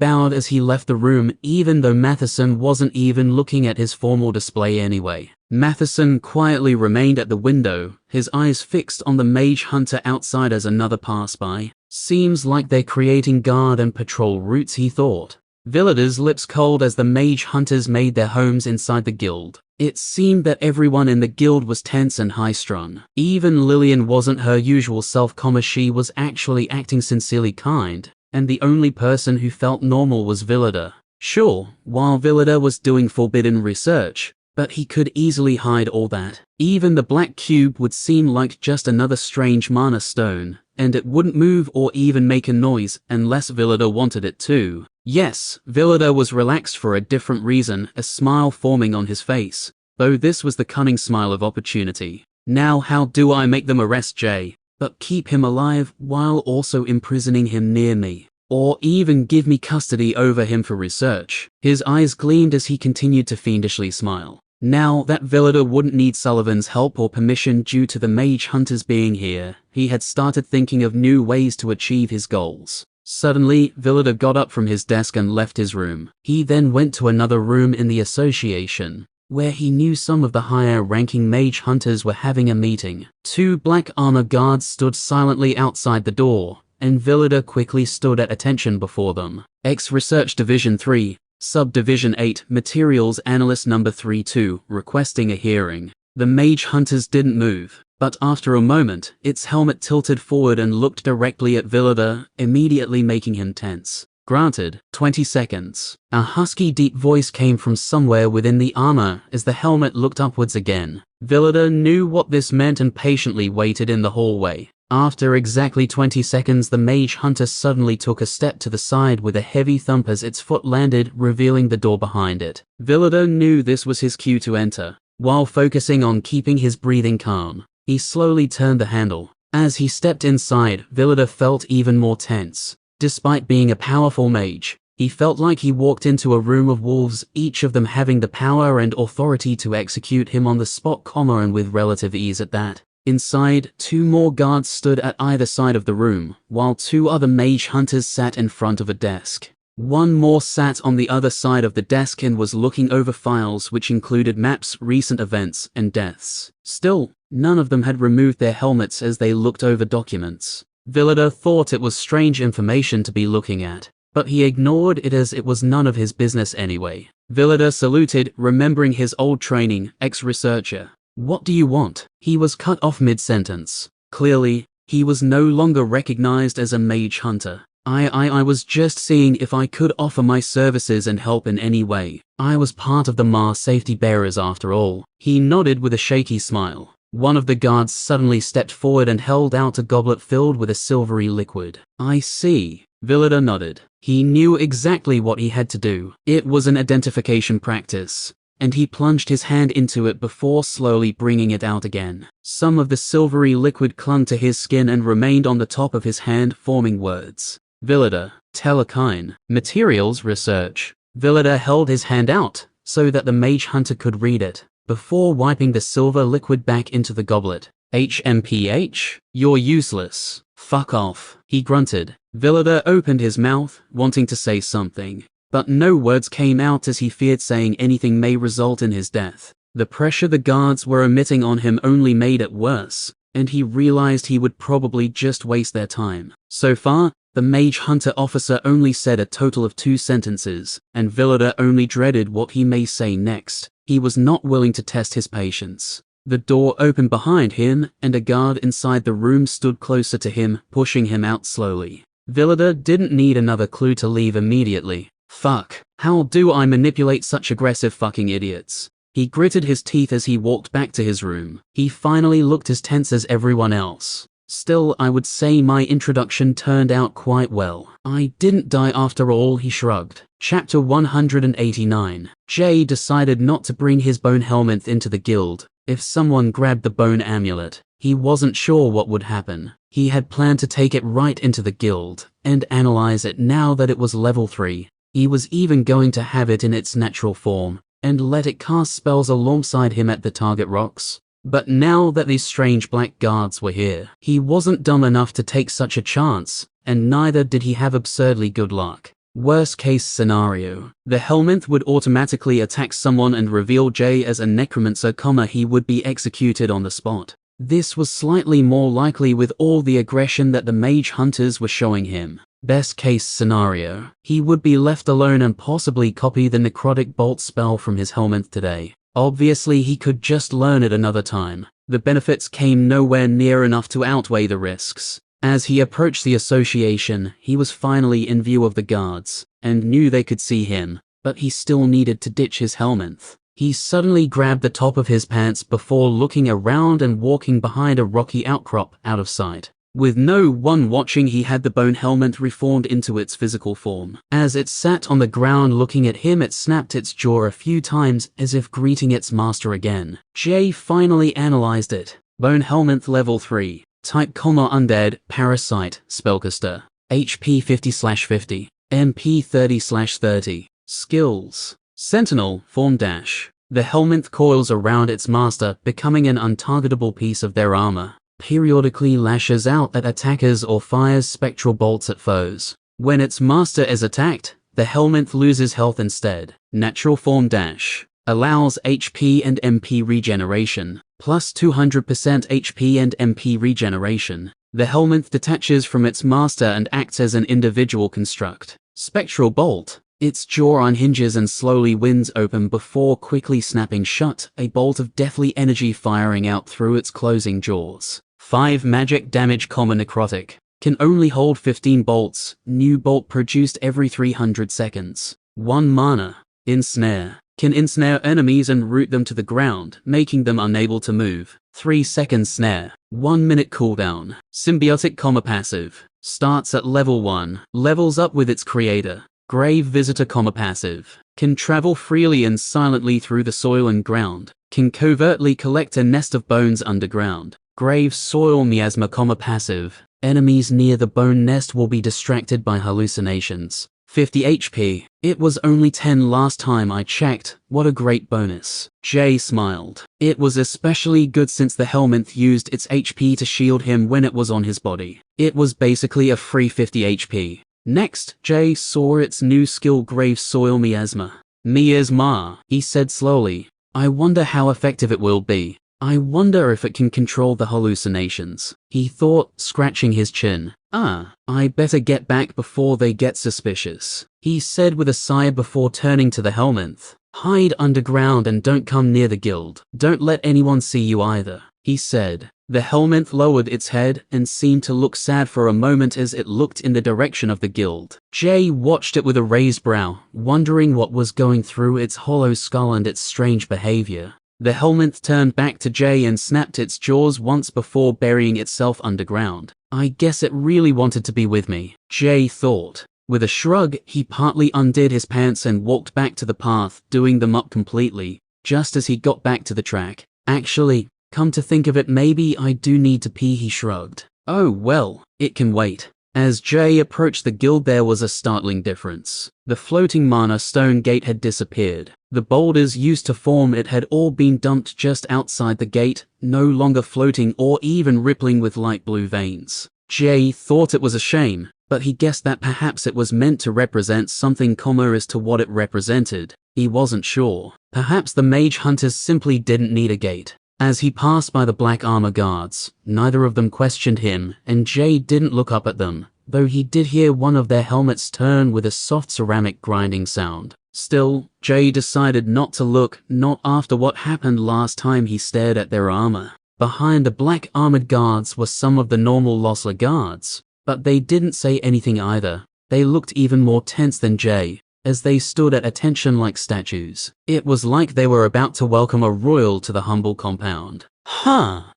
bowed as he left the room, even though Matheson wasn't even looking at his formal display anyway. Matheson quietly remained at the window, his eyes fixed on the mage hunter outside as another passed by. "Seems like they're creating guard and patrol routes," he thought. Villida's lips cold as the mage hunters made their homes inside the guild. It seemed that everyone in the guild was tense and high-strung. Even Lillian wasn't her usual self, she was actually acting sincerely kind, and the only person who felt normal was Villida. Sure, while Villida was doing forbidden research, but he could easily hide all that. Even the black cube would seem like just another strange mana stone, and it wouldn't move or even make a noise unless Villida wanted it to. Yes, Villida was relaxed for a different reason, a smile forming on his face, though this was the cunning smile of opportunity. "Now how do I make them arrest Jay, but keep him alive while also imprisoning him near me? Or even give me custody over him for research?" His eyes gleamed as he continued to fiendishly smile. Now that Villida wouldn't need Sullivan's help or permission due to the mage hunters being here, he had started thinking of new ways to achieve his goals. Suddenly, Villida got up from his desk and left his room. He then went to another room in the association, where he knew some of the higher-ranking mage hunters were having a meeting. 2 black armor guards stood silently outside the door, and Villida quickly stood at attention before them. Ex-Research Division 3, Subdivision 8, Materials Analyst Number 32, requesting a hearing. The mage hunters didn't move, but after a moment, its helmet tilted forward and looked directly at Villida, immediately making him tense. "Granted, 20 seconds. A husky deep voice came from somewhere within the armor as the helmet looked upwards again. Villida knew what this meant and patiently waited in the hallway. After exactly 20 seconds, the mage hunter suddenly took a step to the side with a heavy thump as its foot landed, revealing the door behind it. Villida knew this was his cue to enter. While focusing on keeping his breathing calm, he slowly turned the handle. As he stepped inside, Villida felt even more tense. Despite being a powerful mage, he felt like he walked into a room of wolves, each of them having the power and authority to execute him on the spot, and with relative ease at that. Inside, 2 more guards stood at either side of the room, while 2 other mage hunters sat in front of a desk. 1 more sat on the other side of the desk and was looking over files which included maps, recent events, and deaths. Still, none of them had removed their helmets as they looked over documents. Villida thought it was strange information to be looking at, but he ignored it as it was none of his business anyway. Villida saluted, remembering his old training, ex-researcher. "What do you want?" He was cut off mid-sentence. Clearly, he was no longer recognized as a mage hunter. I was just seeing if I could offer my services and help in any way. I was part of the Mars safety bearers after all." He nodded with a shaky smile. One of the guards suddenly stepped forward and held out a goblet filled with a silvery liquid. "I see." Villida nodded. He knew exactly what he had to do. It was an identification practice, and he plunged his hand into it before slowly bringing it out again. Some of the silvery liquid clung to his skin and remained on the top of his hand, forming words. "Villida, Telekine, Materials Research." Villida held his hand out, so that the mage hunter could read it, before wiping the silver liquid back into the goblet. "HMPH? You're useless. Fuck off," he grunted. Villida opened his mouth, wanting to say something, but no words came out as he feared saying anything may result in his death. The pressure the guards were emitting on him only made it worse, and he realized he would probably just waste their time. So far, the mage hunter officer only said a total of 2 sentences, and Villida only dreaded what he may say next. He was not willing to test his patience. The door opened behind him, and a guard inside the room stood closer to him, pushing him out slowly. Villida didn't need another clue to leave immediately. Fuck, how do I manipulate such aggressive fucking idiots? He gritted his teeth as he walked back to his room. He finally looked as tense as everyone else. Still, I would say my introduction turned out quite well. I didn't die after all, he shrugged. Chapter 189. Jay decided not to bring his bone helmet into the guild. If someone grabbed the bone amulet, he wasn't sure what would happen. He had planned to take it right into the guild and analyze it now that it was level 3. He was even going to have it in its natural form and let it cast spells alongside him at the target rocks. But now that these strange black guards were here, he wasn't dumb enough to take such a chance, and neither did he have absurdly good luck. Worst case scenario, the helminth would automatically attack someone and reveal Jay as a necromancer, he would be executed on the spot. This was slightly more likely with all the aggression that the mage hunters were showing him. Best case scenario, he would be left alone and possibly copy the necrotic bolt spell from his helminth today. Obviously he could just learn it another time. The benefits came nowhere near enough to outweigh the risks. As he approached the association, he was finally in view of the guards, and knew they could see him, but he still needed to ditch his helminth. He suddenly grabbed the top of his pants before looking around and walking behind a rocky outcrop out of sight. With no one watching, he had the bone helmet reformed into its physical form. As it sat on the ground looking at him, it snapped its jaw a few times as if greeting its master again. Jay finally analyzed it. Bone helmet level 3. Type, undead, parasite, spellcaster. HP 50/50. MP 30/30. Skills. Sentinel, form dash. The helminth coils around its master, becoming an untargetable piece of their armor. Periodically lashes out at attackers or fires spectral bolts at foes. When its master is attacked, the helminth loses health instead. Natural form dash. Allows HP and MP regeneration. Plus 200% HP and MP regeneration. The helminth detaches from its master and acts as an individual construct. Spectral bolt. Its jaw unhinges and slowly winds open before quickly snapping shut, a bolt of deathly energy firing out through its closing jaws. 5 magic damage, necrotic. Can only hold 15 bolts, new bolt produced every 300 seconds. 1 mana. Ensnare. Can ensnare enemies and root them to the ground, making them unable to move. 3 seconds snare. 1 minute cooldown. Symbiotic, passive. Starts at level 1. Levels up with its creator. Grave visitor, passive. Can travel freely and silently through the soil and ground. Can covertly collect a nest of bones underground. Grave soil miasma, passive. Enemies near the bone nest will be distracted by hallucinations. 50 HP. It was only 10 last time I checked. What a great bonus. Jay smiled. It was especially good since the helminth used its HP to shield him when it was on his body. It was basically a free 50 HP. Next, Jay saw its new skill, Grave Soil Miasma. Miasma, he said slowly. I wonder how effective it will be. I wonder if it can control the hallucinations, he thought, scratching his chin. I better get back before they get suspicious, he said with a sigh before turning to the helminth. Hide underground and don't come near the guild. Don't let anyone see you either, he said. The helminth lowered its head and seemed to look sad for a moment as it looked in the direction of the guild. Jay watched it with a raised brow, wondering what was going through its hollow skull and its strange behavior. The helminth turned back to Jay and snapped its jaws once before burying itself underground. I guess it really wanted to be with me, Jay thought. With a shrug, he partly undid his pants and walked back to the path, doing them up completely, just as he got back to the track. Actually, come to think of it, maybe I do need to pee, he shrugged. Oh well, it can wait. As Jay approached the guild, there was a startling difference. The floating mana stone gate had disappeared. The boulders used to form it had all been dumped just outside the gate, no longer floating or even rippling with light blue veins. Jay thought it was a shame, but he guessed that perhaps it was meant to represent something, as to what it represented, he wasn't sure. Perhaps the mage hunters simply didn't need a gate. As he passed by the black armor guards, neither of them questioned him, and Jay didn't look up at them, though he did hear one of their helmets turn with a soft ceramic grinding sound. Still, Jay decided not to look, not after what happened last time he stared at their armor. Behind the black armored guards were some of the normal Lossler guards, but they didn't say anything either. They looked even more tense than Jay. as they stood at attention like statues. It was like they were about to welcome a royal to the humble compound.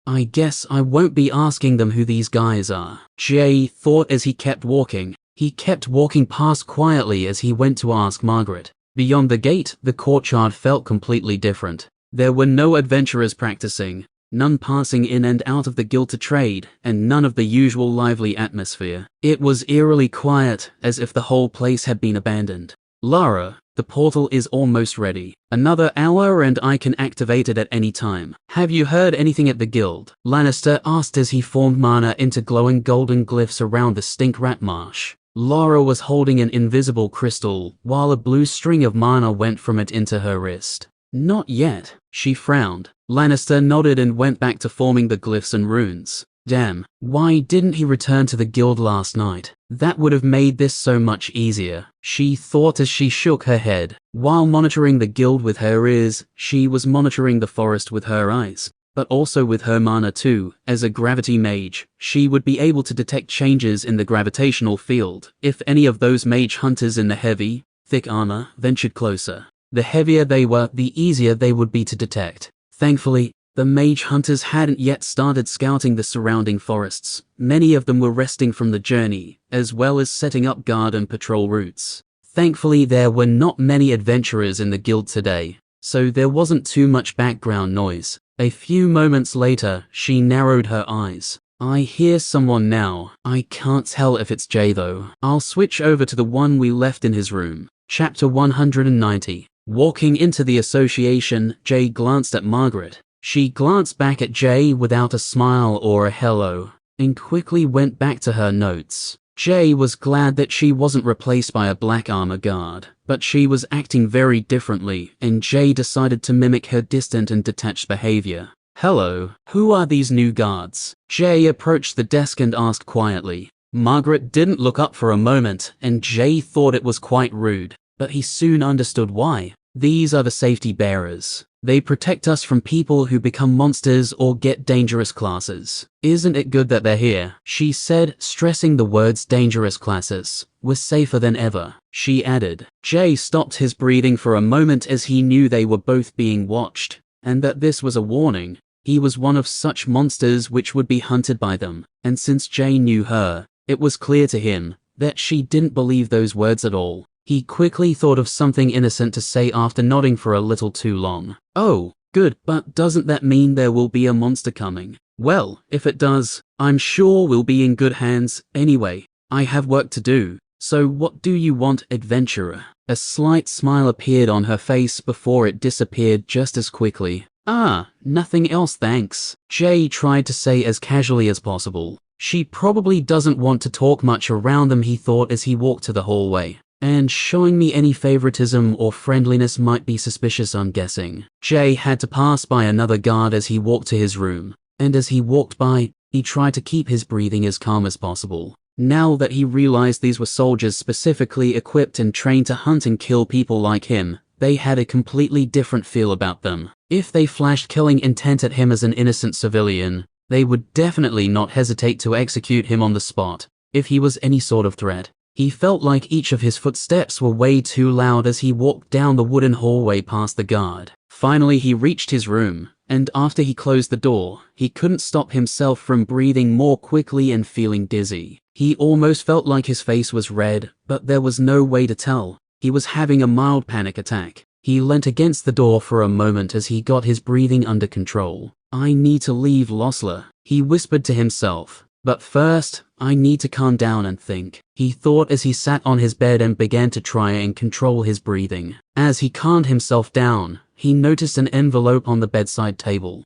I guess I won't be asking them who these guys are, Jay thought as he kept walking. He kept walking past quietly as he went to ask Margaret. Beyond the gate, the courtyard felt completely different. There were no adventurers practicing, none passing in and out of the guild to trade, and none of the usual lively atmosphere. It was eerily quiet, as if the whole place had been abandoned. Lara, the portal is almost ready. Another hour and I can activate it at any time. Have you heard anything at the guild? Lannister asked as he formed mana into glowing golden glyphs around the stink rat marsh. Lara was holding an invisible crystal, while a blue string of mana went from it into her wrist. Not yet, she frowned. Lannister nodded and went back to forming the glyphs and runes. Damn, why didn't he return to the guild last night? That would have made this so much easier, she thought as she shook her head. While monitoring the guild with her ears, she was monitoring the forest with her eyes, but also with her mana too. As a gravity mage, she would be able to detect changes in the gravitational field. If any of those mage hunters in the heavy, thick armor ventured closer, the heavier they were, the easier they would be to detect. Thankfully, the mage hunters hadn't yet started scouting the surrounding forests. Many of them were resting from the journey, as well as setting up guard and patrol routes. Thankfully, there were not many adventurers in the guild today, so there wasn't too much background noise. A few moments later, she narrowed her eyes. I hear someone now. I can't tell if it's Jay though. I'll switch over to the one we left in his room. Chapter 190. Walking into the association, Jay glanced at Margaret. She glanced back at Jay without a smile or a hello, and quickly went back to her notes. Jay was glad that she wasn't replaced by a black armor guard, but she was acting very differently, and Jay decided to mimic her distant and detached behavior. Hello, who are these new guards? Jay approached the desk and asked quietly. Margaret didn't look up for a moment, and Jay thought it was quite rude, but he soon understood why. These are the safety bearers. They protect us from people who become monsters or get dangerous classes. Isn't it good that they're here? She said, stressing the words dangerous classes. We're safer than ever, she added. Jay stopped his breathing for a moment as he knew they were both being watched, and that this was a warning. He was one of such monsters which would be hunted by them, and since Jay knew her, it was clear to him that she didn't believe those words at all. He quickly thought of something innocent to say after nodding for a little too long. Oh, good, but doesn't that mean there will be a monster coming? Well, if it does, I'm sure we'll be in good hands. Anyway, I have work to do. So what do you want, adventurer? A slight smile appeared on her face before it disappeared just as quickly. Nothing else thanks. Jay tried to say as casually as possible. She probably doesn't want to talk much around them, he thought as he walked to the hallway. And showing me any favoritism or friendliness might be suspicious, I'm guessing. Jay had to pass by another guard as he walked to his room, and as he walked by, he tried to keep his breathing as calm as possible. Now that he realized these were soldiers specifically equipped and trained to hunt and kill people like him, they had a completely different feel about them. If they flashed killing intent at him as an innocent civilian, they would definitely not hesitate to execute him on the spot, if he was any sort of threat. He felt like each of his footsteps were way too loud as he walked down the wooden hallway past the guard. Finally, he reached his room, and after he closed the door, he couldn't stop himself from breathing more quickly and feeling dizzy. He almost felt like his face was red, but there was no way to tell. He was having a mild panic attack. He leant against the door for a moment as he got his breathing under control. I need to leave Losler, he whispered to himself. But first, I need to calm down and think, he thought as he sat on his bed and began to try and control his breathing. As he calmed himself down, he noticed an envelope on the bedside table.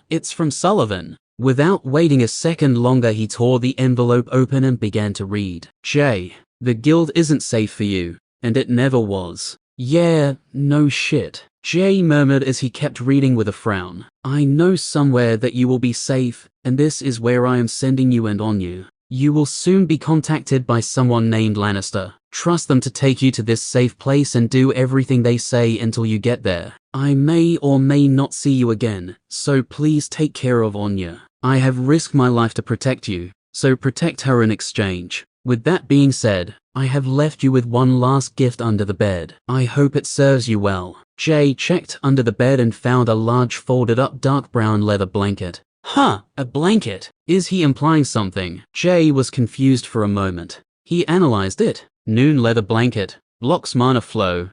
It's from Sullivan. Without waiting a second longer, he tore the envelope open and began to read. Jay, the guild isn't safe for you, and it never was. Yeah, no shit, Jay murmured as he kept reading with a frown. I know somewhere that you will be safe, and this is where I am sending you and on you. You will soon be contacted by someone named Lannister. Trust them to take you to this safe place and do everything they say until you get there. I may or may not see you again, so please take care of Anya. I have risked my life to protect you, so protect her in exchange. With that being said, I have left you with one last gift under the bed. I hope it serves you well. Jay checked under the bed and found a large folded-up dark brown leather blanket. Huh, a blanket. Is he implying something? Jay was confused for a moment. He analyzed it. Noon leather blanket. Blocks mana flow.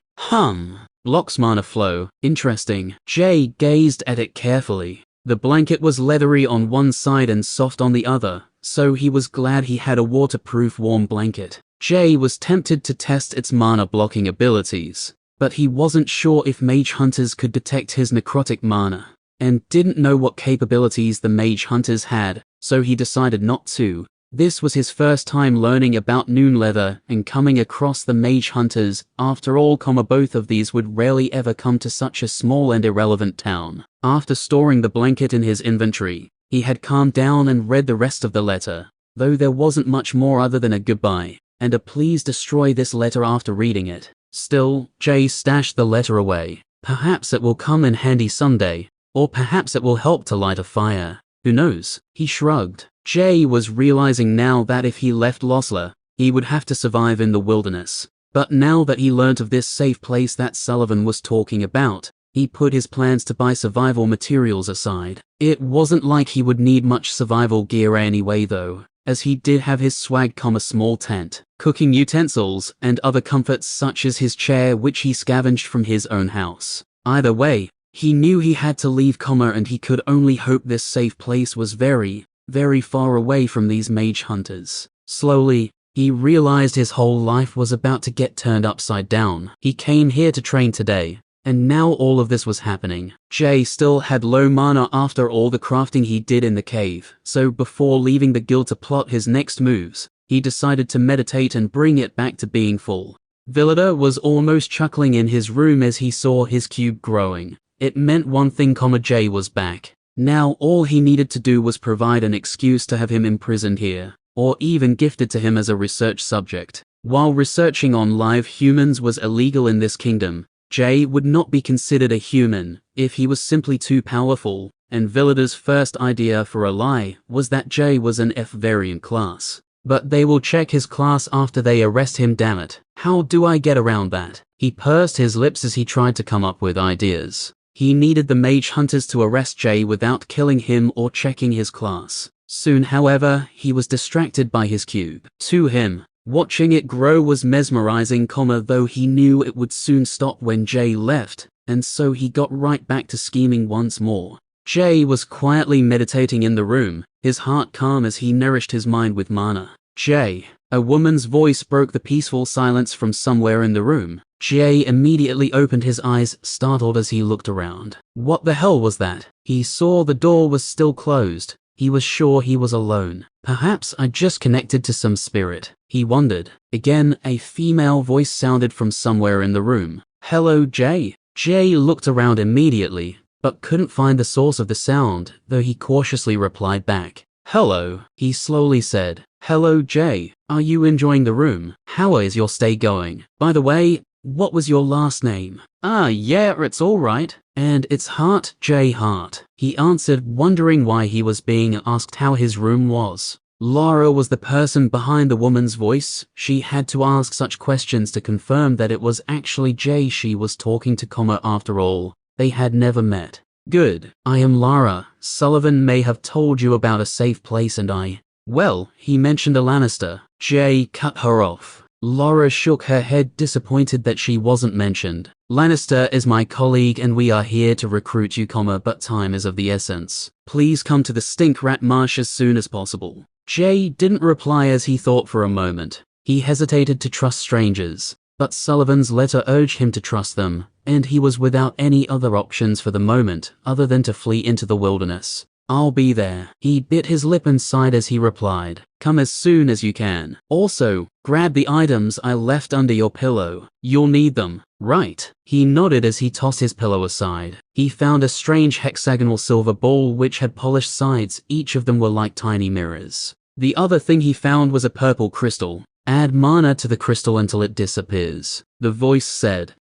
Blocks mana flow. Interesting. Jay gazed at it carefully. The blanket was leathery on one side and soft on the other, so he was glad he had a waterproof warm blanket. Jay was tempted to test its mana blocking abilities, but he wasn't sure if mage hunters could detect his necrotic mana, and didn't know what capabilities the mage hunters had, so he decided not to. This was his first time learning about Noon Leather and coming across the mage hunters. After all, both of these would rarely ever come to such a small and irrelevant town. After storing the blanket in his inventory, he had calmed down and read the rest of the letter, though there wasn't much more other than a goodbye, and a please destroy this letter after reading it. Still, Jay stashed the letter away. Perhaps it will come in handy someday, or perhaps it will help to light a fire. Who knows? He shrugged. Jay was realizing now that if he left Losler, he would have to survive in the wilderness. But now that he learnt of this safe place that Sullivan was talking about, he put his plans to buy survival materials aside. It wasn't like he would need much survival gear anyway though, as he did have his swag, a small tent, cooking utensils, and other comforts such as his chair which he scavenged from his own house. Either way, he knew he had to leave, and he could only hope this safe place was very, very far away from these mage hunters. Slowly, he realized his whole life was about to get turned upside down. He came here to train today, and now all of this was happening. Jay still had low mana after all the crafting he did in the cave, so before leaving the guild to plot his next moves, he decided to meditate and bring it back to being full. Villador was almost chuckling in his room as he saw his cube growing. It meant one thing, Jay was back. Now all he needed to do was provide an excuse to have him imprisoned here, or even gifted to him as a research subject. While researching on live humans was illegal in this kingdom, Jay would not be considered a human if he was simply too powerful, and Villador's first idea for a lie was that Jay was an F variant class. But they will check his class after they arrest him, damn it. How do I get around that? He pursed his lips as he tried to come up with ideas. He needed the mage hunters to arrest Jay without killing him or checking his class. Soon, however, he was distracted by his cube. To him, watching it grow was mesmerizing, though he knew it would soon stop when Jay left, and so he got right back to scheming once more. Jay was quietly meditating in the room, his heart calm as he nourished his mind with mana. Jay, a woman's voice broke the peaceful silence from somewhere in the room. Jay immediately opened his eyes, startled as he looked around. What the hell was that? He saw the door was still closed. He was sure he was alone. Perhaps I just connected to some spirit, he wondered. Again, a female voice sounded from somewhere in the room. Hello, Jay. Jay looked around immediately, but couldn't find the source of the sound, though he cautiously replied back. Hello, he slowly said. Hello, Jay. Are you enjoying the room? How is your stay going? By the way, what was your last name? Yeah, it's all right. And it's Hart, Jay Hart. He answered, wondering why he was being asked how his room was. Lara was the person behind the woman's voice. She had to ask such questions to confirm that it was actually Jay she was talking to, after all, they had never met. Good. I am Lara. Sullivan may have told you about a safe place and well, he mentioned a Lannister. Jay cut her off. Lara shook her head, disappointed that she wasn't mentioned. Lannister is my colleague and we are here to recruit you, but time is of the essence. Please come to the Stink Rat Marsh as soon as possible. Jay didn't reply as he thought for a moment. He hesitated to trust strangers, but Sullivan's letter urged him to trust them, and he was without any other options for the moment other than to flee into the wilderness. I'll be there. He bit his lip and sighed as he replied. Come as soon as you can. Also, grab the items I left under your pillow. You'll need them, right? He nodded as he tossed his pillow aside. He found a strange hexagonal silver ball which had polished sides. Each of them were like tiny mirrors. The other thing he found was a purple crystal. Add mana to the crystal until it disappears. The voice said.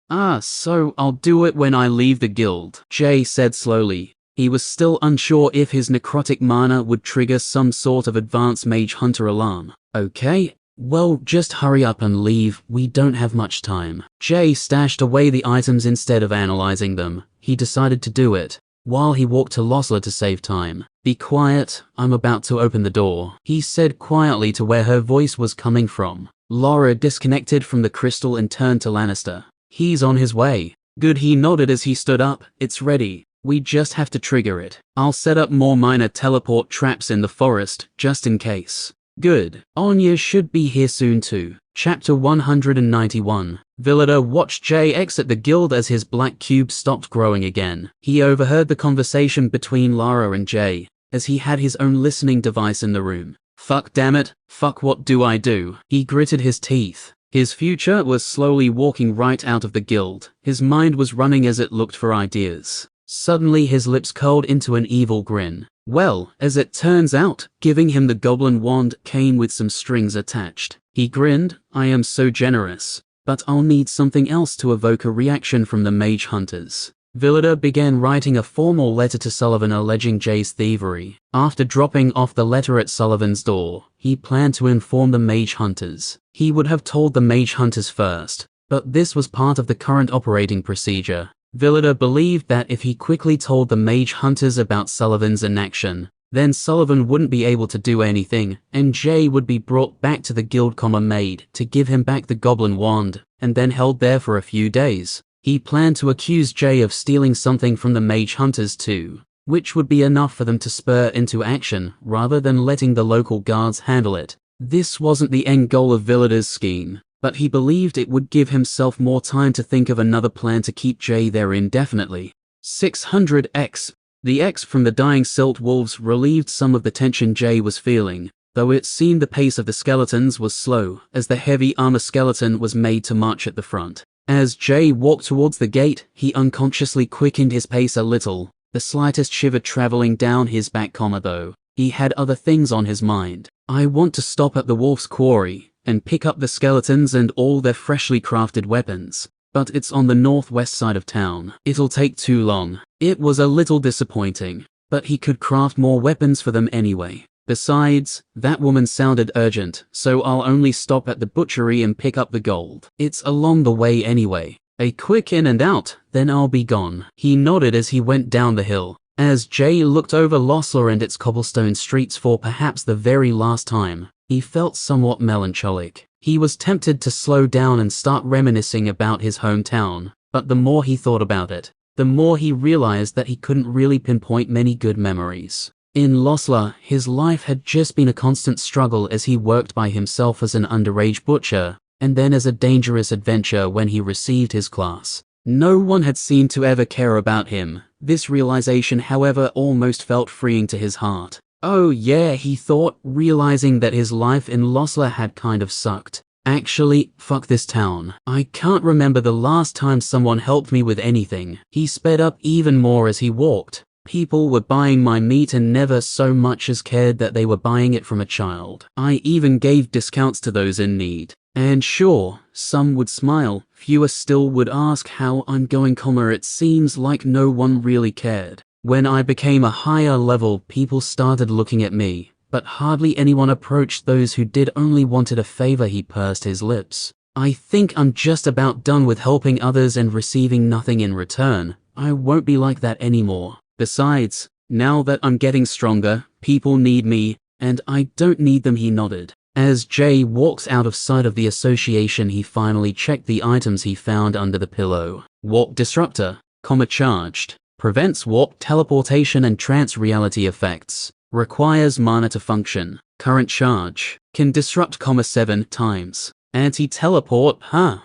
So I'll do it when I leave the guild. Jay said slowly. He was still unsure if his necrotic mana would trigger some sort of advanced mage hunter alarm. Okay, Well, just hurry up and leave, we don't have much time. Jay stashed away the items instead of analyzing them. He decided to do it, while he walked to Losla to save time. Be quiet, I'm about to open the door, he said quietly to where her voice was coming from. Lara disconnected from the crystal and turned to Lannister. He's on his way. Good, he nodded as he stood up. It's ready. We just have to trigger it. I'll set up more minor teleport traps in the forest, just in case. Good. Anya should be here soon too. Chapter 191. Villador watched Jay exit the guild as his black cube stopped growing again. He overheard the conversation between Lara and Jay, as he had his own listening device in the room. Fuck damn it, fuck what do I do? He gritted his teeth. His future was slowly walking right out of the guild. His mind was running as it looked for ideas. Suddenly his lips curled into an evil grin. Well, as it turns out, giving him the goblin wand came with some strings attached. He grinned. I am so generous. But I'll need something else to evoke a reaction from the mage hunters. Villador began writing a formal letter to Sullivan alleging Jay's thievery. After dropping off the letter at Sullivan's door, he planned to inform the mage hunters. He would have told the mage hunters first, but this was part of the current operating procedure. Villador believed that if he quickly told the mage hunters about Sullivan's inaction, then Sullivan wouldn't be able to do anything, and Jay would be brought back to the guild made to give him back the goblin wand, and then held there for a few days. He planned to accuse Jay of stealing something from the mage hunters too, which would be enough for them to spur into action, rather than letting the local guards handle it. This wasn't the end goal of Villador's scheme, but he believed it would give himself more time to think of another plan to keep Jay there indefinitely. 600X. The X from the dying silt wolves relieved some of the tension Jay was feeling, though it seemed the pace of the skeletons was slow, as the heavy armor skeleton was made to march at the front. As Jay walked towards the gate, he unconsciously quickened his pace a little, the slightest shiver traveling down his back, though. He had other things on his mind. I want to stop at the wolf's quarry and pick up the skeletons and all their freshly crafted weapons, but it's on the northwest side of town. It'll take too long. It was a little disappointing, but he could craft more weapons for them anyway. Besides, that woman sounded urgent, so I'll only stop at the butchery and pick up the gold. It's along the way anyway. A quick in and out, then I'll be gone. He nodded as he went down the hill. As Jay looked over Losla and its cobblestone streets for perhaps the very last time, he felt somewhat melancholic. He was tempted to slow down and start reminiscing about his hometown, but the more he thought about it, the more he realized that he couldn't really pinpoint many good memories. In Losla, his life had just been a constant struggle as he worked by himself as an underage butcher, and then as a dangerous adventurer when he received his class. No one had seemed to ever care about him. This realization, however, almost felt freeing to his heart. Oh yeah, he thought, realizing that his life in Losla had kind of sucked. Actually, fuck this town. I can't remember the last time someone helped me with anything. He sped up even more as he walked. People were buying my meat and never so much as cared that they were buying it from a child. I even gave discounts to those in need. And sure, some would smile, fewer still would ask how I'm going, it seems like no one really cared. When I became a higher level, people started looking at me, but hardly anyone approached those who did only wanted a favor. He pursed his lips. I think I'm just about done with helping others and receiving nothing in return. I won't be like that anymore. Besides, now that I'm getting stronger, people need me, and I don't need them. He nodded. As Jay walks out of sight of the association, he finally checked the items he found under the pillow. Warp Disruptor, charged. Prevents warp teleportation and trance reality effects. Requires mana to function. Current charge. Can disrupt, 7 times. Anti-teleport,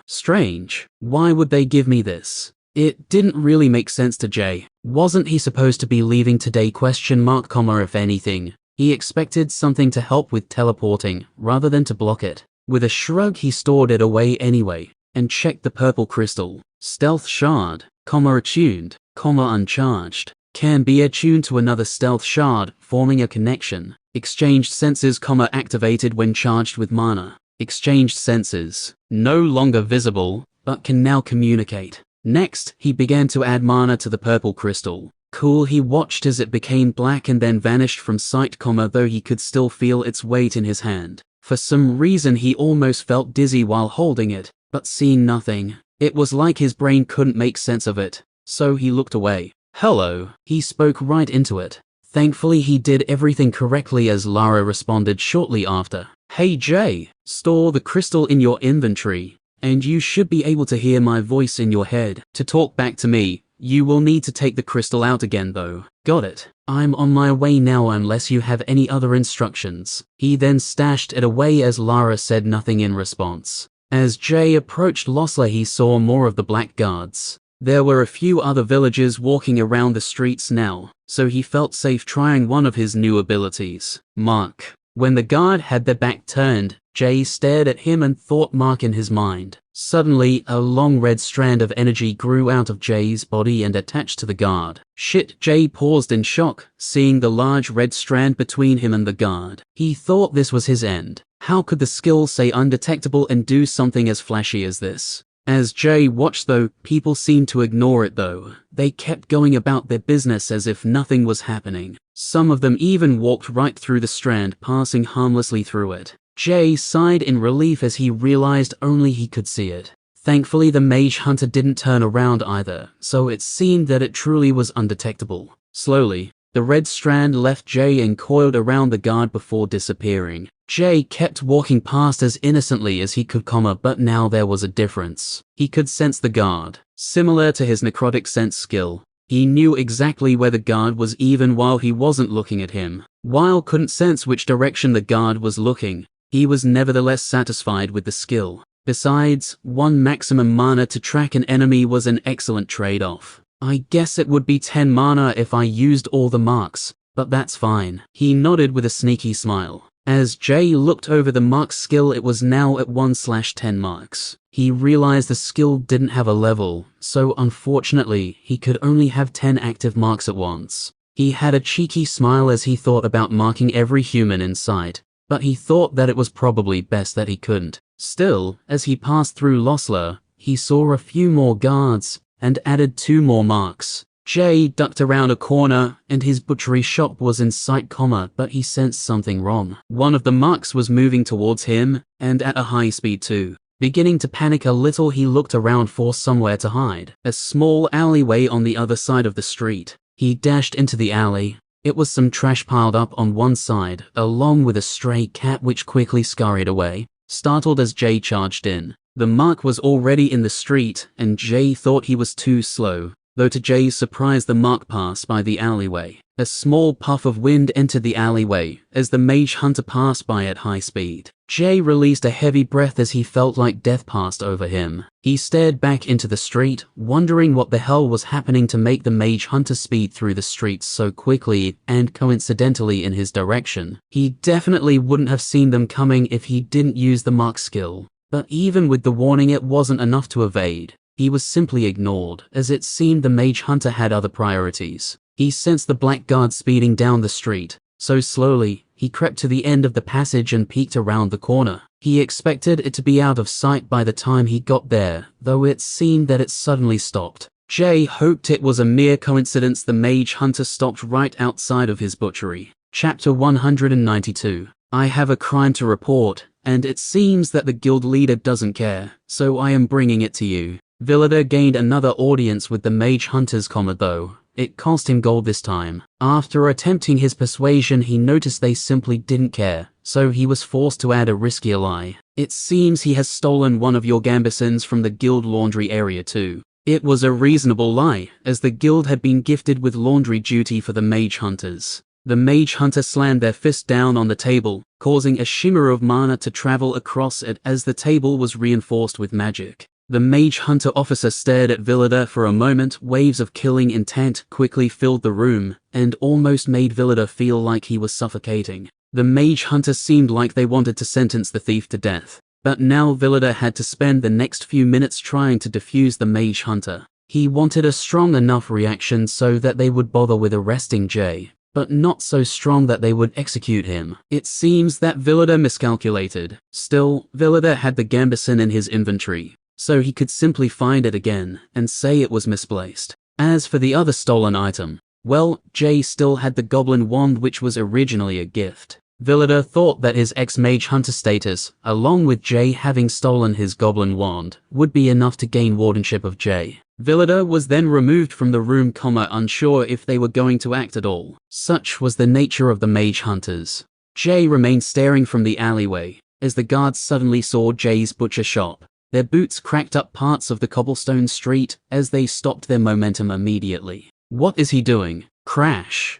strange. Why would they give me this? It didn't really make sense to Jay. Wasn't he supposed to be leaving today? If anything, he expected something to help with teleporting, rather than to block it. With a shrug, he stored it away anyway, and checked the purple crystal. Stealth shard, attuned, uncharged. Can be attuned to another stealth shard, forming a connection. Exchanged senses, activated when charged with mana. Exchanged senses, no longer visible, but can now communicate. Next, he began to add mana to the purple crystal. Cool, he watched as it became black and then vanished from sight, though he could still feel its weight in his hand. For some reason he almost felt dizzy while holding it, but seeing nothing. It was like his brain couldn't make sense of it, so he looked away. "Hello," he spoke right into it. Thankfully he did everything correctly as Lara responded shortly after. "Hey Jay, store the crystal in your inventory, and you should be able to hear my voice in your head. To talk back to me, you will need to take the crystal out again though." "Got it. I'm on my way now unless you have any other instructions." He then stashed it away as Lara said nothing in response. As Jay approached Losla he saw more of the black guards. There were a few other villagers walking around the streets now, so he felt safe trying one of his new abilities, Mark. When the guard had their back turned, Jay stared at him and thought Mark in his mind. Suddenly, a long red strand of energy grew out of Jay's body and attached to the guard. Shit, Jay paused in shock, seeing the large red strand between him and the guard. He thought this was his end. How could the skill say undetectable and do something as flashy as this? As Jay watched though, people seemed to ignore it though. They kept going about their business as if nothing was happening. Some of them even walked right through the strand, passing harmlessly through it. Jay sighed in relief as he realized only he could see it. Thankfully the mage hunter didn't turn around either, so it seemed that it truly was undetectable. Slowly, the red strand left Jay and coiled around the guard before disappearing. Jay kept walking past as innocently as he could, but now there was a difference. He could sense the guard. Similar to his necrotic sense skill, he knew exactly where the guard was even while he wasn't looking at him. While couldn't sense which direction the guard was looking, he was nevertheless satisfied with the skill. Besides, 1 maximum mana to track an enemy was an excellent trade-off. "I guess it would be 10 mana if I used all the marks, but that's fine." He nodded with a sneaky smile. As Jay looked over the mark skill, it was now at 1/10 marks. He realized the skill didn't have a level, so unfortunately, he could only have 10 active marks at once. He had a cheeky smile as he thought about marking every human in sight, but he thought that it was probably best that he couldn't. Still, as he passed through Losla, he saw a few more guards, and added 2 more marks. Jay ducked around a corner, and his butchery shop was in sight, but he sensed something wrong. One of the marks was moving towards him, and at a high speed too. Beginning to panic a little, he looked around for somewhere to hide. A small alleyway on the other side of the street. He dashed into the alley. It was some trash piled up on one side, along with a stray cat which quickly scurried away. Startled as Jay charged in, the mark was already in the street, and Jay thought he was too slow. Though to Jay's surprise the mark passed by the alleyway. A small puff of wind entered the alleyway as the mage hunter passed by at high speed. Jay released a heavy breath as he felt like death passed over him. He stared back into the street, wondering what the hell was happening to make the mage hunter speed through the streets so quickly and coincidentally in his direction. He definitely wouldn't have seen them coming if he didn't use the mark skill. But even with the warning, it wasn't enough to evade. He was simply ignored, as it seemed the mage hunter had other priorities. He sensed the black guard speeding down the street, so slowly, he crept to the end of the passage and peeked around the corner. He expected it to be out of sight by the time he got there, though it seemed that it suddenly stopped. Jay hoped it was a mere coincidence. The mage hunter stopped right outside of his butchery. Chapter 192. I have a crime to report, and it seems that the guild leader doesn't care, so I am bringing it to you. Villador gained another audience with the mage hunter's though. It cost him gold this time. After attempting his persuasion, he noticed they simply didn't care, so he was forced to add a riskier lie. It seems he has stolen one of your gambesons from the guild laundry area too. It was a reasonable lie, as the guild had been gifted with laundry duty for the mage hunters. The mage hunter slammed their fist down on the table, causing a shimmer of mana to travel across it as the table was reinforced with magic. The mage hunter officer stared at Villador for a moment. Waves of killing intent quickly filled the room, and almost made Villador feel like he was suffocating. The mage hunter seemed like they wanted to sentence the thief to death. But now Villador had to spend the next few minutes trying to defuse the mage hunter. He wanted a strong enough reaction so that they would bother with arresting Jay, but not so strong that they would execute him. It seems that Villador miscalculated. Still, Villador had the gambeson in his inventory, so he could simply find it again and say it was misplaced. As for the other stolen item, well, Jay still had the goblin wand which was originally a gift. Villider thought that his ex-mage hunter status, along with Jay having stolen his goblin wand, would be enough to gain wardenship of Jay. Villider was then removed from the room, unsure if they were going to act at all. Such was the nature of the mage hunters. Jay remained staring from the alleyway, as the guards suddenly saw Jay's butcher shop. Their boots cracked up parts of the cobblestone street as they stopped their momentum immediately. What is he doing? Crash.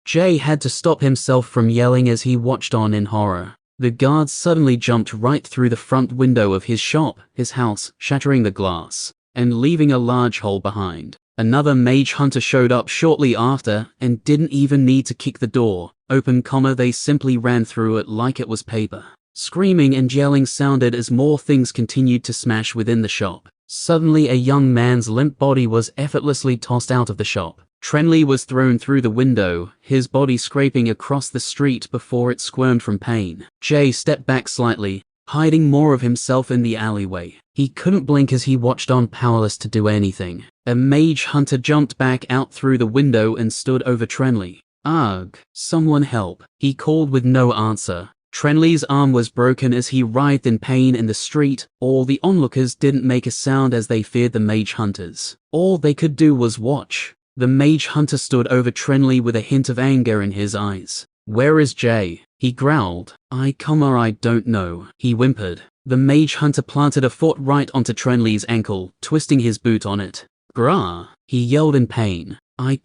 Jay had to stop himself from yelling as he watched on in horror. The guards suddenly jumped right through the front window of his shop, his house, shattering the glass, and leaving a large hole behind. Another mage hunter showed up shortly after, and didn't even need to kick the door open, they simply ran through it like it was paper. Screaming and yelling sounded as more things continued to smash within the shop. Suddenly a young man's limp body was effortlessly tossed out of the shop. Trenley was thrown through the window, his body scraping across the street before it squirmed from pain. Jay stepped back slightly, hiding more of himself in the alleyway. He couldn't blink as he watched on, powerless to do anything. A mage hunter jumped back out through the window and stood over Trenley. "Ugh, someone help," he called with no answer. Trenley's arm was broken as he writhed in pain in the street. All the onlookers didn't make a sound as they feared the mage hunters. All they could do was watch. The mage hunter stood over Trenley with a hint of anger in his eyes. "Where is Jay?" he growled. I don't know," he whimpered. The mage hunter planted a foot right onto Trenley's ankle, twisting his boot on it. "Grah!" he yelled in pain. I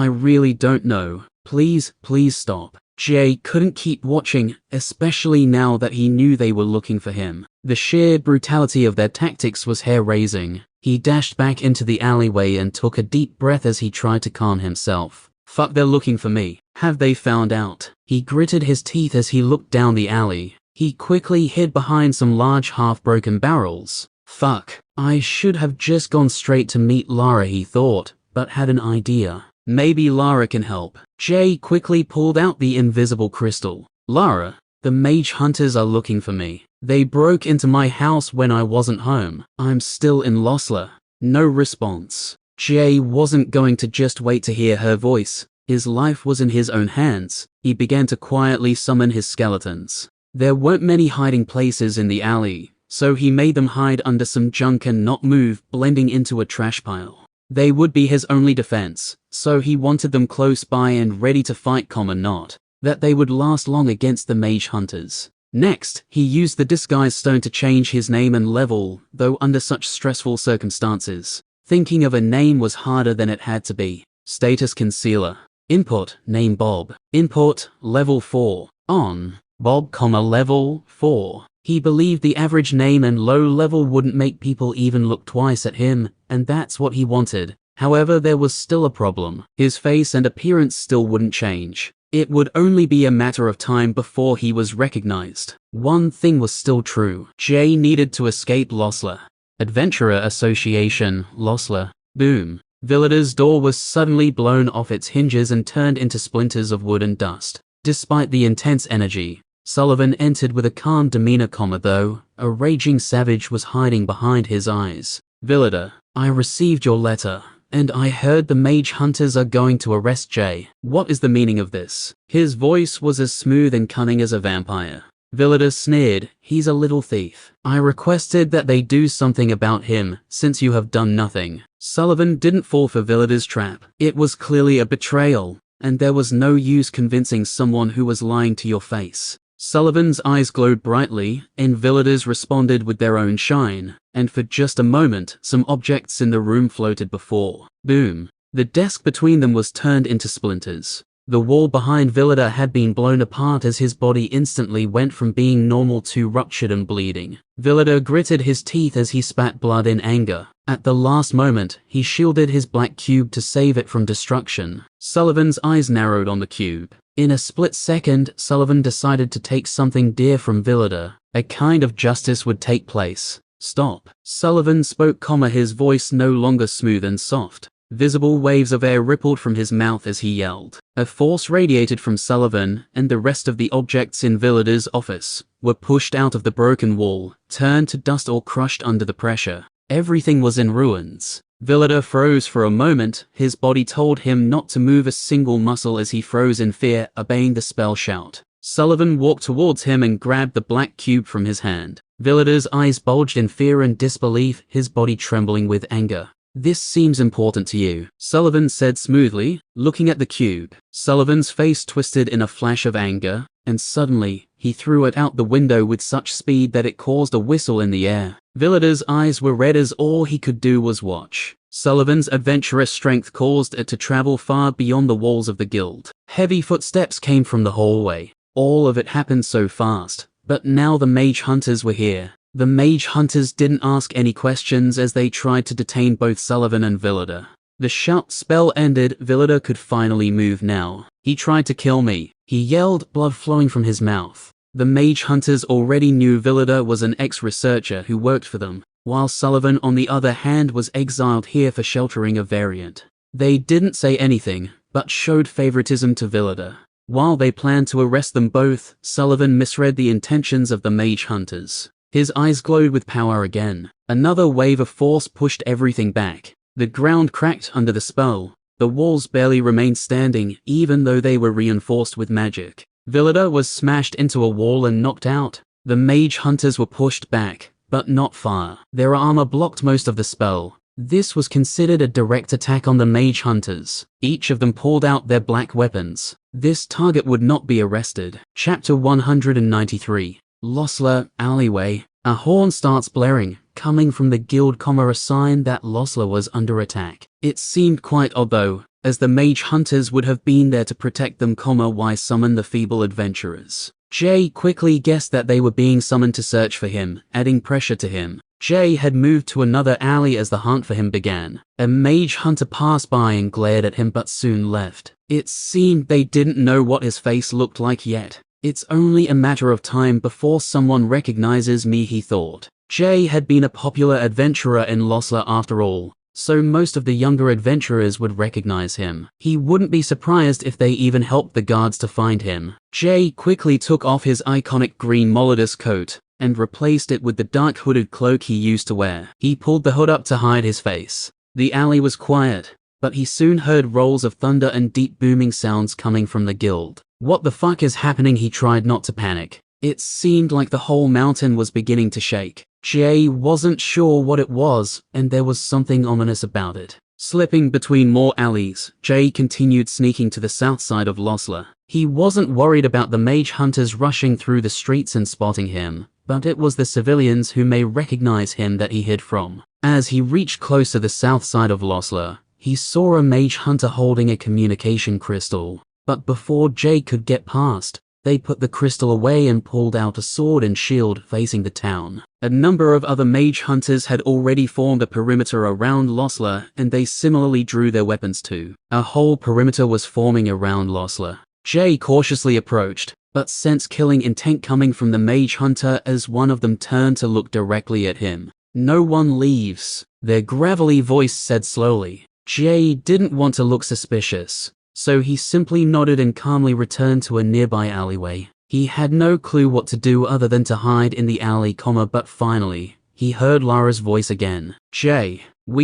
really don't know. Please stop." Jay couldn't keep watching, especially now that he knew they were looking for him. The sheer brutality of their tactics was hair-raising. He dashed back into the alleyway and took a deep breath as he tried to calm himself. "Fuck, they're looking for me. Have they found out?" He gritted his teeth as he looked down the alley. He quickly hid behind some large half-broken barrels. "Fuck, I should have just gone straight to meet Lara," he thought, but had an idea. Maybe Lara can help. Jay quickly pulled out the invisible crystal. "Lara, the mage hunters are looking for me. They broke into my house when I wasn't home. I'm still in Losler." No response. Jay wasn't going to just wait to hear her voice. His life was in his own hands. He began to quietly summon his skeletons. There weren't many hiding places in the alley, so he made them hide under some junk and not move, blending into a trash pile. They would be his only defense, so he wanted them close by and ready to fight, not that they would last long against the mage hunters. Next, he used the disguise stone to change his name and level, though under such stressful circumstances. Thinking of a name was harder than it had to be. Status Concealer. Input, name Bob. Input, level 4. On, Bob, level 4. He believed the average name and low level wouldn't make people even look twice at him, and that's what he wanted. However, there was still a problem. His face and appearance still wouldn't change. It would only be a matter of time before he was recognized. One thing was still true. Jay needed to escape Losler. Adventurer Association, Losler. Boom. Villider's door was suddenly blown off its hinges and turned into splinters of wood and dust. Despite the intense energy, Sullivan entered with a calm demeanor, though a raging savage was hiding behind his eyes. "Villider, I received your letter, and I heard the mage hunters are going to arrest Jay. What is the meaning of this?" His voice was as smooth and cunning as a vampire. Villider sneered. "He's a little thief. I requested that they do something about him, since you have done nothing." Sullivan didn't fall for Villider's trap. It was clearly a betrayal, and there was no use convincing someone who was lying to your face. Sullivan's eyes glowed brightly, and Villider's responded with their own shine, and for just a moment, some objects in the room floated before. Boom. The desk between them was turned into splinters. The wall behind Villider had been blown apart as his body instantly went from being normal to ruptured and bleeding. Villider gritted his teeth as he spat blood in anger. At the last moment, he shielded his black cube to save it from destruction. Sullivan's eyes narrowed on the cube. In a split second, Sullivan decided to take something dear from Villider. A kind of justice would take place. "Stop." Sullivan spoke, his voice no longer smooth and soft. Visible waves of air rippled from his mouth as he yelled. A force radiated from Sullivan, and the rest of the objects in Villider's office were pushed out of the broken wall, turned to dust or crushed under the pressure. Everything was in ruins. Villador froze for a moment. His body told him not to move a single muscle as he froze in fear, obeying the spell shout. Sullivan walked towards him and grabbed the black cube from his hand. Villador's eyes bulged in fear and disbelief, his body trembling with anger. "This seems important to you," Sullivan said smoothly, looking at the cube. Sullivan's face twisted in a flash of anger, and suddenly, he threw it out the window with such speed that it caused a whistle in the air. Villador's eyes were red as all he could do was watch. Sullivan's adventurous strength caused it to travel far beyond the walls of the guild. Heavy footsteps came from the hallway. All of it happened so fast, but now the mage hunters were here. The mage hunters didn't ask any questions as they tried to detain both Sullivan and Villador. The shout spell ended. Villador could finally move now. "He tried to kill me," he yelled, blood flowing from his mouth. The mage hunters already knew Villador was an ex-researcher who worked for them, while Sullivan on the other hand was exiled here for sheltering a variant. They didn't say anything, but showed favoritism to Villador. While they planned to arrest them both, Sullivan misread the intentions of the mage hunters. His eyes glowed with power again. Another wave of force pushed everything back. The ground cracked under the spell. The walls barely remained standing, even though they were reinforced with magic. Villador was smashed into a wall and knocked out. The mage hunters were pushed back, but not far. Their armor blocked most of the spell. This was considered a direct attack on the mage hunters. Each of them pulled out their black weapons. This target would not be arrested. Chapter 193. Losler, alleyway. A horn starts blaring, coming from the guild, a sign that Losler was under attack. It seemed quite odd though, as the mage hunters would have been there to protect them, why summon the feeble adventurers. Jay quickly guessed that they were being summoned to search for him, adding pressure to him. Jay had moved to another alley as the hunt for him began. A mage hunter passed by and glared at him but soon left. It seemed they didn't know what his face looked like yet. "It's only a matter of time before someone recognizes me," he thought. Jay had been a popular adventurer in Losler after all, so most of the younger adventurers would recognize him. He wouldn't be surprised if they even helped the guards to find him. Jay quickly took off his iconic green Molidus coat and replaced it with the dark hooded cloak he used to wear. He pulled the hood up to hide his face. The alley was quiet, but he soon heard rolls of thunder and deep booming sounds coming from the guild. What the fuck is happening? He tried not to panic. It seemed like the whole mountain was beginning to shake. Jay wasn't sure what it was, and there was something ominous about it. Slipping between more alleys, Jay continued sneaking to the south side of Losler. He wasn't worried about the mage hunters rushing through the streets and spotting him, but it was the civilians who may recognize him that he hid from. As he reached close to the south side of Losler, he saw a mage hunter holding a communication crystal. But before Jay could get past, they put the crystal away and pulled out a sword and shield facing the town. A number of other mage hunters had already formed a perimeter around Losler, and they similarly drew their weapons too. A whole perimeter was forming around Losler. Jay cautiously approached, but sensed killing intent coming from the mage hunter as one of them turned to look directly at him. "No one leaves," their gravelly voice said slowly. Jay didn't want to look suspicious, so he simply nodded and calmly returned to a nearby alleyway. He had no clue what to do other than to hide in the alley, but finally, he heard Lara's voice again. "Jay,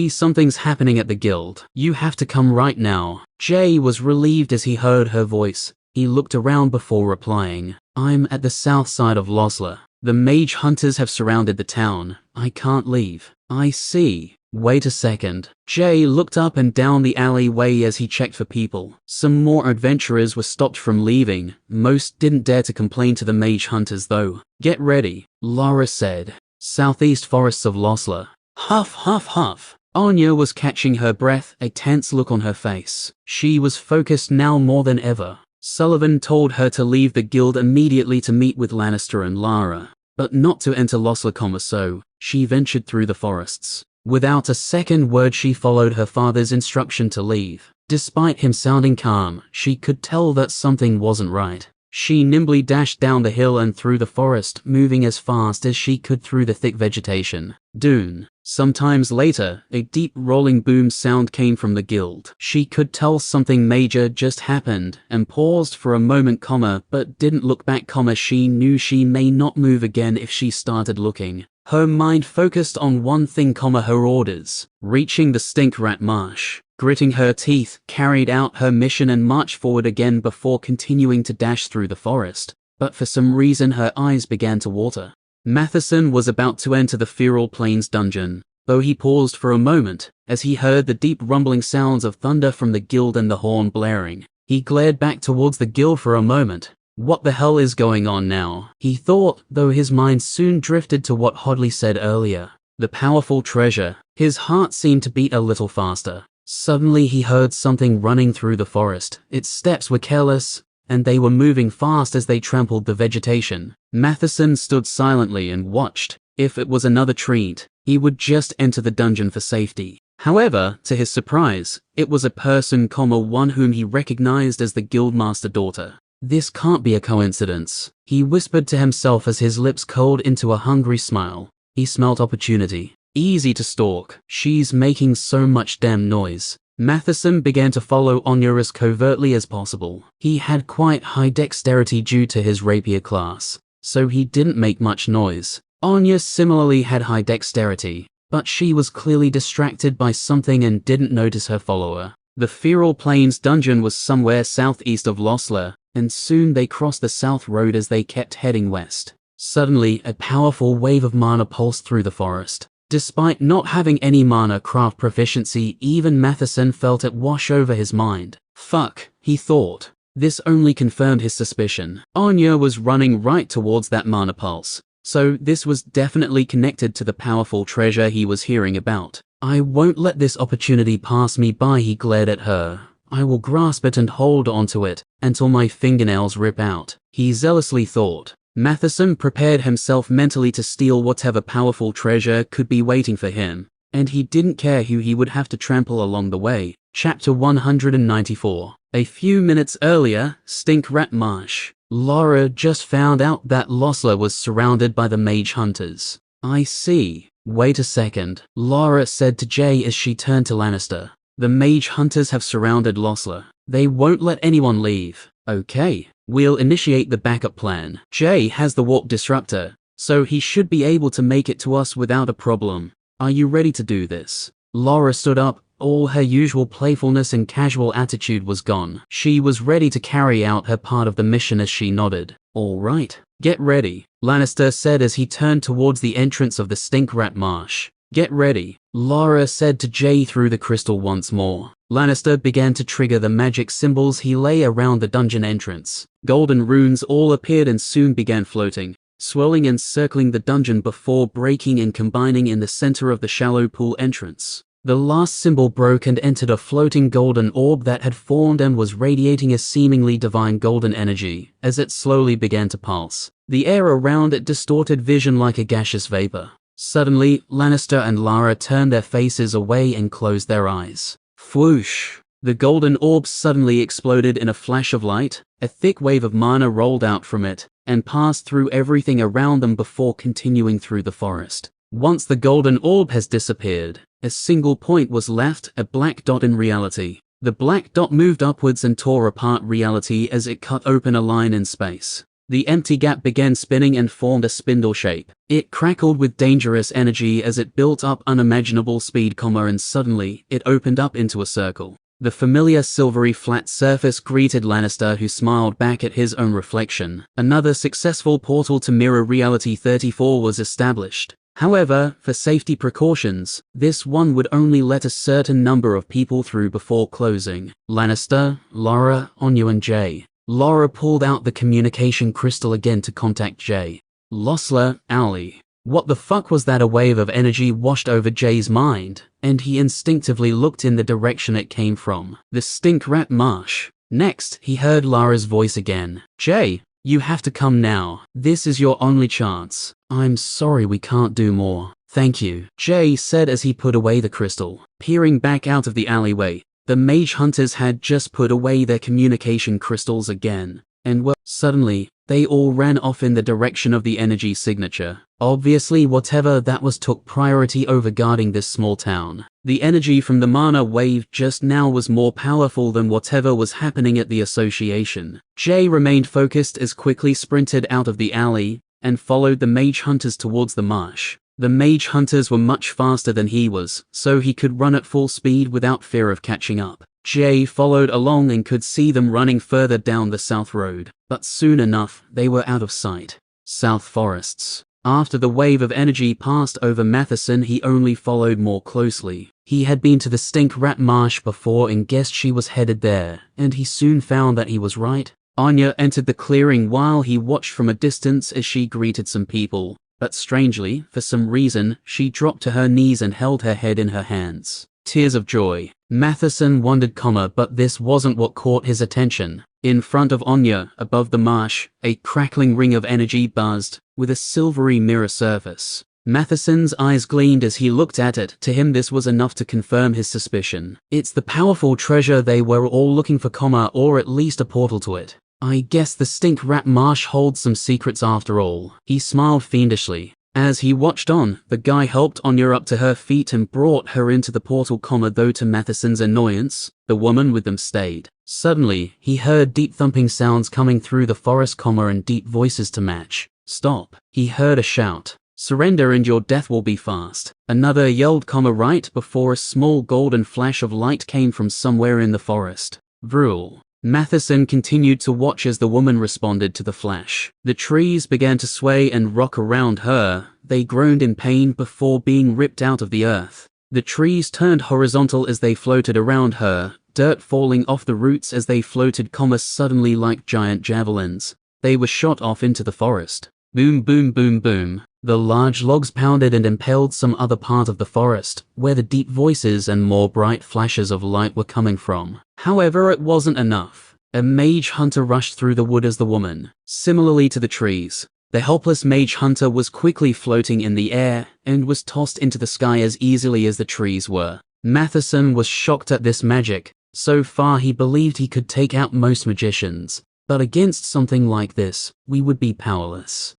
something's happening at the guild. You have to come right now." Jay was relieved as he heard her voice. He looked around before replying. "I'm at the south side of Losler. The mage hunters have surrounded the town. I can't leave." "I see. Wait a second." Jay looked up and down the alleyway as he checked for people. Some more adventurers were stopped from leaving. Most didn't dare to complain to the mage hunters though. "Get ready," Lara said. "Southeast forests of Losler." Huff, huff, huff. Anya was catching her breath, a tense look on her face. She was focused now more than ever. Sullivan told her to leave the guild immediately to meet with Lannister and Lara, but not to enter Losler, so she ventured through the forests. Without a second word, she followed her father's instruction to leave. Despite him sounding calm, she could tell that something wasn't right. She nimbly dashed down the hill and through the forest, moving as fast as she could through the thick vegetation. Dune. Sometimes later, a deep rolling boom sound came from the guild. She could tell something major just happened, and paused for a moment, but didn't look back, she knew she may not move again if she started looking. Her mind focused on one thing, her orders. Reaching the stink rat marsh. Gritting her teeth, carried out her mission and marched forward again before continuing to dash through the forest. But for some reason her eyes began to water. Matheson was about to enter the Feral Plains dungeon, though he paused for a moment, as he heard the deep rumbling sounds of thunder from the guild and the horn blaring. He glared back towards the guild for a moment. What the hell is going on now? He thought, though his mind soon drifted to what Hodley said earlier. The powerful treasure. His heart seemed to beat a little faster. Suddenly he heard something running through the forest. Its steps were careless, and they were moving fast as they trampled the vegetation. Matheson stood silently and watched. If it was another treat, he would just enter the dungeon for safety. However, to his surprise, it was a person, one whom he recognized as the guildmaster daughter. This can't be a coincidence, he whispered to himself as his lips curled into a hungry smile. He smelt opportunity. Easy to stalk. She's making so much damn noise. Matheson began to follow Anya as covertly as possible. He had quite high dexterity due to his rapier class, so he didn't make much noise. Anya similarly had high dexterity, but she was clearly distracted by something and didn't notice her follower. The Feral Plains dungeon was somewhere southeast of Losler, and soon they crossed the south road as they kept heading west. Suddenly, a powerful wave of mana pulsed through the forest. Despite not having any mana craft proficiency, even Matheson felt it wash over his mind. Fuck, he thought. This only confirmed his suspicion. Anya was running right towards that mana pulse, so this was definitely connected to the powerful treasure he was hearing about. I won't let this opportunity pass me by, he glared at her. I will grasp it and hold onto it until my fingernails rip out, he zealously thought. Matheson prepared himself mentally to steal whatever powerful treasure could be waiting for him, and he didn't care who he would have to trample along the way. Chapter 194. A few minutes earlier, Stink Rat Marsh. Lara just found out that Losler was surrounded by the mage hunters. I see. Wait a second, Lara said to Jay as she turned to Lannister. The mage hunters have surrounded Losler. They won't let anyone leave. Okay, we'll initiate the backup plan. Jay has the warp disruptor, so he should be able to make it to us without a problem. Are you ready to do this? Lara stood up. All her usual playfulness and casual attitude was gone. She was ready to carry out her part of the mission as she nodded. All right, get ready, Lannister said as he turned towards the entrance of the Stink Rat Marsh. Get ready, Lara said to Jay through the crystal once more. Lannister began to trigger the magic symbols he lay around the dungeon entrance. Golden runes all appeared and soon began floating, swirling and circling the dungeon before breaking and combining in the center of the shallow pool entrance. The last symbol broke and entered a floating golden orb that had formed and was radiating a seemingly divine golden energy as it slowly began to pulse. The air around it distorted vision like a gaseous vapor. Suddenly, Lannister and Lara turned their faces away and closed their eyes. Whoosh! The golden orb suddenly exploded in a flash of light. A thick wave of mana rolled out from it and passed through everything around them before continuing through the forest. Once the golden orb has disappeared, a single point was left, a black dot in reality. The black dot moved upwards and tore apart reality as it cut open a line in space. The empty gap began spinning and formed a spindle shape. It crackled with dangerous energy as it built up unimaginable speed, and suddenly, it opened up into a circle. The familiar silvery flat surface greeted Lannister, who smiled back at his own reflection. Another successful portal to mirror reality 34 was established. However, for safety precautions, this one would only let a certain number of people through before closing. Lannister, Lara, Anya and Jay. Lara pulled out the communication crystal again to contact Jay. Losler, Owlie. What the fuck was that? A wave of energy washed over Jay's mind, and he instinctively looked in the direction it came from. The Stink Rat Marsh. Next, he heard Lara's voice again. Jay, you have to come now. This is your only chance. I'm sorry we can't do more. Thank you, Jay said as he put away the crystal. Peering back out of the alleyway, the mage hunters had just put away their communication crystals again, and suddenly, they all ran off in the direction of the energy signature. Obviously, whatever that was took priority over guarding this small town. The energy from the mana wave just now was more powerful than whatever was happening at the association. Jay remained focused as quickly sprinted out of the alley and followed the mage hunters towards the marsh. The mage hunters were much faster than he was, so he could run at full speed without fear of catching up. Jay followed along and could see them running further down the south road, but soon enough they were out of sight. South forests. After the wave of energy passed over Matheson, he only followed more closely. He had been to the Stink Rat Marsh before and guessed she was headed there, and he soon found that he was right. Anya entered the clearing while he watched from a distance as she greeted some people, but strangely, for some reason, she dropped to her knees and held her head in her hands. Tears of joy. Matheson wondered, but this wasn't what caught his attention. In front of Anya, above the marsh, a crackling ring of energy buzzed, with a silvery mirror surface. Matheson's eyes gleamed as he looked at it. To him this was enough to confirm his suspicion. It's the powerful treasure they were all looking for, or at least a portal to it. I guess the Stink Rat Marsh holds some secrets after all. He smiled fiendishly. As he watched on, the guy helped Anya up to her feet and brought her into the portal, though to Matheson's annoyance, the woman with them stayed. Suddenly, he heard deep thumping sounds coming through the forest, and deep voices to match. Stop. He heard a shout. Surrender and your death will be fast. Another yelled, right before a small golden flash of light came from somewhere in the forest. Vrul. Matheson continued to watch as the woman responded to the flash. The trees began to sway and rock around her. They groaned in pain before being ripped out of the earth. The trees turned horizontal as they floated around her, dirt falling off the roots as they floated, suddenly like giant javelins. They were shot off into the forest. Boom, boom, boom, boom. The large logs pounded and impaled some other part of the forest, where the deep voices and more bright flashes of light were coming from. However, it wasn't enough. A mage hunter rushed through the wood as the woman. Similarly to the trees, the helpless mage hunter was quickly floating in the air and was tossed into the sky as easily as the trees were. Matheson was shocked at this magic. So far he believed he could take out most magicians, but against something like this, we would be powerless.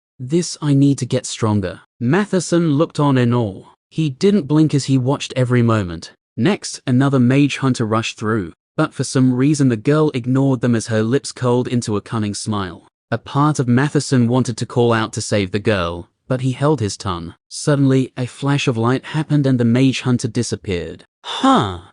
I need to get stronger. Matheson looked on in awe. He didn't blink as he watched every moment. Next, another mage hunter rushed through, but for some reason the girl ignored them as her lips curled into a cunning smile. A part of Matheson wanted to call out to save the girl, but he held his tongue. Suddenly, a flash of light happened and the mage hunter disappeared.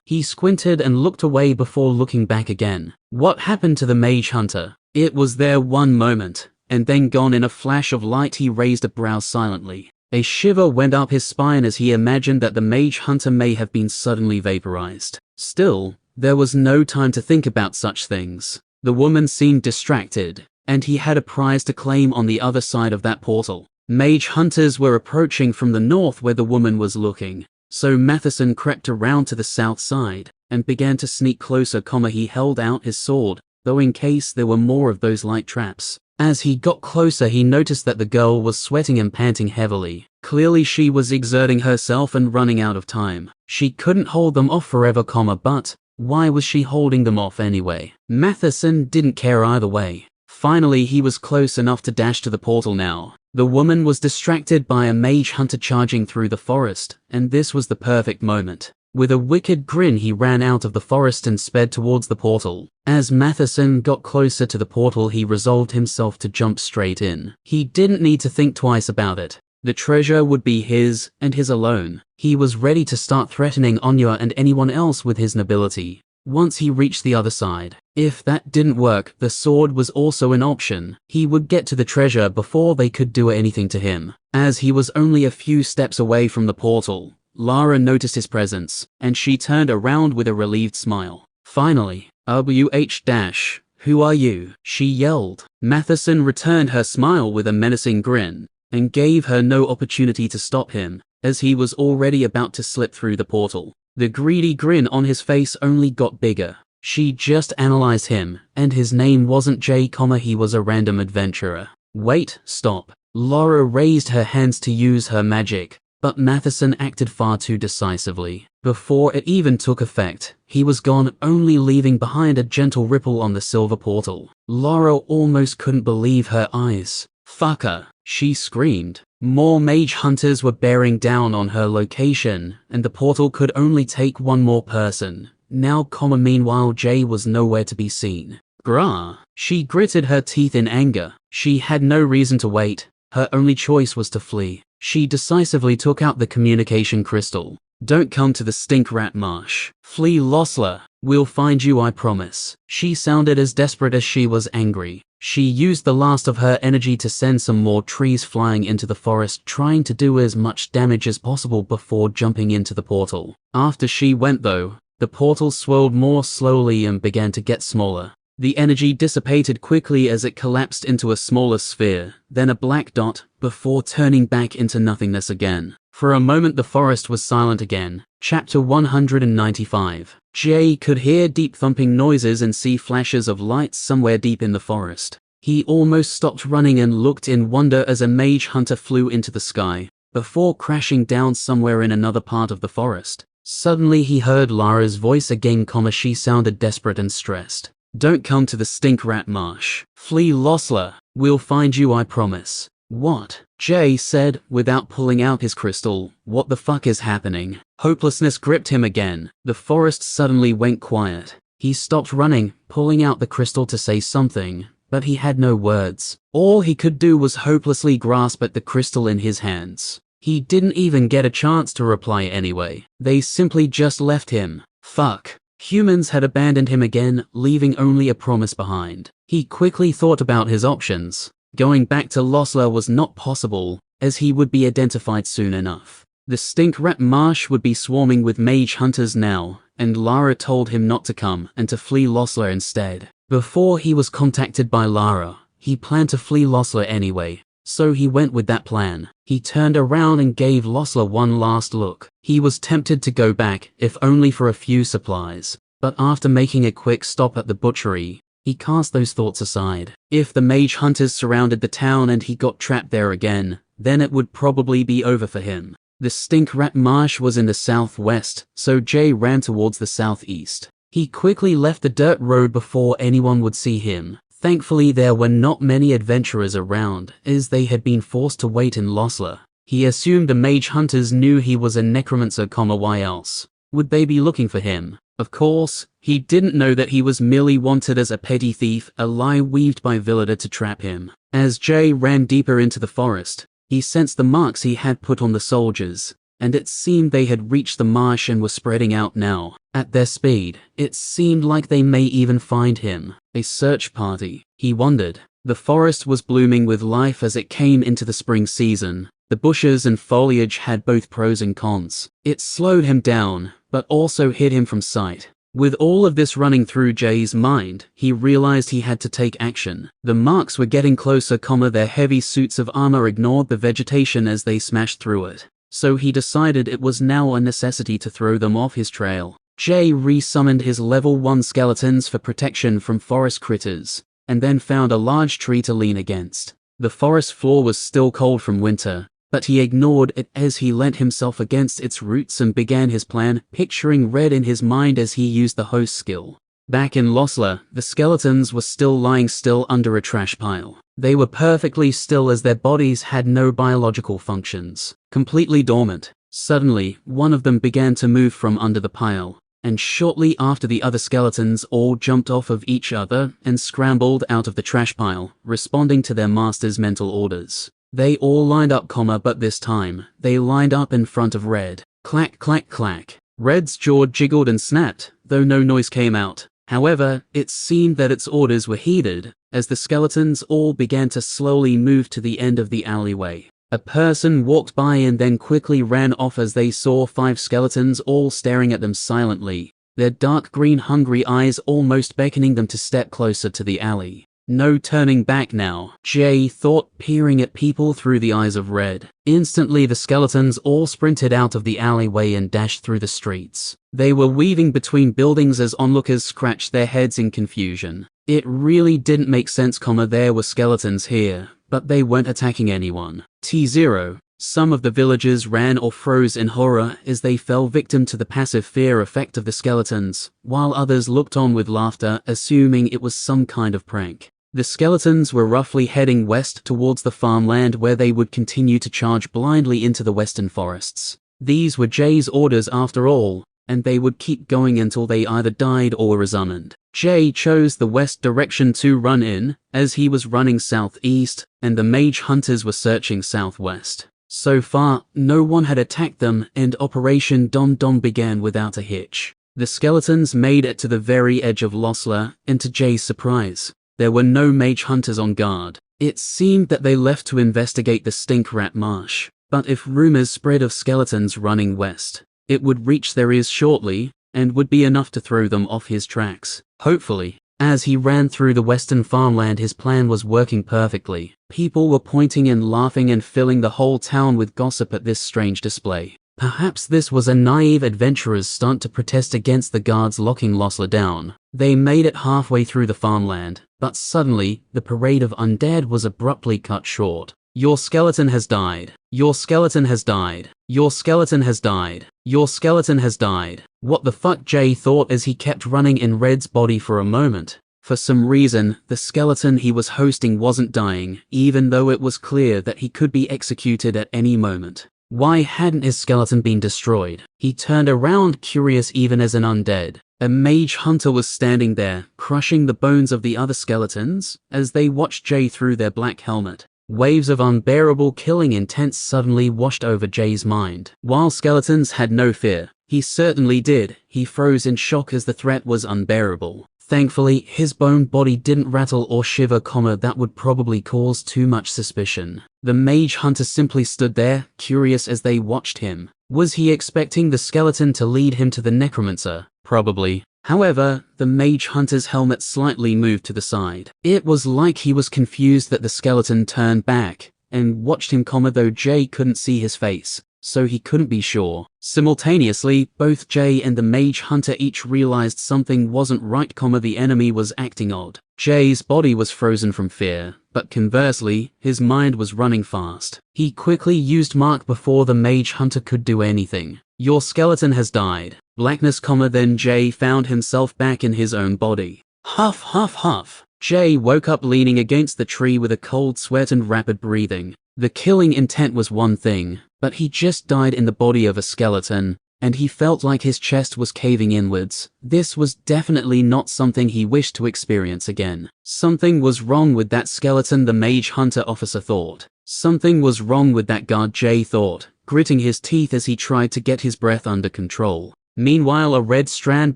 He squinted and looked away before looking back again. What happened to the mage hunter? It was there one moment, and then gone in a flash of light. He raised a brow silently. A shiver went up his spine as he imagined that the mage hunter may have been suddenly vaporized. Still, there was no time to think about such things. The woman seemed distracted, and he had a prize to claim on the other side of that portal. Mage hunters were approaching from the north where the woman was looking, so Matheson crept around to the south side and began to sneak closer, he held out his sword, though in case there were more of those light traps. As he got closer, he noticed that the girl was sweating and panting heavily. Clearly she was exerting herself and running out of time. She couldn't hold them off forever, but why was she holding them off anyway? Matheson didn't care either way. Finally, he was close enough to dash to the portal now. The woman was distracted by a mage hunter charging through the forest, and this was the perfect moment. With a wicked grin, he ran out of the forest and sped towards the portal. As Matheson got closer to the portal, he resolved himself to jump straight in. He didn't need to think twice about it. The treasure would be his, and his alone. He was ready to start threatening Anya and anyone else with his nobility. Once he reached the other side, if that didn't work, the sword was also an option. He would get to the treasure before they could do anything to him. As he was only a few steps away from the portal, Lara noticed his presence, and she turned around with a relieved smile. Finally, who are you? She yelled. Matheson returned her smile with a menacing grin, and gave her no opportunity to stop him, as he was already about to slip through the portal. The greedy grin on his face only got bigger. She just analyzed him, and his name wasn't J, he was a random adventurer. Wait, stop. Lara raised her hands to use her magic, but Matheson acted far too decisively. Before it even took effect, he was gone, only leaving behind a gentle ripple on the silver portal. Lara almost couldn't believe her eyes. Fucker, she screamed. More mage hunters were bearing down on her location, and the portal could only take one more person. Now, meanwhile, Jay was nowhere to be seen. Grah! She gritted her teeth in anger. She had no reason to wait. Her only choice was to flee. She decisively took out the communication crystal. Don't come to the stink rat marsh. Flee, Losler. We'll find you, I promise. She sounded as desperate as she was angry. She used the last of her energy to send some more trees flying into the forest, trying to do as much damage as possible before jumping into the portal. After she went though, the portal swirled more slowly and began to get smaller. The energy dissipated quickly as it collapsed into a smaller sphere, then a black dot, before turning back into nothingness again. For a moment the forest was silent again. Chapter 195. Jay could hear deep thumping noises and see flashes of lights somewhere deep in the forest. He almost stopped running and looked in wonder as a mage hunter flew into the sky, before crashing down somewhere in another part of the forest. Suddenly he heard Lara's voice again, she sounded desperate and stressed. Don't come to the stink rat marsh. Flee, Losler. We'll find you, I promise. What? Jay said, without pulling out his crystal. What the fuck is happening? Hopelessness gripped him again. The forest suddenly went quiet. He stopped running, pulling out the crystal to say something, but he had no words. All he could do was hopelessly grasp at the crystal in his hands. He didn't even get a chance to reply anyway. They simply just left him. Fuck. Humans had abandoned him again, leaving only a promise behind. He quickly thought about his options. Going back to Losler was not possible, as he would be identified soon enough. The stink rat marsh would be swarming with mage hunters now, and Lara told him not to come and to flee Losler instead. Before he was contacted by Lara, he planned to flee Losler anyway, so he went with that plan. He turned around and gave Losler one last look. He was tempted to go back, if only for a few supplies, but after making a quick stop at the butchery, he cast those thoughts aside. If the mage hunters surrounded the town and he got trapped there again, then it would probably be over for him. The stink rat marsh was in the southwest, so Jay ran towards the southeast. He quickly left the dirt road before anyone would see him. Thankfully there were not many adventurers around, as they had been forced to wait in Losler. He assumed the mage hunters knew he was a necromancer, why else would they be looking for him? Of course, he didn't know that he was merely wanted as a petty thief, a lie weaved by Villider to trap him. As Jay ran deeper into the forest, he sensed the marks he had put on the soldiers, and it seemed they had reached the marsh and were spreading out now. At their speed, it seemed like they may even find him. A search party, he wondered. The forest was blooming with life as it came into the spring season. The bushes and foliage had both pros and cons. It slowed him down, but also hid him from sight. With all of this running through Jay's mind, he realized he had to take action. The marks were getting closer, their heavy suits of armor ignored the vegetation as they smashed through it. So he decided it was now a necessity to throw them off his trail. Jay re-summoned his level 1 skeletons for protection from forest critters, and then found a large tree to lean against. The forest floor was still cold from winter, but he ignored it as he leant himself against its roots and began his plan, picturing red in his mind as he used the host skill. Back in Losler, the skeletons were still lying still under a trash pile. They were perfectly still as their bodies had no biological functions. Completely dormant. Suddenly, one of them began to move from under the pile, and shortly after the other skeletons all jumped off of each other and scrambled out of the trash pile, responding to their master's mental orders. They all lined up, but this time, they lined up in front of Red. Clack, clack, clack. Red's jaw jiggled and snapped, though no noise came out. However, it seemed that its orders were heeded, as the skeletons all began to slowly move to the end of the alleyway. A person walked by and then quickly ran off as they saw 5 skeletons all staring at them silently, their dark green hungry eyes almost beckoning them to step closer to the alley. No turning back now, Jay thought, peering at people through the eyes of Red. Instantly the skeletons all sprinted out of the alleyway and dashed through the streets. They were weaving between buildings as onlookers scratched their heads in confusion. It really didn't make sense, there were skeletons here, but they weren't attacking anyone. T0. Some of the villagers ran or froze in horror as they fell victim to the passive fear effect of the skeletons, while others looked on with laughter, assuming it was some kind of prank. The skeletons were roughly heading west towards the farmland where they would continue to charge blindly into the western forests. These were Jay's orders after all, and they would keep going until they either died or were summoned. Jay chose the west direction to run in, as he was running southeast, and the mage hunters were searching southwest. So far, no one had attacked them, and Operation Dom Dom began without a hitch. The skeletons made it to the very edge of Losla, and to Jay's surprise, there were no mage hunters on guard. It seemed that they left to investigate the Stink Rat Marsh. But if rumors spread of skeletons running west, it would reach their ears shortly, and would be enough to throw them off his tracks. Hopefully. As he ran through the western farmland, his plan was working perfectly. People were pointing and laughing and filling the whole town with gossip at this strange display. Perhaps this was a naive adventurer's stunt to protest against the guards locking Losla down. They made it halfway through the farmland, but suddenly, the parade of undead was abruptly cut short. Your skeleton has died. Your skeleton has died. Your skeleton has died. Your skeleton has died. What the fuck, Jay thought as he kept running in Red's body for a moment. For some reason, the skeleton he was hosting wasn't dying, even though it was clear that he could be executed at any moment. Why hadn't his skeleton been destroyed? He turned around, curious even as an undead. A mage hunter was standing there, crushing the bones of the other skeletons, as they watched Jay through their black helmet. Waves of unbearable killing intent suddenly washed over Jay's mind. While skeletons had no fear, he certainly did. He froze in shock as the threat was unbearable. Thankfully, his bone body didn't rattle or shiver, that would probably cause too much suspicion. The mage hunter simply stood there, curious as they watched him. Was he expecting the skeleton to lead him to the Necromancer? Probably. However, the mage hunter's helmet slightly moved to the side. It was like he was confused that the skeleton turned back and watched him, though Jay couldn't see his face, so he couldn't be sure. Simultaneously, both Jay and the mage hunter each realized something wasn't right, the enemy was acting odd. Jay's body was frozen from fear, but conversely, his mind was running fast. He quickly used Mark before the mage hunter could do anything. Your skeleton has died. Blackness, then Jay found himself back in his own body. Huff, huff, huff. Jay woke up leaning against the tree with a cold sweat and rapid breathing. The killing intent was one thing, but he just died in the body of a skeleton, and he felt like his chest was caving inwards. This was definitely not something he wished to experience again. Something was wrong with that skeleton, the mage hunter officer thought. Something was wrong with that guard, Jay thought, gritting his teeth as he tried to get his breath under control. Meanwhile, a red strand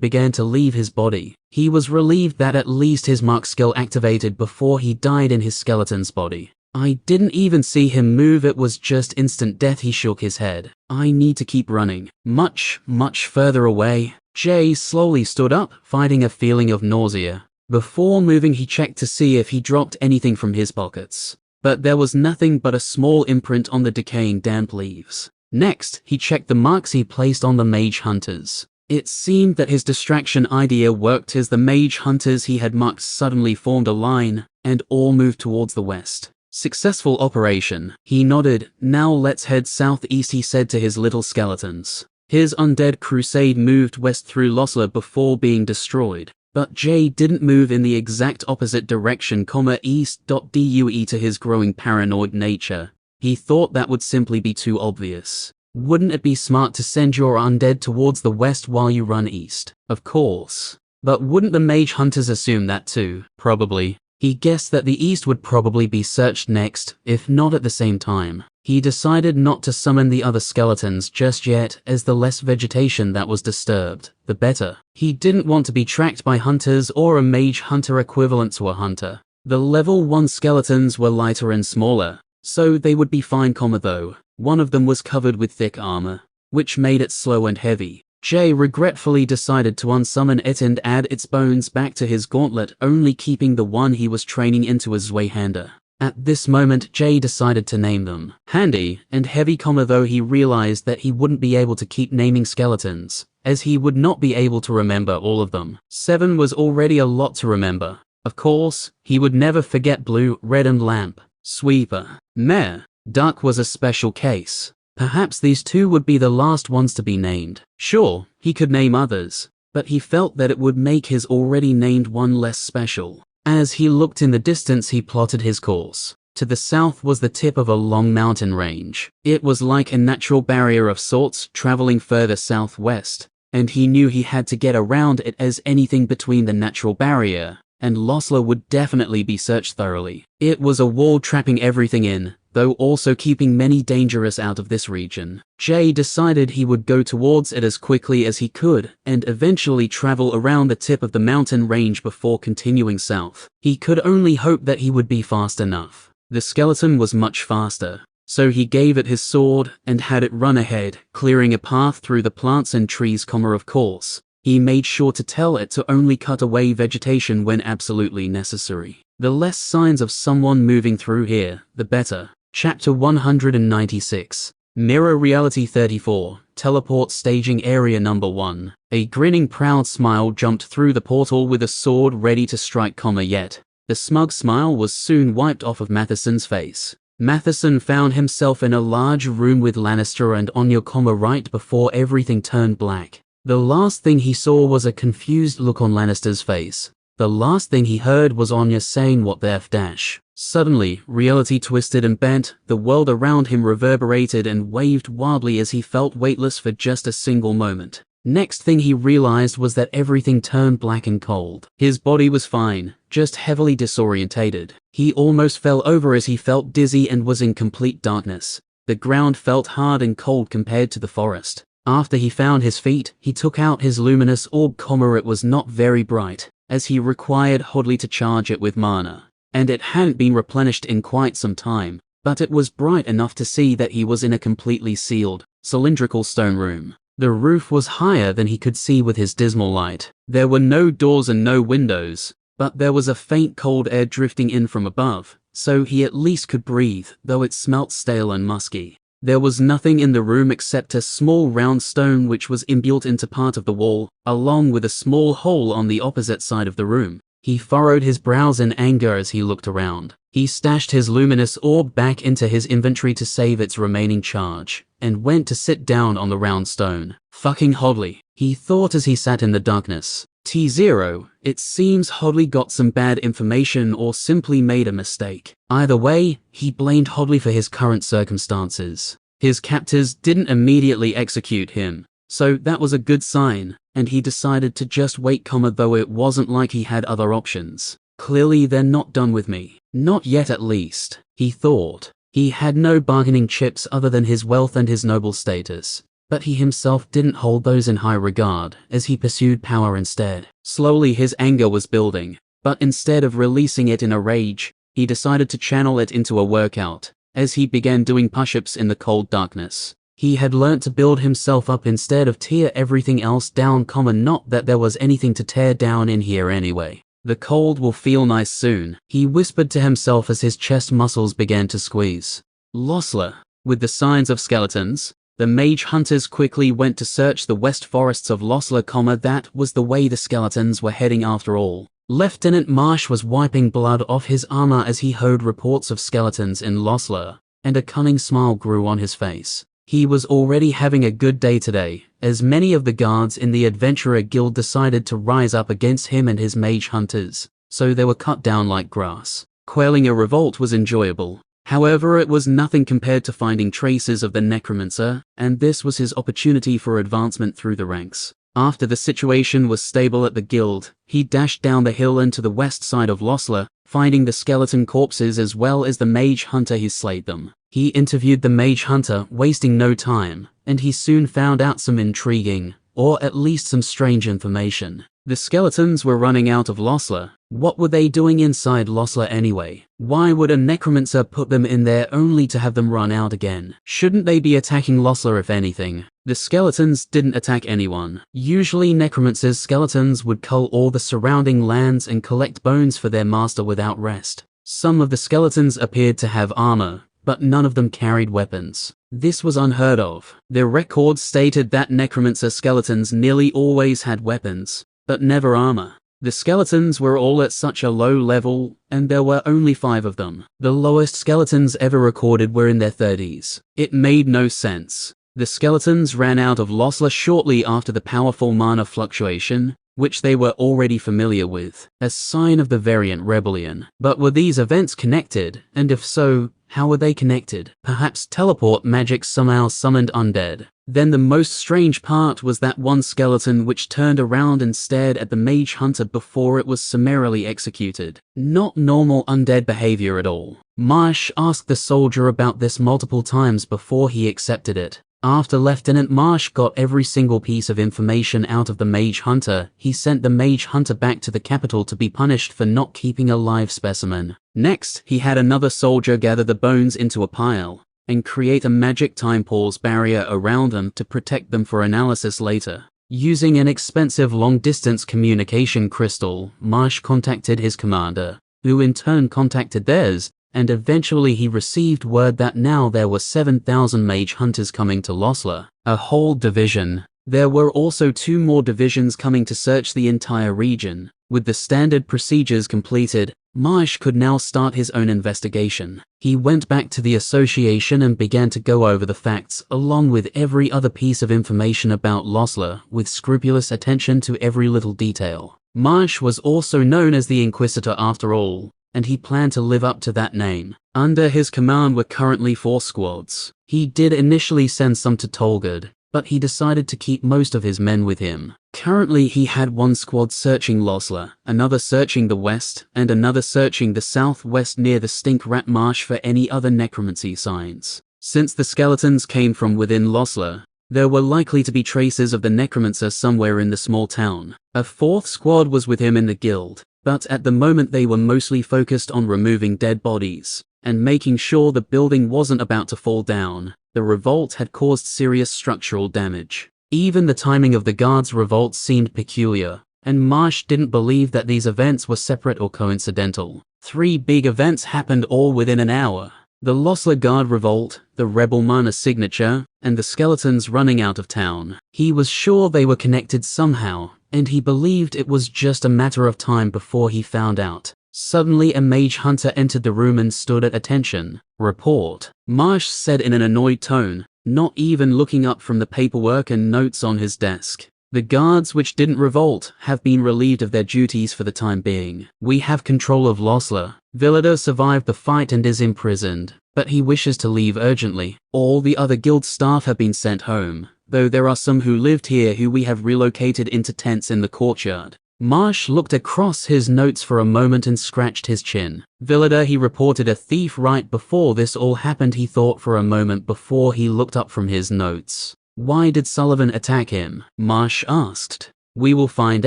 began to leave his body. He was relieved that at least his mark skill activated before he died in his skeleton's body. I didn't even see him move, it was just instant death. He shook his head. I need to keep running. Much, much further away. Jay slowly stood up, fighting a feeling of nausea. Before moving, he checked to see if he dropped anything from his pockets. But there was nothing but a small imprint on the decaying damp leaves. Next, he checked the marks he placed on the mage hunters. It seemed that his distraction idea worked as the mage hunters he had marked suddenly formed a line, and all moved towards the west. Successful operation. He nodded. Now let's head southeast, he said to his little skeletons. His undead crusade moved west through Losla before being destroyed. But Jay didn't move in the exact opposite direction, east. Due to his growing paranoid nature. He thought that would simply be too obvious. Wouldn't it be smart to send your undead towards the west while you run east? Of course. But wouldn't the mage hunters assume that too? Probably. He guessed that the east would probably be searched next, if not at the same time. He decided not to summon the other skeletons just yet, as the less vegetation that was disturbed, the better. He didn't want to be tracked by hunters or a mage hunter equivalent to a hunter. The level 1 skeletons were lighter and smaller, so they would be fine, though. One of them was covered with thick armor, which made it slow and heavy. Jay regretfully decided to unsummon it and add its bones back to his gauntlet, only keeping the one he was training into a Zweihander. At this moment, Jay decided to name them. Handy and heavy, though he realized that he wouldn't be able to keep naming skeletons, as he would not be able to remember all of them. 7 was already a lot to remember. Of course, he would never forget Blue, Red and Lamp. Sweeper. Mare. Duck was a special case. Perhaps these 2 would be the last ones to be named. Sure, he could name others, but he felt that it would make his already named one less special. As he looked in the distance, he plotted his course. To the south was the tip of a long mountain range. It was like a natural barrier of sorts, traveling further southwest, and he knew he had to get around it, as anything between the natural barrier and Losla would definitely be searched thoroughly. It was a wall trapping everything in, though also keeping many dangerous out of this region. Jay decided he would go towards it as quickly as he could, and eventually travel around the tip of the mountain range before continuing south. He could only hope that he would be fast enough. The skeleton was much faster, so he gave it his sword and had it run ahead, clearing a path through the plants and trees. Of course, he made sure to tell it to only cut away vegetation when absolutely necessary. The less signs of someone moving through here, the better. Chapter 196. Mirror Reality 34. Teleport Staging Area Number 1. A grinning proud smile jumped through the portal with a sword ready to strike, yet the smug smile was soon wiped off of Matheson's face. Matheson found himself in a large room with Lannister and Anya, right before everything turned black. The last thing he saw was a confused look on Lannister's face. The last thing he heard was Anya saying, "What the F-dash?" Suddenly, reality twisted and bent, the world around him reverberated and waved wildly as he felt weightless for just a single moment. Next thing he realized was that everything turned black and cold. His body was fine, just heavily disorientated. He almost fell over as he felt dizzy and was in complete darkness. The ground felt hard and cold compared to the forest. After he found his feet, he took out his luminous orb, it was not very bright, as he required Hodley to charge it with mana, and it hadn't been replenished in quite some time, but it was bright enough to see that he was in a completely sealed, cylindrical stone room. The roof was higher than he could see with his dismal light. There were no doors and no windows, but there was a faint cold air drifting in from above, so he at least could breathe, though it smelt stale and musky. There was nothing in the room except a small round stone which was inbuilt into part of the wall, along with a small hole on the opposite side of the room. He furrowed his brows in anger as he looked around. He stashed his luminous orb back into his inventory to save its remaining charge, and went to sit down on the round stone. Fucking Hodley, he thought as he sat in the darkness. T0, it seems Hodley got some bad information or simply made a mistake. Either way, he blamed Hodley for his current circumstances. His captors didn't immediately execute him, so that was a good sign, and he decided to just wait, though it wasn't like he had other options. Clearly they're not done with me. Not yet at least, he thought. He had no bargaining chips other than his wealth and his noble status. But he himself didn't hold those in high regard, as he pursued power instead. Slowly his anger was building, but instead of releasing it in a rage, he decided to channel it into a workout, as he began doing push-ups in the cold darkness. He had learnt to build himself up instead of tear everything else down, not that there was anything to tear down in here anyway. The cold will feel nice soon, he whispered to himself as his chest muscles began to squeeze. Losler. With the signs of skeletons, the mage hunters quickly went to search the west forests of Losler, that was the way the skeletons were heading after all. Lieutenant Marsh was wiping blood off his armor as he heard reports of skeletons in Losler, and a cunning smile grew on his face. He was already having a good day today, as many of the guards in the Adventurer Guild decided to rise up against him and his mage hunters, so they were cut down like grass. Quelling a revolt was enjoyable. However, it was nothing compared to finding traces of the Necromancer, and this was his opportunity for advancement through the ranks. After the situation was stable at the guild, he dashed down the hill into the west side of Losler, finding the skeleton corpses as well as the mage hunter who slayed them. He interviewed the mage hunter, wasting no time, and he soon found out some intriguing, or at least some strange information. The skeletons were running out of Losler. What were they doing inside Losler anyway? Why would a necromancer put them in there only to have them run out again? Shouldn't they be attacking Losler if anything? The skeletons didn't attack anyone. Usually necromancers' skeletons would cull all the surrounding lands and collect bones for their master without rest. Some of the skeletons appeared to have armor, but none of them carried weapons. This was unheard of. Their records stated that necromancer skeletons nearly always had weapons, but never armor. The skeletons were all at such a low level, and there were only 5 of them. The lowest skeletons ever recorded were in their 30s. It made no sense. The skeletons ran out of Losler shortly after the powerful mana fluctuation, which they were already familiar with, a sign of the Variant Rebellion. But were these events connected? And if so, how were they connected? Perhaps teleport magic somehow summoned undead. Then the most strange part was that one skeleton which turned around and stared at the mage hunter before it was summarily executed. Not normal undead behavior at all. Marsh asked the soldier about this multiple times before he accepted it. After Lieutenant Marsh got every single piece of information out of the mage hunter, he sent the mage hunter back to the capital to be punished for not keeping a live specimen. Next, he had another soldier gather the bones into a pile and create a magic time pause barrier around them to protect them for analysis later. Using an expensive long-distance communication crystal, Marsh contacted his commander, who in turn contacted theirs, and eventually he received word that now there were 7,000 mage hunters coming to Losla, a whole division. There were also 2 more divisions coming to search the entire region. With the standard procedures completed, Marsh could now start his own investigation. He went back to the association and began to go over the facts, along with every other piece of information about Losla, with scrupulous attention to every little detail. Marsh was also known as the Inquisitor after all, and he planned to live up to that name. Under his command were currently 4 squads. He did initially send some to Tolgard, but he decided to keep most of his men with him. Currently he had 1 squad searching Losla, another searching the west, and another searching the southwest near the Stink Rat Marsh for any other necromancy signs. Since the skeletons came from within Losla, there were likely to be traces of the Necromancer somewhere in the small town. A 4th squad was with him in the guild, but at the moment they were mostly focused on removing dead bodies and making sure the building wasn't about to fall down. The revolt had caused serious structural damage. Even the timing of the guards' revolt seemed peculiar, and Marsh didn't believe that these events were separate or coincidental. 3 big events happened all within an hour. The Losla Guard revolt, the Rebel Mana signature, and the skeletons running out of town. He was sure they were connected somehow, and he believed it was just a matter of time before he found out. Suddenly a mage hunter entered the room and stood at attention. "Report," Marsh said in an annoyed tone, not even looking up from the paperwork and notes on his desk. "The guards which didn't revolt have been relieved of their duties for the time being. We have control of Losla. Villador survived the fight and is imprisoned, but he wishes to leave urgently. All the other guild staff have been sent home, though there are some who lived here who we have relocated into tents in the courtyard." Marsh looked across his notes for a moment and scratched his chin. Villador, he reported a thief right before this all happened. He thought for a moment before he looked up from his notes. "Why did Sullivan attack him?" Marsh asked. "We will find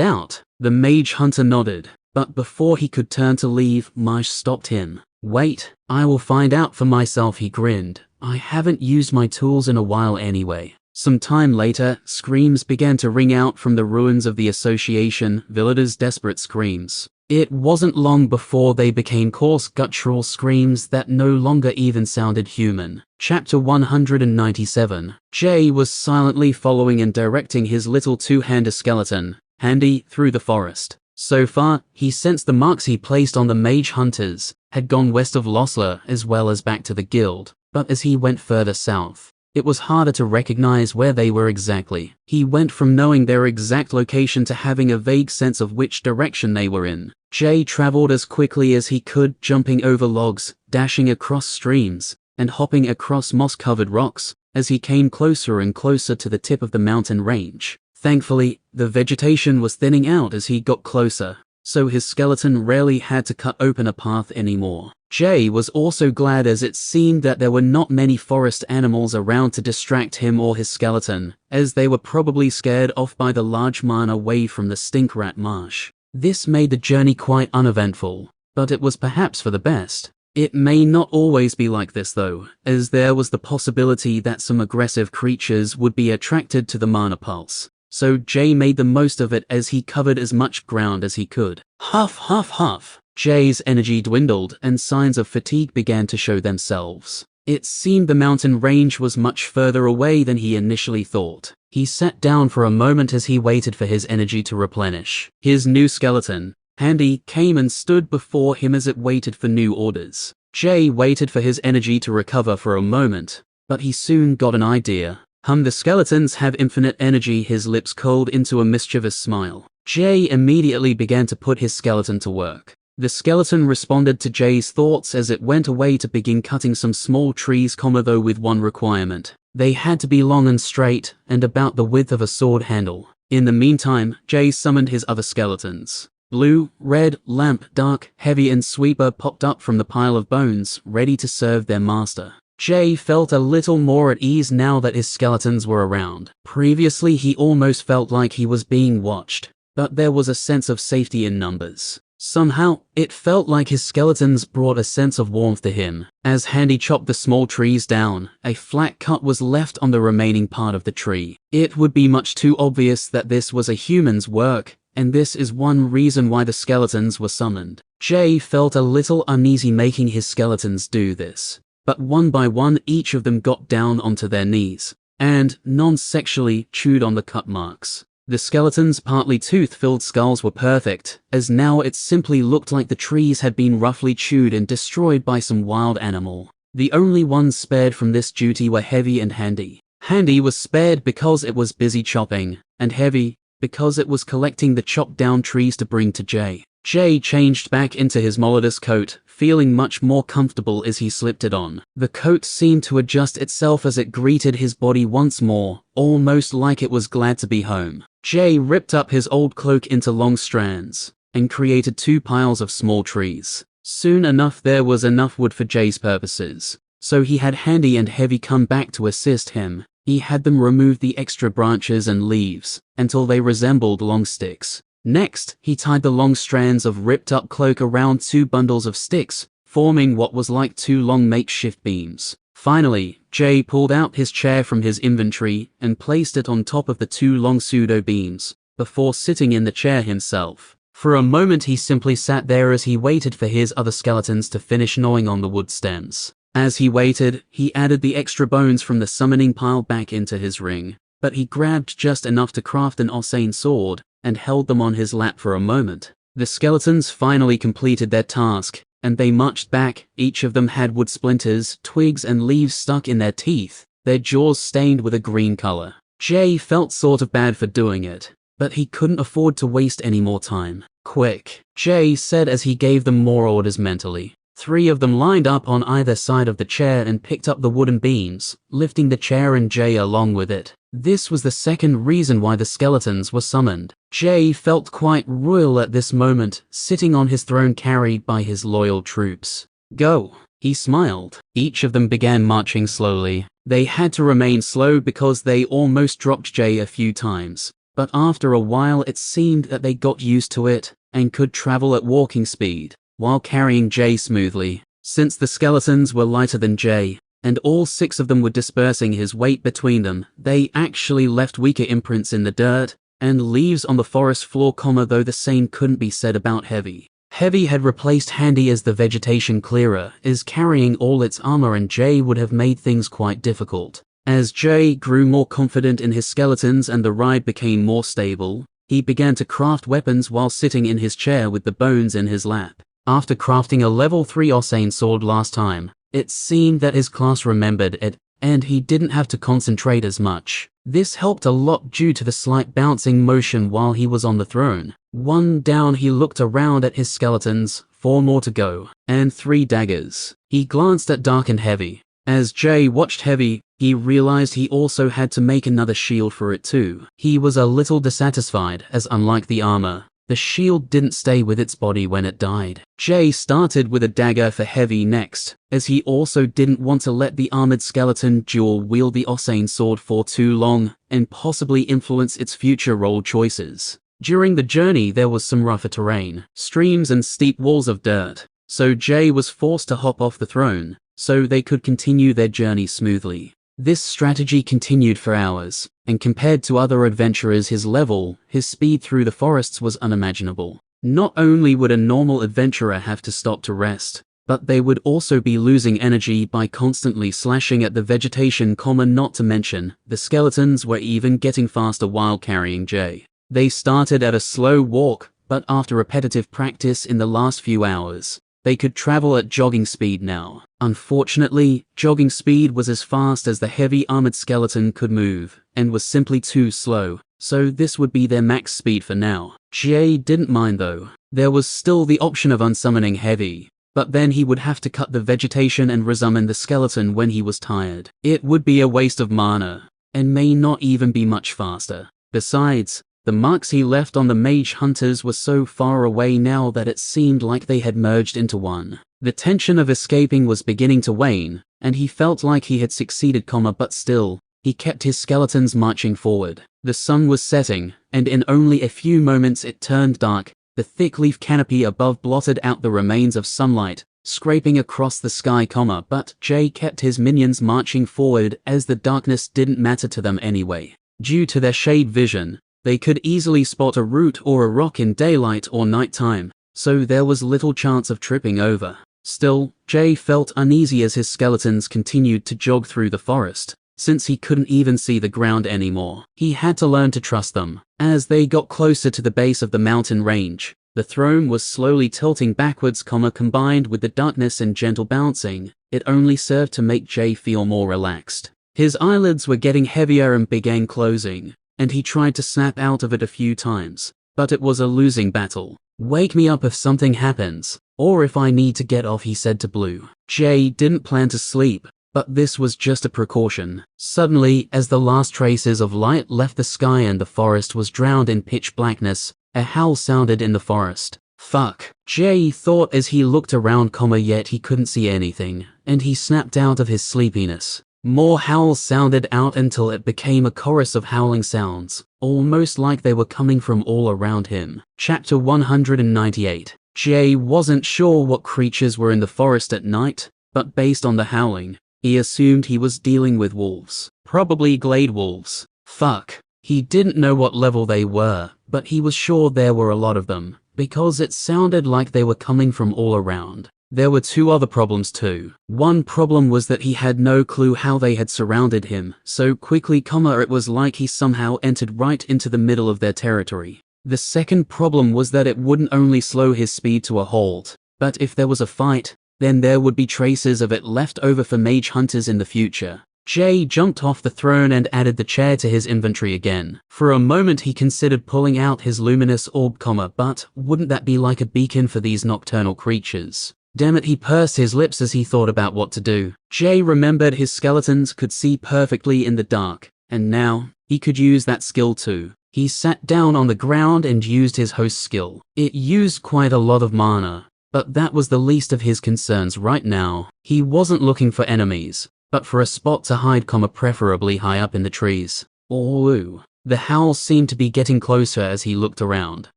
out." The mage hunter nodded, but before he could turn to leave, Marsh stopped him. "Wait, I will find out for myself," he grinned. "I haven't used my tools in a while anyway." Some time later, screams began to ring out from the ruins of the association, Villador's desperate screams. It wasn't long before they became coarse guttural screams that no longer even sounded human. Chapter 197. Jay was silently following and directing his little 2-hander skeleton, Handy, through the forest. So far, he sensed the marks he placed on the mage hunters had gone west of Losla as well as back to the guild, but as he went further south, it was harder to recognize where they were exactly. He went from knowing their exact location to having a vague sense of which direction they were in. Jay traveled as quickly as he could, jumping over logs, dashing across streams, and hopping across moss-covered rocks as he came closer and closer to the tip of the mountain range. Thankfully, the vegetation was thinning out as he got closer, so his skeleton rarely had to cut open a path anymore. Jay was also glad, as it seemed that there were not many forest animals around to distract him or his skeleton, as they were probably scared off by the large man away from the Stink Rat Marsh. This made the journey quite uneventful, but it was perhaps for the best. It may not always be like this though, as there was the possibility that some aggressive creatures would be attracted to the mana pulse. So Jay made the most of it as he covered as much ground as he could. Huff, huff, huff. Jay's energy dwindled and signs of fatigue began to show themselves. It seemed the mountain range was much further away than he initially thought. He sat down for a moment as he waited for his energy to replenish. His new skeleton, Handy, came and stood before him as it waited for new orders. Jay waited for his energy to recover for a moment, but he soon got an idea. The skeletons have infinite energy. His lips curled into a mischievous smile. Jay immediately began to put his skeleton to work. The skeleton responded to Jay's thoughts as it went away to begin cutting some small trees, though with one requirement. They had to be long and straight, and about the width of a sword handle. In the meantime, Jay summoned his other skeletons. Blue, Red, Lamp, Dark, Heavy and Sweeper popped up from the pile of bones, ready to serve their master. Jay felt a little more at ease now that his skeletons were around. Previously he almost felt like he was being watched, but there was a sense of safety in numbers. Somehow, it felt like his skeletons brought a sense of warmth to him. As Handy chopped the small trees down, a flat cut was left on the remaining part of the tree. It would be much too obvious that this was a human's work, and this is one reason why the skeletons were summoned. Jay felt a little uneasy making his skeletons do this, but one by one each of them got down onto their knees, and, non-sexually, chewed on the cut marks. The skeletons' partly tooth-filled skulls were perfect, as now it simply looked like the trees had been roughly chewed and destroyed by some wild animal. The only ones spared from this duty were Heavy and Handy. Handy was spared because it was busy chopping, and Heavy, because it was collecting the chopped down trees to bring to Jay. Jay changed back into his Molidus coat, feeling much more comfortable as he slipped it on. The coat seemed to adjust itself as it greeted his body once more, almost like it was glad to be home. Jay ripped up his old cloak into long strands, and created 2 piles of small trees. Soon enough there was enough wood for Jay's purposes, so he had Handy and Heavy come back to assist him. He had them remove the extra branches and leaves, until they resembled long sticks. Next, he tied the long strands of ripped-up cloak around 2 bundles of sticks, forming what was like 2 long makeshift beams. Finally, Jay pulled out his chair from his inventory and placed it on top of the 2 long pseudo-beams, before sitting in the chair himself. For a moment he simply sat there as he waited for his other skeletons to finish gnawing on the wood stems. As he waited, he added the extra bones from the summoning pile back into his ring, but he grabbed just enough to craft an Osane sword, and held them on his lap for a moment. The skeletons finally completed their task, and they marched back. Each of them had wood splinters, twigs and leaves stuck in their teeth, their jaws stained with a green color. Jay felt sort of bad for doing it, but he couldn't afford to waste any more time. Quick, Jay said as he gave them more orders mentally. 3 of them lined up on either side of the chair and picked up the wooden beams, lifting the chair and Jay along with it. This was the second reason why the skeletons were summoned. Jay felt quite royal at this moment, sitting on his throne carried by his loyal troops. Go, he smiled. Each of them began marching slowly. They had to remain slow because they almost dropped Jay a few times, but after a while it seemed that they got used to it, and could travel at walking speed, while carrying Jay smoothly. Since the skeletons were lighter than Jay, and all 6 of them were dispersing his weight between them, they actually left weaker imprints in the dirt and leaves on the forest floor, though the same couldn't be said about Heavy. Heavy had replaced Handy as the vegetation clearer, as carrying all its armor and Jay would have made things quite difficult. As Jay grew more confident in his skeletons and the ride became more stable, he began to craft weapons while sitting in his chair with the bones in his lap. After crafting a level 3 Osane sword last time, it seemed that his class remembered it, and he didn't have to concentrate as much. This helped a lot due to the slight bouncing motion while he was on the throne. 1 down, he looked around at his skeletons, 4 more to go, and 3 daggers. He glanced at Dark and Heavy. As Jay watched Heavy, he realized he also had to make another shield for it too. He was a little dissatisfied, as unlike the armor, the shield didn't stay with its body when it died. Jay started with a dagger for Heavy next, as he also didn't want to let the armored skeleton dual-wield the Osane sword for too long, and possibly influence its future role choices. During the journey there was some rougher terrain, streams and steep walls of dirt, so Jay was forced to hop off the throne, so they could continue their journey smoothly. This strategy continued for hours, and compared to other adventurers his level, his speed through the forests was unimaginable. Not only would a normal adventurer have to stop to rest, but they would also be losing energy by constantly slashing at the vegetation, not to mention, the skeletons were even getting faster while carrying Jay. They started at a slow walk, but after repetitive practice in the last few hours, they could travel at jogging speed now. Unfortunately, jogging speed was as fast as the heavy armored skeleton could move, and was simply too slow. so this would be their max speed for now. Jay didn't mind though. There was still the option of unsummoning Heavy, but then he would have to cut the vegetation and resummon the skeleton when he was tired. It would be a waste of mana, and may not even be much faster. Besides, the marks he left on the mage hunters were so far away now that it seemed like they had merged into one. The tension of escaping was beginning to wane, and he felt like he had succeeded, but still, he kept his skeletons marching forward. The sun was setting, and in only a few moments it turned dark. The thick leaf canopy above blotted out the remains of sunlight, scraping across the sky, but Jay kept his minions marching forward as the darkness didn't matter to them anyway. Due to their shade vision, they could easily spot a root or a rock in daylight or nighttime, so there was little chance of tripping over. Still, Jay felt uneasy as his skeletons continued to jog through the forest. Since he couldn't even see the ground anymore, he had to learn to trust them. As they got closer to the base of the mountain range, the throne was slowly tilting backwards, combined with the darkness and gentle bouncing. It only served to make Jay feel more relaxed. His eyelids were getting heavier and began closing, and he tried to snap out of it a few times, but it was a losing battle. "Wake me up if something happens, or if I need to get off," he said to Blue. Jay didn't plan to sleep, but this was just a precaution. Suddenly, as the last traces of light left the sky and the forest was drowned in pitch blackness, a howl sounded in the forest. "Fuck," Jay thought as he looked around, yet he couldn't see anything, and he snapped out of his sleepiness. More howls sounded out until it became a chorus of howling sounds, almost like they were coming from all around him. Chapter 198. Jay wasn't sure what creatures were in the forest at night, but based on the howling, he assumed he was dealing with wolves. Probably glade wolves. Fuck. He didn't know what level they were, but he was sure there were a lot of them, because it sounded like they were coming from all around. There were two other problems too. One problem was that he had no clue how they had surrounded him so quickly, it was like he somehow entered right into the middle of their territory. The second problem was that it wouldn't only slow his speed to a halt, but if there was a fight, then there would be traces of it left over for mage hunters in the future. Jay jumped off the throne and added the chair to his inventory again. For a moment he considered pulling out his luminous orb, but wouldn't that be like a beacon for these nocturnal creatures? Damn it, he pursed his lips as he thought about what to do. Jay remembered his skeletons could see perfectly in the dark, and now, he could use that skill too. He sat down on the ground and used his host skill. It used quite a lot of mana, but that was the least of his concerns right now. He wasn't looking for enemies, but for a spot to hide, preferably high up in the trees. Ooh. The howl seemed to be getting closer as he looked around.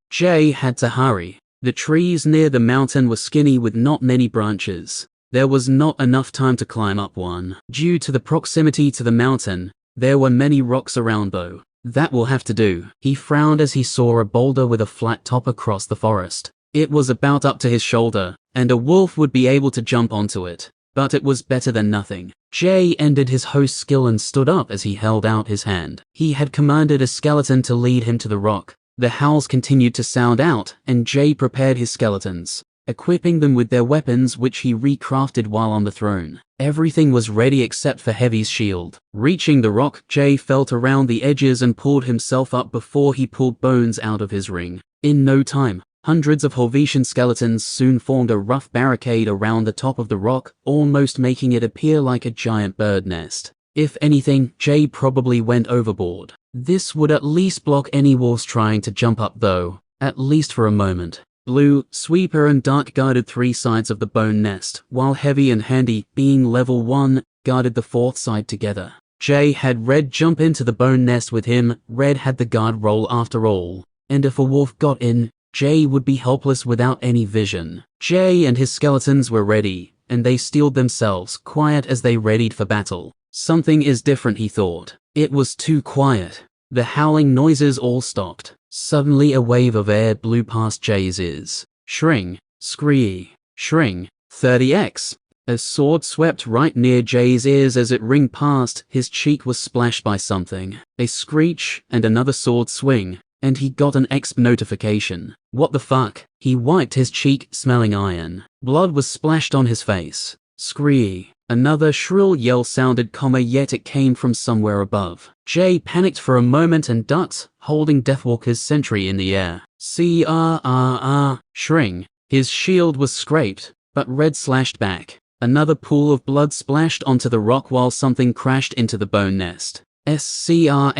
Jay had to hurry. The trees near the mountain were skinny with not many branches. There was not enough time to climb up one. Due to the proximity to the mountain, there were many rocks around though. That will have to do. He frowned as he saw a boulder with a flat top across the forest. It was about up to his shoulder, and a wolf would be able to jump onto it. But it was better than nothing. Jay ended his host skill and stood up as he held out his hand. He had commanded a skeleton to lead him to the rock. The howls continued to sound out, and Jay prepared his skeletons, equipping them with their weapons which he recrafted while on the throne. Everything was ready except for Heavy's shield. Reaching the rock, Jay felt around the edges and pulled himself up before he pulled Bones out of his ring. In no time, hundreds of Helvetian skeletons soon formed a rough barricade around the top of the rock, almost making it appear like a giant bird nest. If anything, Jay probably went overboard. This would at least block any wolves trying to jump up though, at least for a moment. Blue, Sweeper and Dark guarded three sides of the bone nest, while Heavy and Handy, being level 1, guarded the fourth side together. Jay had Red jump into the bone nest with him. Red had the guard role after all, and if a wolf got in, Jay would be helpless without any vision. Jay and his skeletons were ready, and they steeled themselves, quiet as they readied for battle. Something is different, he thought. It was too quiet. The howling noises all stopped. Suddenly a wave of air blew past Jay's ears. Shring, scree, shring, 30x. A sword swept right near Jay's ears as it ringed past. His cheek was splashed by something. A screech and another sword swing, and he got an exp notification. What the fuck? He wiped his cheek, smelling iron. Blood was splashed on his face. Scree. Another shrill yell sounded, yet it came from somewhere above. Jay panicked for a moment and ducked, holding Deathwalker's sentry in the air. Shring. His shield was scraped, but Red slashed back. Another pool of blood splashed onto the rock while something crashed into the bone nest. SCR!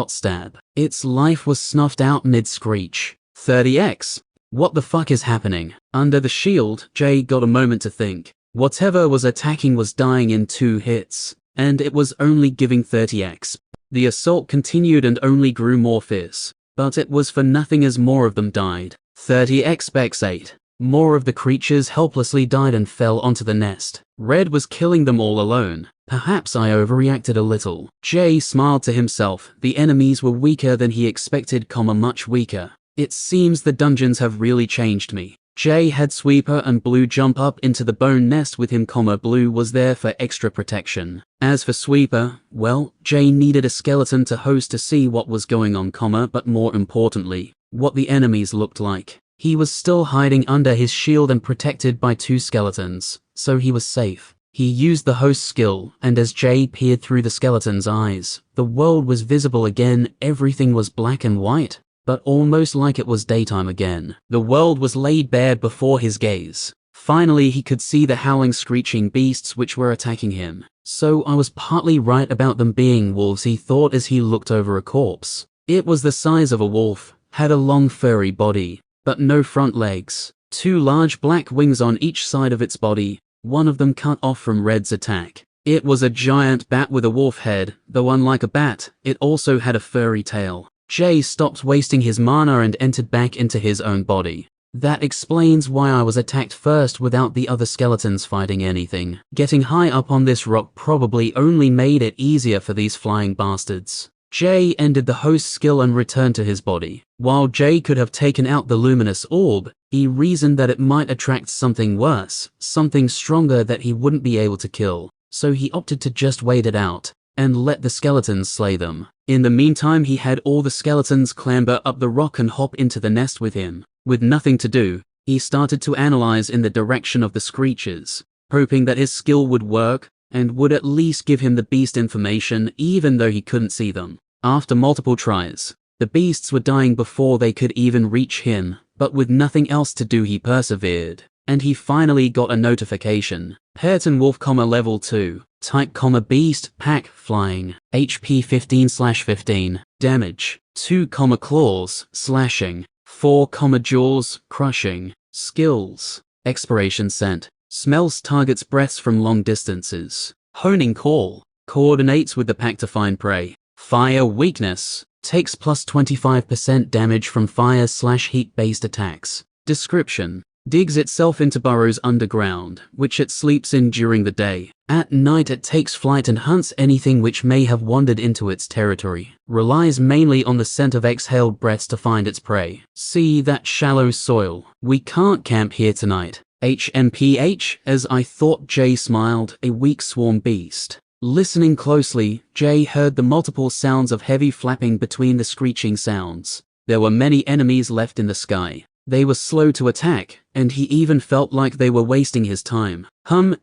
Stab. Its life was snuffed out mid-screech. 30x. What the fuck is happening? Under the shield, Jay got a moment to think. Whatever was attacking was dying in 2 hits, and it was only giving 30x. The assault continued and only grew more fierce, but it was for nothing as more of them died. 30x Bex 8. More of the creatures helplessly died and fell onto the nest. Red was killing them all alone. Perhaps I overreacted a little. Jay smiled to himself. The enemies were weaker than he expected, much weaker. It seems the dungeons have really changed me. Jay had Sweeper and Blue jump up into the bone nest with him, Blue was there for extra protection. As for Sweeper, well, Jay needed a skeleton to host to see what was going on, but more importantly, what the enemies looked like. He was still hiding under his shield and protected by 2 skeletons, so he was safe. He used the host skill, and as Jay peered through the skeleton's eyes, the world was visible again. Everything was black and white, but almost like it was daytime again. The world was laid bare before his gaze. Finally, he could see the howling, screeching beasts which were attacking him. So I was partly right about them being wolves, he thought as he looked over a corpse. It was the size of a wolf, had a long furry body, but no front legs. 2 large black wings on each side of its body, one of them cut off from Red's attack. It was a giant bat with a wolf head, though unlike a bat, it also had a furry tail. Jay stopped wasting his mana and entered back into his own body. That explains why I was attacked first without the other skeletons fighting anything. Getting high up on this rock probably only made it easier for these flying bastards. Jay ended the host skill and returned to his body. While Jay could have taken out the luminous orb, he reasoned that it might attract something worse, something stronger that he wouldn't be able to kill. So he opted to just wait it out and let the skeletons slay them. In the meantime, he had all the skeletons clamber up the rock and hop into the nest with him. With nothing to do, he started to analyze in the direction of the screeches, hoping that his skill would work and would at least give him the beast information even though he couldn't see them. After multiple tries, the beasts were dying before they could even reach him, but with nothing else to do he persevered, and he finally got a notification. Hairton Wolf, level 2, type, beast, pack, flying, HP 15/15, damage, 2, claws, slashing, 4, jaws, crushing, skills, expiration scent, smells targets breaths from long distances, honing call, coordinates with the pack to find prey, fire weakness, takes plus 25% damage from fire/heat based attacks. Description: digs itself into burrows underground, which it sleeps in during the day. At night it takes flight and hunts anything which may have wandered into its territory. Relies mainly on the scent of exhaled breaths to find its prey. See that shallow soil. We can't camp here tonight. HMPH, as I thought. Jay smiled, a weak swarm beast. Listening closely, Jay heard the multiple sounds of heavy flapping between the screeching sounds. There were many enemies left in the sky. They were slow to attack, and he even felt like they were wasting his time.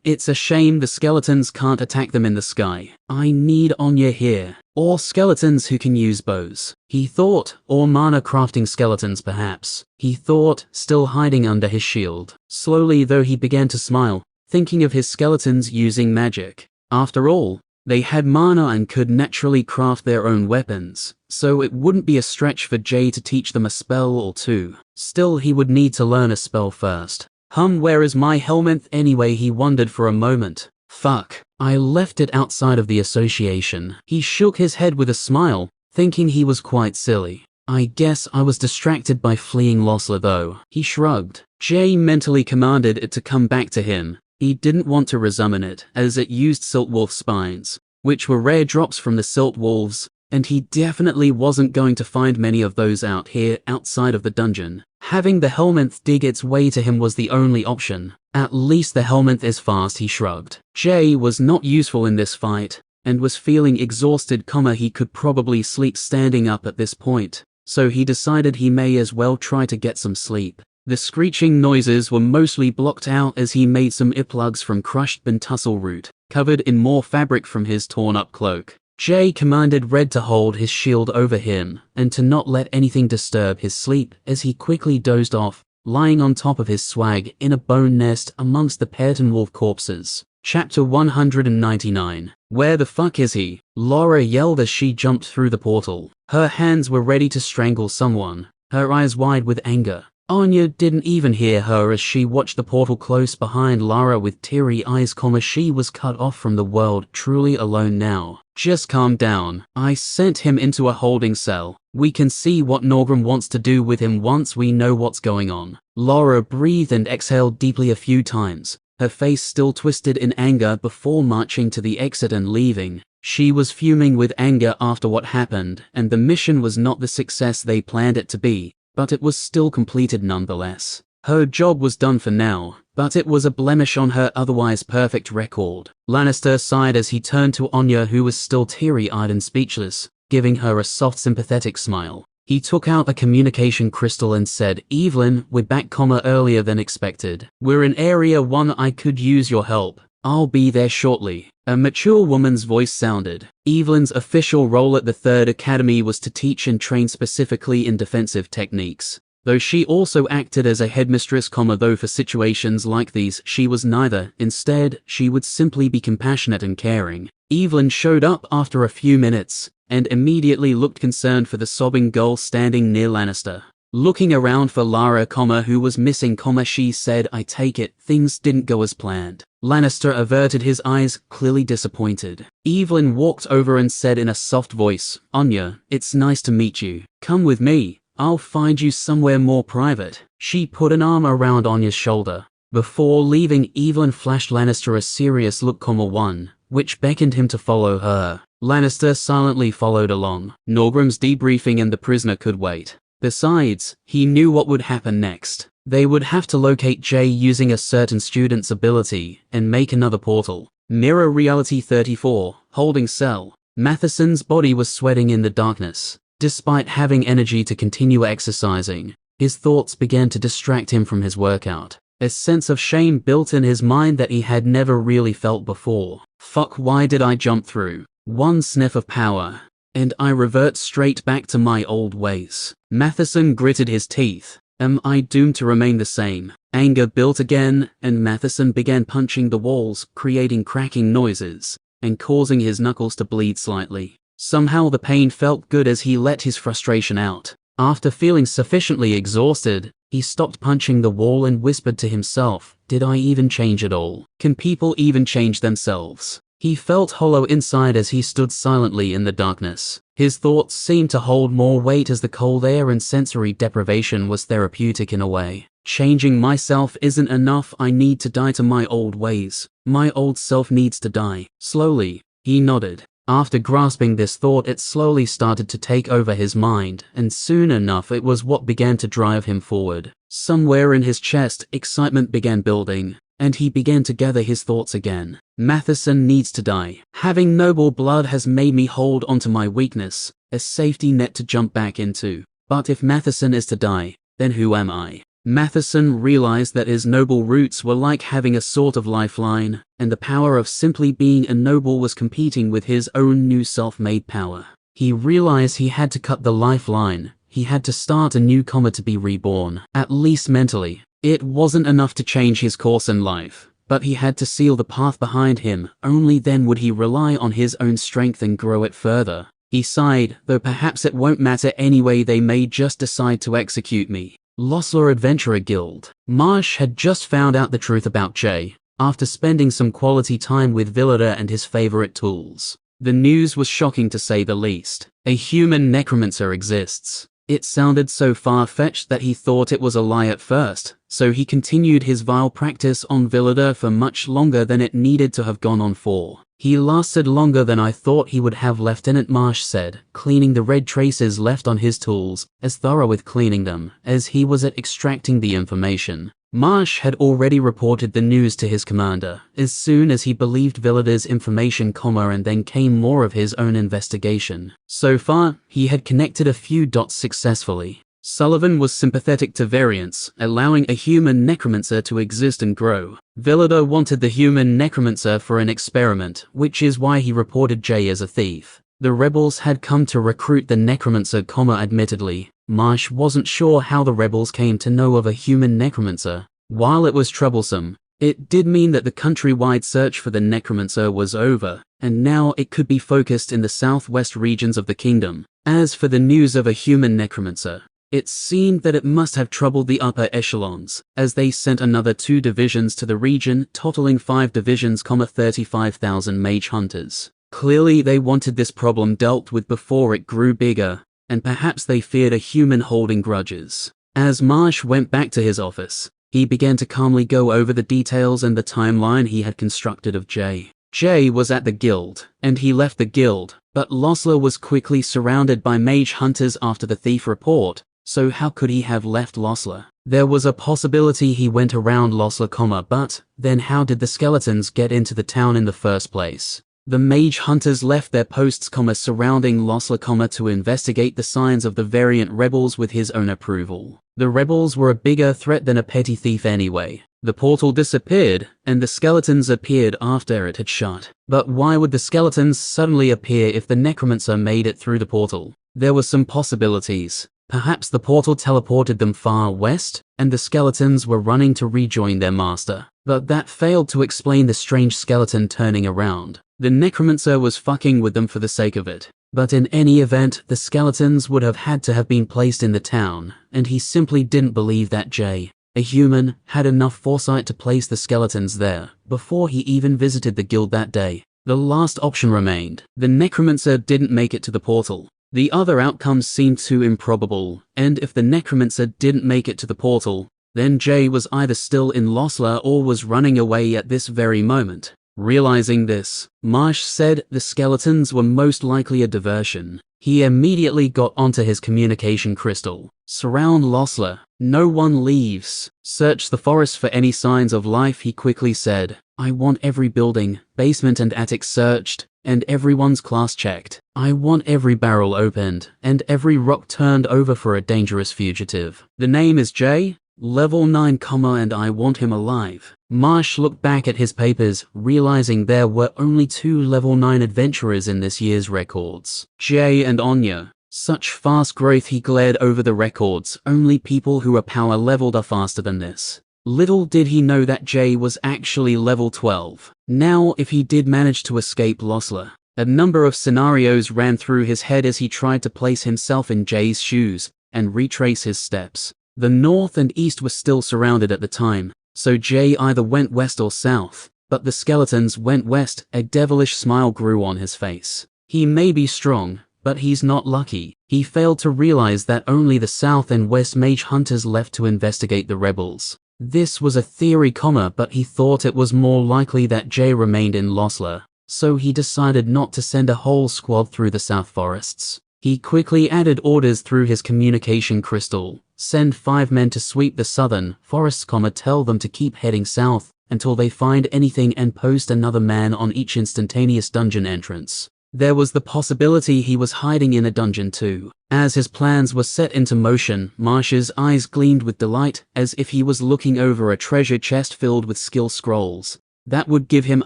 It's a shame the skeletons can't attack them in the sky. I need Anya here, or skeletons who can use bows, he thought, or mana crafting skeletons perhaps, he thought, still hiding under his shield. Slowly though he began to smile, thinking of his skeletons using magic. After all, they had mana and could naturally craft their own weapons, so it wouldn't be a stretch for Jay to teach them a spell or two. Still, he would need to learn a spell first. Where is my helmet anyway? He wondered for a moment. Fuck, I left it outside of the association. He shook his head with a smile, thinking he was quite silly. I guess I was distracted by fleeing Losla though. He shrugged. Jay mentally commanded it to come back to him. He didn't want to resummon it, as it used silt wolf spines, which were rare drops from the silt wolves, and he definitely wasn't going to find many of those out here outside of the dungeon. Having the helminth dig its way to him was the only option. At least the helminth is fast, he shrugged. Jay was not useful in this fight, and was feeling exhausted, he could probably sleep standing up at this point, so he decided he may as well try to get some sleep. The screeching noises were mostly blocked out as he made some earplugs from crushed bentussel root, covered in more fabric from his torn-up cloak. Jay commanded Red to hold his shield over him and to not let anything disturb his sleep as he quickly dozed off, lying on top of his swag in a bone nest amongst the Pearton Wolf corpses. Chapter 199. Where the fuck is he? Lara yelled as she jumped through the portal. Her hands were ready to strangle someone, her eyes wide with anger. Anya didn't even hear her as she watched the portal close behind Lara with teary eyes. She was cut off from the world, truly alone now. Just calm down. I sent him into a holding cell. We can see what Norgrim wants to do with him once we know what's going on. Lara breathed and exhaled deeply a few times, her face still twisted in anger before marching to the exit and leaving. She was fuming with anger after what happened, and the mission was not the success they planned it to be, but it was still completed nonetheless. Her job was done for now, but it was a blemish on her otherwise perfect record. Lannister sighed as he turned to Anya, who was still teary-eyed and speechless, giving her a soft sympathetic smile. He took out a communication crystal and said, "Evelyn, we're back, earlier than expected. We're in Area 1. I could use your help. I'll be there shortly." A mature woman's voice sounded. Evelyn's official role at the Third Academy was to teach and train specifically in defensive techniques, though she also acted as a headmistress, though for situations like these she was neither. Instead, she would simply be compassionate and caring. Evelyn showed up after a few minutes, and immediately looked concerned for the sobbing girl standing near Lannister. Looking around for Lara, who was missing, she said, "I take it, things didn't go as planned." Lannister averted his eyes, clearly disappointed. Evelyn walked over and said in a soft voice, "Anya, it's nice to meet you. Come with me. I'll find you somewhere more private." She put an arm around Anya's shoulder. Before leaving, Evelyn flashed Lannister a serious look, one, which beckoned him to follow her. Lannister silently followed along. Norgrim's debriefing and the prisoner could wait. Besides, he knew what would happen next. They would have to locate Jay using a certain student's ability and make another portal. Mirror Reality 34, holding cell. Matheson's body was sweating in the darkness. Despite having energy to continue exercising, his thoughts began to distract him from his workout. A sense of shame built in his mind that he had never really felt before. Fuck, why did I jump through? One sniff of power, and I revert straight back to my old ways. Matheson gritted his teeth. Am I doomed to remain the same? Anger built again, and Matheson began punching the walls, creating cracking noises, and causing his knuckles to bleed slightly. Somehow the pain felt good as he let his frustration out. After feeling sufficiently exhausted, he stopped punching the wall and whispered to himself, "Did I even change at all? Can people even change themselves?" He felt hollow inside as he stood silently in the darkness. His thoughts seemed to hold more weight as the cold air and sensory deprivation was therapeutic in a way. Changing myself isn't enough. I need to die to my old ways. My old self needs to die. Slowly, he nodded. After grasping this thought, it slowly started to take over his mind, and soon enough it was what began to drive him forward. Somewhere in his chest, excitement began building, and he began to gather his thoughts again. Matheson needs to die. Having noble blood has made me hold onto my weakness, a safety net to jump back into. But if Matheson is to die, then who am I? Matheson realized that his noble roots were like having a sort of lifeline, and the power of simply being a noble was competing with his own new self-made power. He realized he had to cut the lifeline. He had to start a new to be reborn, at least mentally. It wasn't enough to change his course in life, but he had to seal the path behind him. Only then would he rely on his own strength and grow it further. He sighed, though perhaps it won't matter anyway, they may just decide to execute me. Losler Adventurer Guild. Marsh had just found out the truth about Jay, after spending some quality time with Villider and his favorite tools. The news was shocking to say the least. A human necromancer exists. It sounded so far-fetched that he thought it was a lie at first, so he continued his vile practice on Villider for much longer than it needed to have gone on for. He lasted longer than I thought he would have, Lieutenant Marsh said, cleaning the red traces left on his tools, as thorough with cleaning them as he was at extracting the information. Marsh had already reported the news to his commander, as soon as he believed Villider's information, and then came more of his own investigation. So far, he had connected a few dots successfully. Sullivan was sympathetic to variants, allowing a human necromancer to exist and grow. Villador wanted the human necromancer for an experiment, which is why he reported Jay as a thief. The rebels had come to recruit the necromancer, admittedly. Marsh wasn't sure how the rebels came to know of a human necromancer. While it was troublesome, it did mean that the countrywide search for the necromancer was over, and now it could be focused in the southwest regions of the kingdom. As for the news of a human necromancer, it seemed that it must have troubled the upper echelons, as they sent another 2 divisions to the region, totaling 5 divisions, 35,000 mage hunters. Clearly they wanted this problem dealt with before it grew bigger, and perhaps they feared a human holding grudges. As Marsh went back to his office, he began to calmly go over the details and the timeline he had constructed of Jay. Jay was at the guild, and he left the guild, but Losler was quickly surrounded by mage hunters after the thief report, so how could he have left Losler? There was a possibility he went around Losler, but then how did the skeletons get into the town in the first place? The mage hunters left their posts, surrounding Losler, to investigate the signs of the variant rebels with his own approval. The rebels were a bigger threat than a petty thief anyway. The portal disappeared, and the skeletons appeared after it had shut. But why would the skeletons suddenly appear if the necromancer made it through the portal? There were some possibilities. Perhaps the portal teleported them far west, and the skeletons were running to rejoin their master. But that failed to explain the strange skeleton turning around. The necromancer was fucking with them for the sake of it. But in any event, the skeletons would have had to have been placed in the town, and he simply didn't believe that Jay, a human, had enough foresight to place the skeletons there, before he even visited the guild that day. The last option remained. The necromancer didn't make it to the portal. The other outcomes seemed too improbable, and if the necromancer didn't make it to the portal, then Jay was either still in Losler or was running away at this very moment. Realizing this, Marsh said the skeletons were most likely a diversion. He immediately got onto his communication crystal. Surround Losler. No one leaves. Search the forest for any signs of life, he quickly said. I want every building, basement and attic searched, and everyone's class checked. I want every barrel opened, and every rock turned over for a dangerous fugitive. The name is Jay, level 9, and I want him alive. Marsh looked back at his papers, realizing there were only 2 level 9 adventurers in this year's records. Jay and Anya. Such fast growth. He glared over the records. Only people who are power leveled are faster than this. Little did he know that Jay was actually level 12. Now, if he did manage to escape Losler, a number of scenarios ran through his head as he tried to place himself in Jay's shoes and retrace his steps. The north and east were still surrounded at the time, so Jay either went west or south, but the skeletons went west. A devilish smile grew on his face. He may be strong, but he's not lucky. He failed to realize that only the south and west mage hunters left to investigate the rebels. This was a theory, but he thought it was more likely that Jay remained in Losler, so he decided not to send a whole squad through the south forests. He quickly added orders through his communication crystal. Send 5 men to sweep the southern forests, tell them to keep heading south until they find anything, and post another man on each instantaneous dungeon entrance. There was the possibility he was hiding in a dungeon too. As his plans were set into motion, Marsh's eyes gleamed with delight, as if he was looking over a treasure chest filled with skill scrolls. That would give him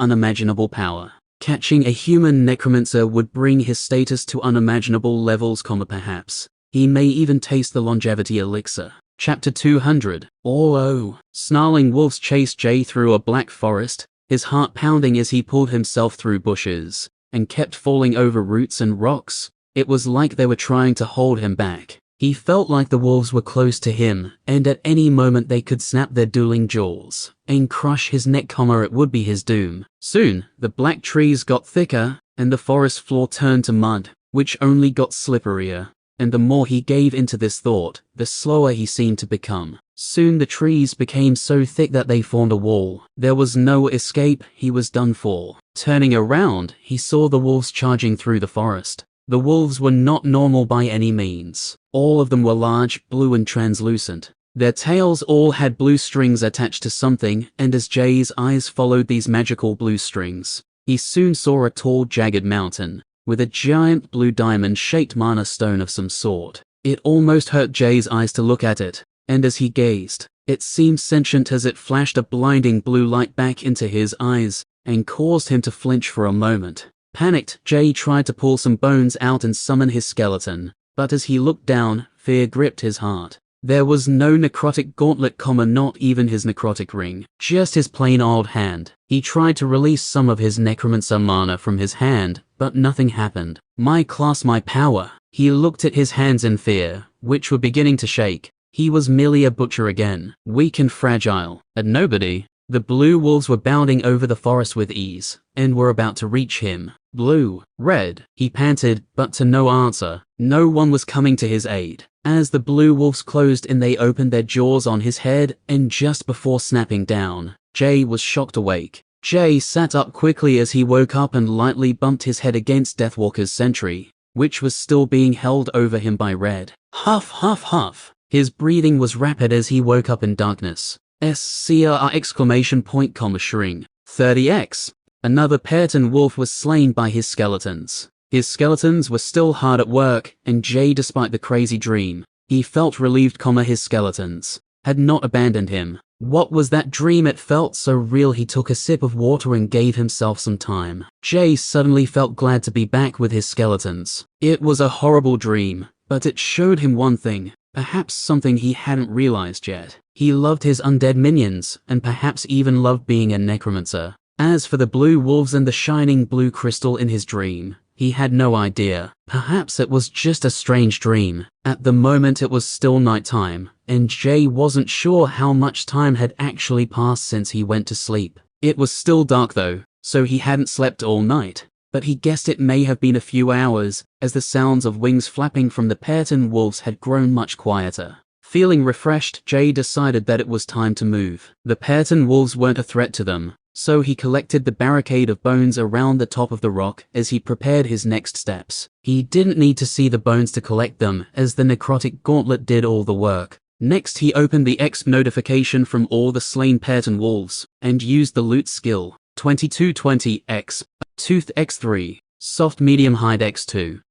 unimaginable power. Catching a human necromancer would bring his status to unimaginable levels, perhaps. He may even taste the longevity elixir. Chapter 200. Oh. Snarling wolves chased Jay through a black forest, his heart pounding as he pulled himself through bushes, and kept falling over roots and rocks. It was like they were trying to hold him back. He felt like the wolves were close to him, and at any moment they could snap their dueling jaws and crush his neck, it would be his doom. Soon, the black trees got thicker, and the forest floor turned to mud, which only got slipperier. And the more he gave into this thought, the slower he seemed to become. Soon the trees became so thick that they formed a wall. There was no escape. He was done for. Turning around, he saw the wolves charging through the forest. The wolves were not normal by any means. All of them were large, blue and translucent. Their tails all had blue strings attached to something, and as Jay's eyes followed these magical blue strings, he soon saw a tall, jagged mountain with a giant blue diamond-shaped mana stone of some sort. It almost hurt Jay's eyes to look at it, and as he gazed, it seemed sentient as it flashed a blinding blue light back into his eyes and caused him to flinch for a moment. Panicked, Jay tried to pull some bones out and summon his skeleton, but as he looked down, fear gripped his heart. There was no necrotic gauntlet, not even his necrotic ring, just his plain old hand. He tried to release some of his necromancer mana from his hand, but nothing happened. My class, my power. He looked at his hands in fear, which were beginning to shake. He was merely a butcher again, weak and fragile. At nobody. The blue wolves were bounding over the forest with ease, and were about to reach him. Blue, red, he panted, but to no answer. No one was coming to his aid. As the blue wolves closed in, they opened their jaws on his head, and just before snapping down, Jay was shocked awake. Jay sat up quickly as he woke up and lightly bumped his head against Deathwalker's sentry, which was still being held over him by Red. Huff, huff, huff. His breathing was rapid as he woke up in darkness. SCR exclamation point, shring. 30x. Another Persian wolf was slain by his skeletons. His skeletons were still hard at work, and Jay, despite the crazy dream, he felt relieved, his skeletons had not abandoned him. What was that dream? It felt so real. He took a sip of water and gave himself some time. Jay suddenly felt glad to be back with his skeletons. It was a horrible dream, but it showed him one thing, perhaps something he hadn't realized yet. He loved his undead minions, and perhaps even loved being a necromancer. As for the blue wolves and the shining blue crystal in his dream, he had no idea. Perhaps it was just a strange dream. At the moment it was still nighttime, and Jay wasn't sure how much time had actually passed since he went to sleep. It was still dark though, so he hadn't slept all night, but he guessed it may have been a few hours, as the sounds of wings flapping from the Persian wolves had grown much quieter. Feeling refreshed, Jay decided that it was time to move. The Persian wolves weren't a threat to them, so he collected the barricade of bones around the top of the rock as he prepared his next steps. He didn't need to see the bones to collect them, as the necrotic gauntlet did all the work. Next he opened the exp notification from all the slain Persian wolves, and used the loot skill. 2220 X, Tooth X3, Soft Medium Hide X2.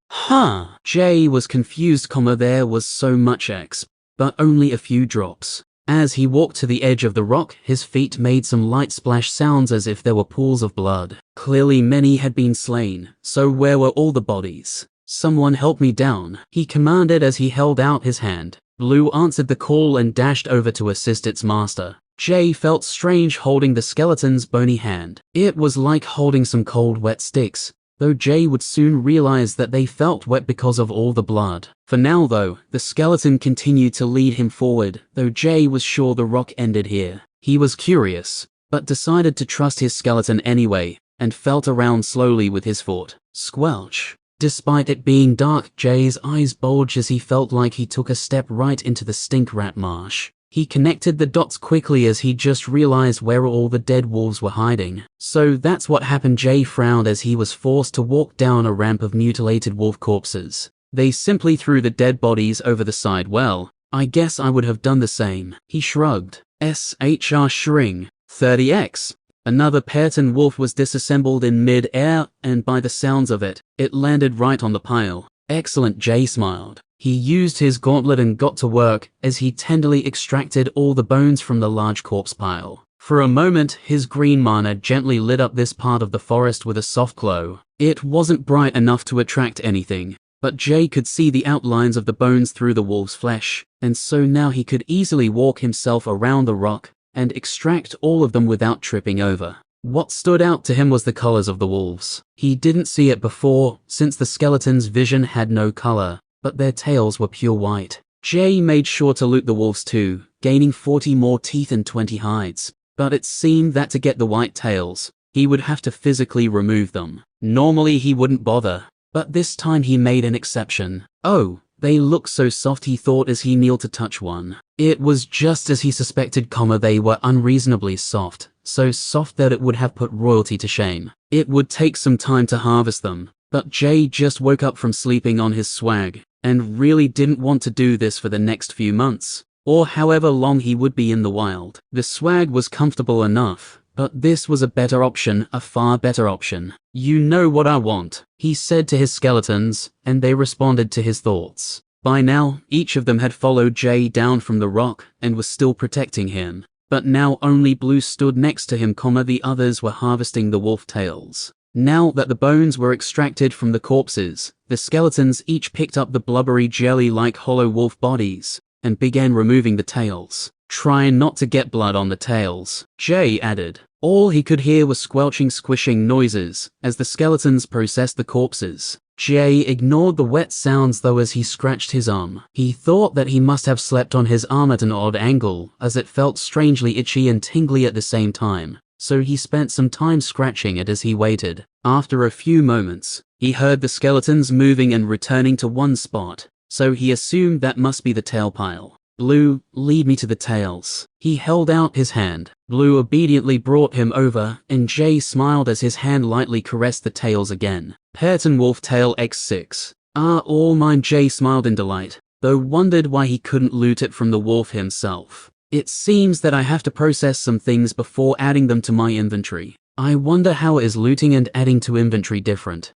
Jay was confused, there was so much X, but only a few drops. As he walked to the edge of the rock, his feet made some light splash sounds as if there were pools of blood. Clearly many had been slain, so where were all the bodies? Someone help me down, he commanded as he held out his hand. Blue answered the call and dashed over to assist its master. Jay felt strange holding the skeleton's bony hand. It was like holding some cold wet sticks, though Jay would soon realize that they felt wet because of all the blood. For now though, the skeleton continued to lead him forward, though Jay was sure the rock ended here. He was curious, but decided to trust his skeleton anyway, and felt around slowly with his foot. Squelch. Despite it being dark, Jay's eyes bulged as he felt like he took a step right into the stink rat marsh. He connected the dots quickly as he just realized where all the dead wolves were hiding. So that's what happened. Jay frowned as he was forced to walk down a ramp of mutilated wolf corpses. They simply threw the dead bodies over the side. Well, I guess I would have done the same. He shrugged. SHR shring. 30x. Another Persian wolf was disassembled in mid-air, and by the sounds of it, it landed right on the pile. Excellent, Jay smiled. He used his gauntlet and got to work as he tenderly extracted all the bones from the large corpse pile. For a moment, his green mana gently lit up this part of the forest with a soft glow. It wasn't bright enough to attract anything, but Jay could see the outlines of the bones through the wolf's flesh, and so now he could easily walk himself around the rock and extract all of them without tripping over. What stood out to him was the colors of the wolves. He didn't see it before, since the skeleton's vision had no color, but their tails were pure white. Jay made sure to loot the wolves too, gaining 40 more teeth and 20 hides. But it seemed that to get the white tails, he would have to physically remove them. Normally he wouldn't bother, but this time he made an exception. Oh, they look so soft, he thought as he kneeled to touch one. It was just as he suspected, they were unreasonably soft, so soft that it would have put royalty to shame. It would take some time to harvest them, but Jay just woke up from sleeping on his swag, and really didn't want to do this for the next few months, or however long he would be in the wild. The swag was comfortable enough, but this was a better option, a far better option. You know what I want, he said to his skeletons, and they responded to his thoughts. By now, each of them had followed Jay down from the rock and was still protecting him. But now only Blue stood next to him, the others were harvesting the wolf tails. Now that the bones were extracted from the corpses, the skeletons each picked up the blubbery jelly-like hollow wolf bodies and began removing the tails. Try not to get blood on the tails, Jay added. All he could hear was squelching, squishing noises as the skeletons processed the corpses. Jay ignored the wet sounds though as he scratched his arm. He thought that he must have slept on his arm at an odd angle as it felt strangely itchy and tingly at the same time. So he spent some time scratching it as he waited. After a few moments, he heard the skeletons moving and returning to one spot, so he assumed that must be the tail pile. Blue, lead me to the tails. He held out his hand. Blue obediently brought him over, and Jay smiled as his hand lightly caressed the tails again. Parton Wolf Tail X6. All mine, Jay smiled in delight, though wondered why he couldn't loot it from the wolf himself. It seems that I have to process some things before adding them to my inventory. I wonder how is looting and adding to inventory different?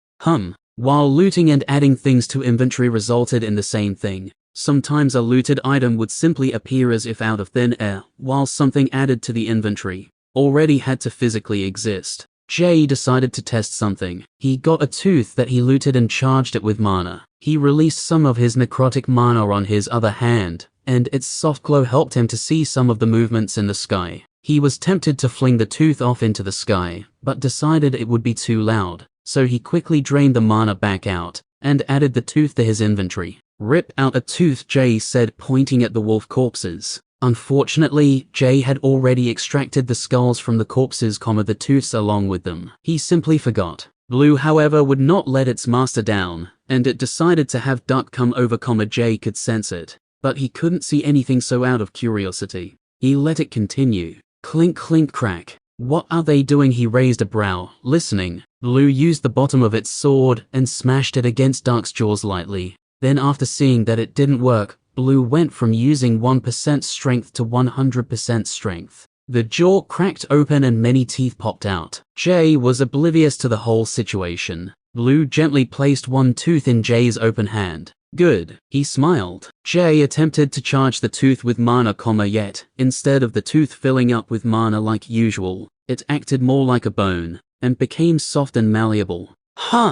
While looting and adding things to inventory resulted in the same thing, sometimes a looted item would simply appear as if out of thin air, while something added to the inventory already had to physically exist. Jay decided to test something. He got a tooth that he looted and charged it with mana. He released some of his necrotic mana on his other hand, and its soft glow helped him to see some of the movements in the sky. He was tempted to fling the tooth off into the sky, but decided it would be too loud, so he quickly drained the mana back out, and added the tooth to his inventory. Rip out a tooth, Jay said, pointing at the wolf corpses. Unfortunately, Jay had already extracted the skulls from the corpses, the tooths along with them. He simply forgot. Blue, however, would not let its master down, and it decided to have Duck come over, Jay could sense it, but he couldn't see anything, so out of curiosity, he let it continue. Clink, clink, crack. What are they doing? He raised a brow, listening. Blue used the bottom of its sword and smashed it against Duck's jaws lightly. Then after seeing that it didn't work, Blue went from using 1% strength to 100% strength. The jaw cracked open and many teeth popped out. Jay was oblivious to the whole situation. Blue gently placed one tooth in Jay's open hand. Good, he smiled. Jay attempted to charge the tooth with mana, yet, instead of the tooth filling up with mana like usual, it acted more like a bone, and became soft and malleable.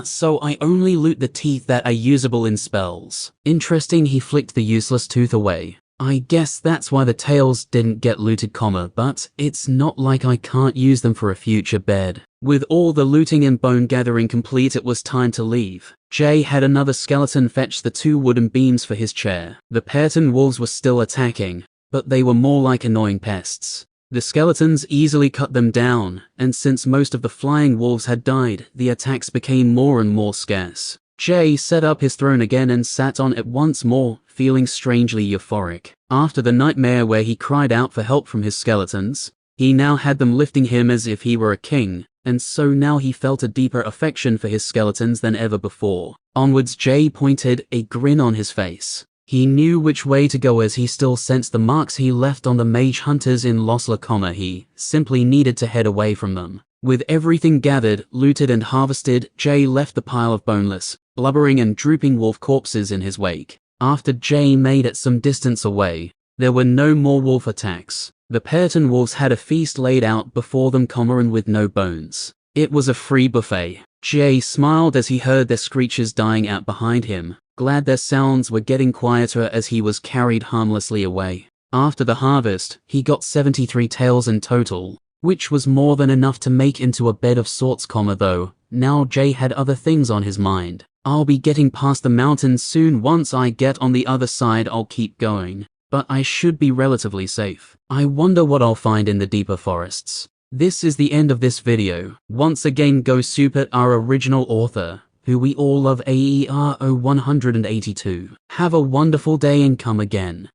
So I only loot the teeth that are usable in spells. Interesting, he flicked the useless tooth away. I guess that's why the tails didn't get looted, but it's not like I can't use them for a future bed. With all the looting and bone gathering complete, it was time to leave. Jay had another skeleton fetch the 2 wooden beams for his chair. The Parton wolves were still attacking, but they were more like annoying pests. The skeletons easily cut them down, and since most of the flying wolves had died, the attacks became more and more scarce. Jay set up his throne again and sat on it once more, feeling strangely euphoric. After the nightmare where he cried out for help from his skeletons, he now had them lifting him as if he were a king, and so now he felt a deeper affection for his skeletons than ever before. Onwards, Jay pointed, a grin on his face. He knew which way to go as he still sensed the marks he left on the mage hunters in Losla, he simply needed to head away from them. With everything gathered, looted and harvested, Jay left the pile of boneless, blubbering and drooping wolf corpses in his wake. After Jay made it some distance away, there were no more wolf attacks. The Parton wolves had a feast laid out before them, and with no bones. It was a free buffet. Jay smiled as he heard their screeches dying out behind him, glad their sounds were getting quieter as he was carried harmlessly away. After the harvest, he got 73 tails in total, which was more than enough to make into a bed of sorts, though now Jay had other things on his mind. I'll be getting past the mountains soon. Once I get on the other side, I'll keep going, but I should be relatively safe. I wonder what I'll find in the deeper forests. This is the end of this video. Once again, go support our original author, who we all love, AERO 182. Have a wonderful day and come again.